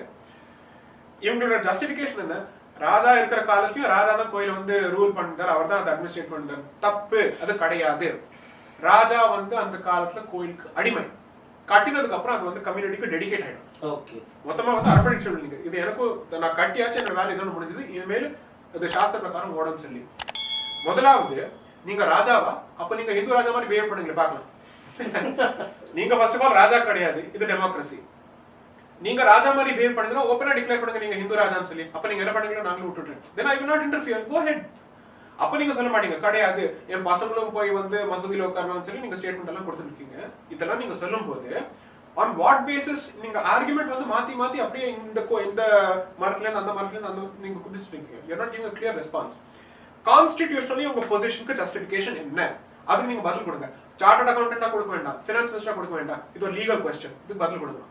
B: இவங்களோட ஜஸ்டிபிகேஷன் என்ன, ராஜா இருக்கிற காலத்தையும் ராஜா தான் கோயில வந்து ரூல் பண்ணிட்டார், அவர் தான் அதை அட்மினிஸ்ட்ரேட் பண்ணிட்டார். தப்பு, அது கிடையாது. ராஜா வந்து அந்த காலத்துல கோயிலுக்கு அடிமை. கட்டினதுக்கு அப்புறம் அது வந்து கம்யூனிட்டிக்கு டெடிகேட் ஆயிடும். ஓகே, மொத்தமா வந்து அர்ப்பணிச்சு சொல்லுங்க, இது எனக்கும் நான் கட்டியாச்சு, என்னோட வேலை இதோட முடிஞ்சது, இனிமேல் அது சாஸ்திர பிரகாரம் ஓடும்னு சொல்லி. முதலாவது, நீங்க ராஜாவா? அப்ப நீங்க இந்து ராஜா மாதிரி பிஹேவ் பண்ணுங்க பார்க்கலாம். நீங்க ஃபர்ஸ்ட் ஆஃப் ஆல் ராஜா கிடையாது, இது டெமோக்ரஸி. நீங்க ராஜா மாதிரி பிஹேவ் பண்ணுங்கன்னா ஓபனா டிக்ளேர் பண்ணுங்க நீங்க ஹிந்து ராஜான்னு சொல்லி. அப்ப நீங்க என்ன பண்ணுங்களோ நாங்களும் விட்டுட்டேன். Then I will not interfere, go ahead. அப்ப நீங்க சொல்ல மாட்டீங்க கிடையாது என் பசங்களும் போய் வந்து மசூதியில உட்காரணும்னு சொல்லி நீங்க ஸ்டேட்மெண்ட் எல்லாம் கொடுத்துருக்கீங்க. இதெல்லாம் நீங்க சொல்லும் போது ஆன் வாட் பேசிஸ் நீங்க ஆர்குமெண்ட் வந்து மாத்தி மாத்தி அப்படியே இந்த மரத்துல இருந்து அந்த மரத்துல இருந்து அந்த நீங்க குதிச்சிருக்கீங்க. You are not giving a clear response. Constitutionally உங்க பொசிஷனுக்கு ஜஸ்டிஃபிகேஷன் என்ன, அதுக்கு நீங்க பதில் கொடுங்க. சார்ட்டர்ட் அக்கௌண்டன்ட்டா கொடுக்க வேண்டாம், ஃபைனான்ஸ் மினிஸ்டரா கொடுக்க வேண்டாம், இது ஒரு லீகல் क्वेश्चन, இதுக்கு பதில் கொடுங்க.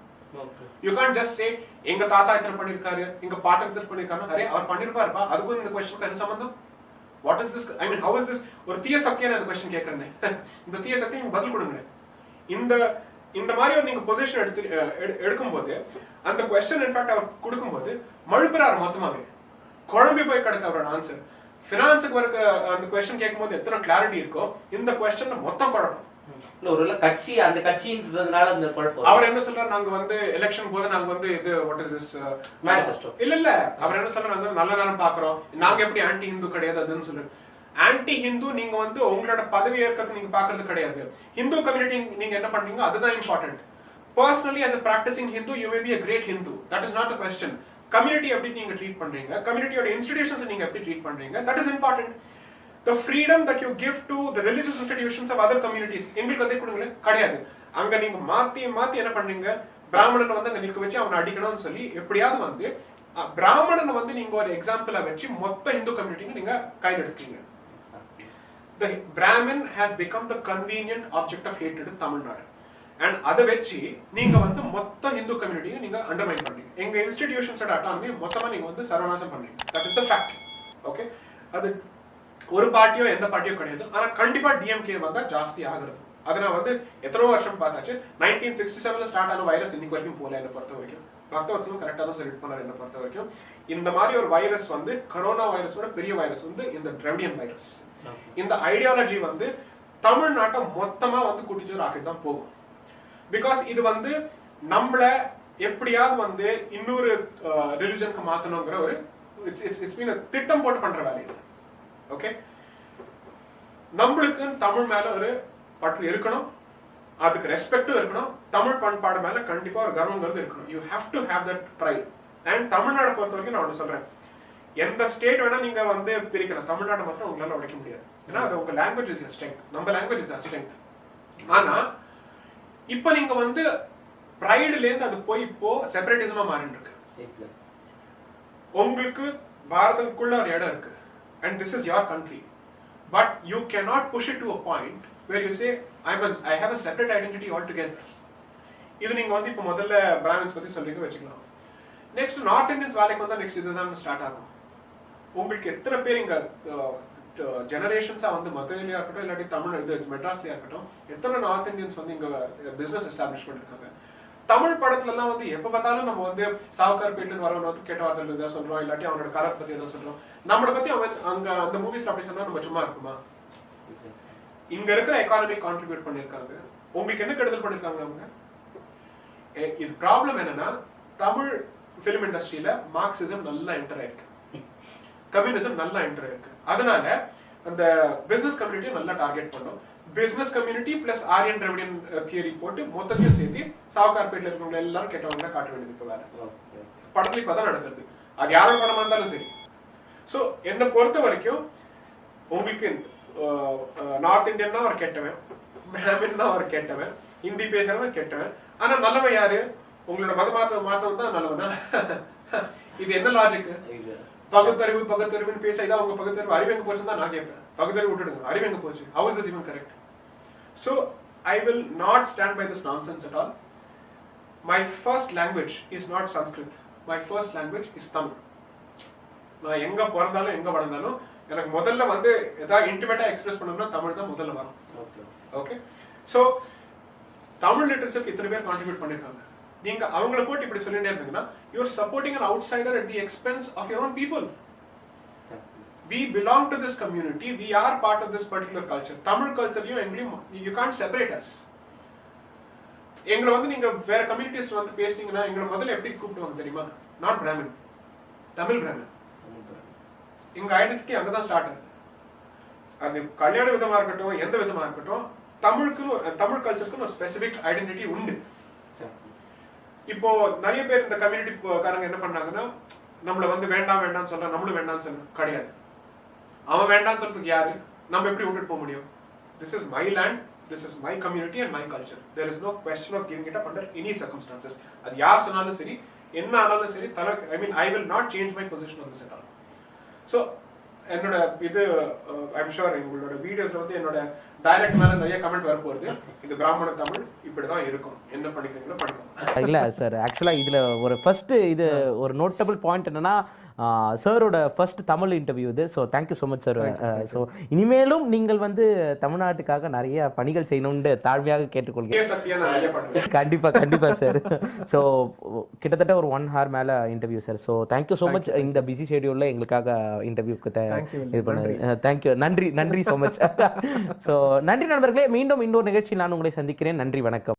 B: You can't just say எங்க தாத்தா இத்தனை பண்ணிருக்காரு, எங்க பாட்டன் இத்தனை பண்ணிருக்காரு, அரே அவர் பண்ணிருப்பாருப்பா, அதுக்கும் இந்த क्वेश्चन என்ன சம்பந்தம்? What is this? I mean, how is this? ஒரு தீய சக்தியான இந்த क्वेश्चन கேக்குறேன். இந்த தீய சக்தி நீங்க பதில் கொடுங்க. இந்த மாதிரி ஒரு நீங்க பொசிஷன் எடுக்கும்போது அந்த क्वेश्चन இன்ஃபேக்ட் அவர் கொடுக்கும்போது மழுப்புறாரு மொத்தமாவே. குழம்பி போய் கிடக்கு அவரோட ஆன்சர். ஃபினான்ஸுக்கு வர அந்த क्वेश्चन கேட்கும்போது எத்தனை கிளாரிட்டி இருக்கோ, இந்த क्वेश्चन மொத்தம் குழப்பம்.
C: ஒருவேளை கட்சி அந்த கட்சின்றதுனால அந்த குழப்பம்.
B: அவர் என்ன சொல்றாரு, நாங்க வந்து எலெக்ஷன் போது நாங்க வந்து இது வாட் இஸ் திஸ்
C: மேனிஃபெஸ்டோ
B: இல்ல அவர் என்ன சொல்றாரு, நாங்க நல்ல நேரம் பாக்குறோம், நாங்க எப்படி ஆன்டி ஹிந்து கிடையாது அதுன்னு சொல்றாரு. ஆன்டி ஹிந்து நீங்க வந்து உங்களோட பதவி ஏற்கிறது நீங்க பாக்குறது கிடையாது. ஹிந்து கம்யூனிட்டி நீங்க என்ன பண்றீங்க அதுதான் important. Personally as a practicing Hindu you may be a great Hindu, that is not the question. Community எப்படி நீங்க ட்ரீட் பண்றீங்க, கம்யூனிட்டியோட இன்ஸ்டிடியூஷன்ஸ் நீங்க எப்படி ட்ரீட் பண்றீங்க, that is important. The freedom that you give to the religious institutions of other communities எங்களுக்கு அதே கொடுங்களே கிடையாது. அங்க நீங்க மாத்தி என்ன பண்றீங்க, பிராமணனை வந்து அங்க நிக்க வச்சு அவனை அடிக்கணும்னு சொல்லி எப்படியாவது வந்து பிராமணனை வந்து நீங்க ஒரு எக்ஸாம்பிளா வச்சு மொத்த ஹிந்து கம்யூனிட்டிக்கு நீங்க கையில் எடுத்தீங்க. The Brahmin has become the convenient object of hatred in Tamil Nadu. And அதை வச்சு நீங்க வந்து மொத்த ஹிந்து கம்யூனிட்டியை நீங்க அண்டர்மைன் பண்றீங்க. எங்க இன்ஸ்டிடியூஷன்ஸோட அட்டானமி மொத்தமா நீங்க வந்து சர்வநாசம் பண்றீங்க. That is the fact. Okay, அது ஒரு பார்ட்டியோ எந்த பார்ட்டியோ கிடையாது. ஆனா கண்டிப்பா டிஎம்கே வந்தா ஜாஸ்தி ஆகுறது. அதை நான் வந்து எத்தனோ வருஷம் பார்த்தாச்சு. 1967 ஸ்டார்ட் ஆன வைரஸ் இன்னைக்கு வரைக்கும் போல என்ன பொறுத்த வரைக்கும். பக்தவத்சலம் கரெக்டா தான் செலக்ட் பண்ணார் என்ன பொறுத்த வரைக்கும். இந்த மாதிரி ஒரு வைரஸ் வந்து கரோனா வைரஸோட பெரிய வைரஸ் வந்து இந்த டிராவிடியன் வைரஸ். இந்த ஐடியாலஜி வந்து தமிழ்நாட்டை மொத்தமா வந்து குட்டிச்சோர் ஆக்கிட்டு தான் போகும். பிகாஸ் இது வந்து நம்மள எப்படியாவது வந்து இன்னொரு ரிலிஜனுக்கு மாத்தணுங்கிற ஒரு இட்ஸ் பீன் திட்டம் போட்டு பண்ற வேலை இது. ஓகே, நம்மளுக்கு தமிழ் மேல ஒரு பற்று இருக்கணும். அதுக்கு ரெஸ்பெக்டும் இருக்கணும், தமிழ் பண்பாடு மேல கண்டிப்பா ஒரு கர்வங்கிறது இருக்கணும். You have to have that fried. And Tamil Nadu பொறுத்த வரைக்கும் நான் ஒன்று சொல்றேன், எந்த ஸ்டேட் வேணா நீங்க வந்து பிரிக்கலாம், தமிழ்நாடு மாத்திரம் உங்களால உடைக்க முடியாது. ஏன்னா அது உங்க லாங்குவேஜ் இஸ் ஸ்ட்ரெங்க், நம்ம லாங்குவேஜ் இஸ் ஸ்ட்ரெங்க். ஆனா இப்ப நீங்க வந்து ப்ரைடுல இருந்து அது போய் இப்போ செப்பரேட்டிசமா மாறிட்டு இருக்கு. உங்களுக்கு பாரதத்துக்குள்ள ஒரு இடம் இருக்கு, and this is your country, but you cannot push it to a point where you say I have a separate identity altogether. இது நீங்க வந்து இப்ப முதல்ல பிராமின்ஸ் பத்தி சொல்லிக்க வச்சுக்கலாம். நெக்ஸ்ட் நார்த் இந்தியன்ஸ் வேலைக்கு வந்தா நெக்ஸ்ட் இதுதான் ஸ்டார்ட் ஆகும். உங்களுக்கு எத்தனை பேர் இங்க ஜெனரேஷன்ஸா வந்து மதுரையிலயா இருக்கட்டும் இல்லாட்டி தமிழ் இது மெட்ராஸ்லயா இருக்கட்டும், எத்தனை நார்த் இந்தியன்ஸ் வந்து இங்க பிசினஸ் எஸ்டாப்ளிஷ் பண்ணிருக்காங்க. தமிழ் படத்துல எல்லாம் வந்து எப்ப பார்த்தாலும் நம்ம வந்து சாவுக்கார் பேட்ல வரவன் வந்து கேட்ட வார்த்தைகள் ஏதாவது சொல்றோம், இல்லாட்டி அவனோட கலர் பத்தி ஏதாவது சொல்றோம். நம்மளை பத்தி அவன் அங்க அந்த மூவிஸ்ல அப்படி சொன்னா நம்ம சும்மா இருக்குமா? இங்க இருக்கிற எக்கானமி கான்ட்ரிபியூட் பண்ணிருக்காங்க. உங்களுக்கு என்ன கெடுதல் பண்ணிருக்காங்க அவங்க? இது ப்ராப்ளம் என்னன்னா, தமிழ் பிலிம் இண்டஸ்ட்ரியில மார்க்சிசம் நல்லா என்டர் ஆயிருக்கு, கம்யூனிசம் நல்லா என்டர் ஆயிருக்கு. அதனால அந்த பிசினஸ் கம்யூனிட்டியை நல்லா டார்கெட் பண்ணோம். Business community plus Aryan Dravidian theory போட்டு மொத்தத்தையும் சேர்த்து சாவுகார்பேட்ல இருக்கவங்க எல்லாரும் கேட்டவங்கள காட்ட வேண்டியது. இப்ப வேற படத்துல இப்பதான் நடக்குது, அது யாரோட படமா இருந்தாலும் சரி. சோ என்னை பொறுத்த வரைக்கும் உங்களுக்கு நார்த் இந்தியன்னா அவர் கேட்டவன், பிராமின்னா அவர் கேட்டவன், ஹிந்தி பேசுறவன் கேட்டவன். ஆனா நல்லவன் யாரு? உங்களோட மத மாற்றம் தான் நல்லவனா? இது என்ன லாஜிக்? பகுத்தறிவுன்னு பேச இதான் உங்க பகுத்தறிவு, அறிவு எங்க போச்சுன்னு தான் நான் கேட்பேன். பகுத்தறிவு விட்டுடுங்க, அறிவு எங்க போச்சு? How is this even correct? So I will not stand by this nonsense at all. My first language is not Sanskrit. My first language is Tamil. நான் எங்க பிறந்தாலும் எங்க வளர்ந்தாலும் எனக்கு முதல்ல வந்து ஏதாவது இன்டிமேட்டா எக்ஸ்பிரஸ் பண்ணணும்னா தமிழ் தான் முதல்ல வரும். ஓகே, சோ தமிழ் லிட்டரேச்சருக்கு இத்தனை பேர் கான்ட்ரிபியூட் பண்ணிருக்காங்க. நீங்க அவங்கள போட்டு இப்படி சொல்லிட்டே இருந்தீங்கன்னா you are supporting an outsider at the expense of your own people. We belong to this community, we are part of this particular culture. Tamil culture you can't separate us. எங்களை வந்து நீங்க வேற கம்யூனிட்டிஸ் வந்து பேசுனீங்கன்னா எங்களை முதல்ல எப்படி கூப்பிடுவாங்க தெரியுமா? நாட் பிராமின், தமிழ் பிராமின். எங்க ஐடென்டிட்டி அங்கதான் ஸ்டார்ட் ஆகுது. அது கல்யாண விதமா இருக்கட்டும் எந்த விதமா இருக்கட்டும், தமிழ் கல்ச்சருக்குன்னு ஒரு ஸ்பெசிபிக் ஐடென்டிட்டி உண்டு. இப்போ நிறைய பேர் இந்த கம்யூனிட்டி காரங்க என்ன பண்ணாங்கன்னா, நம்மள வந்து வேண்டாம் சொல்ற, நம்மளும் வேண்டாம்னு சொல்ற கிடையாது. அவன் வேண்டாம்னு சொல்றதுக்கு யாரு? நம்ம எப்படி விட்டுட்டு போக முடியும்? This is my land, this is my community and my culture. There is no question of giving it up under any circumstances. அது யார் சொன்னாலும் சரி, என்ன ஆனாலும் சரி, I will not change my position on this at all. So என்னோட இது ஐம் ஷுர் உங்களோட வீடியோஸ்ல வந்து என்னோட டைரக்ட் மேல நிறைய கமெண்ட் வர போகுது. இது பிராமண தமிழ் இப்படிதான் இருக்கும், என்ன படிக்கிறீங்களோ படிக்கும்.
A: இல்ல சார், ஆக்சுவலா இதுல ஒரு ஃபர்ஸ்ட் இது ஒரு நோட்டபிள் பாயிண்ட் என்னன்னா, சாரோட ஃபர்ஸ்ட் தமிழ் இன்டர்வியூ இது. So thank you so much sir. So இனிமேலும் நீங்கள் வந்து தமிழ்நாட்டுக்காக நிறைய பணிகள் செய்யணும்னு தாழ்மையாக கேட்டுக்கொள்கிறேன். கண்டிப்பா சார். ஸோ கிட்டத்தட்ட ஒரு 1 hour மேல interview sir. So thank you so much இந்த பிஸி ஷெடியூல்ல எங்களுக்காக இன்டர்வியூக்கு இது பண்ணது. தேங்க்யூ, நன்றி ஸோ மச். ஸோ நன்றி நண்பர்களே, மீண்டும் இன்னொரு நிகழ்ச்சியில் நான் உங்களை சந்திக்கிறேன். நன்றி, வணக்கம்.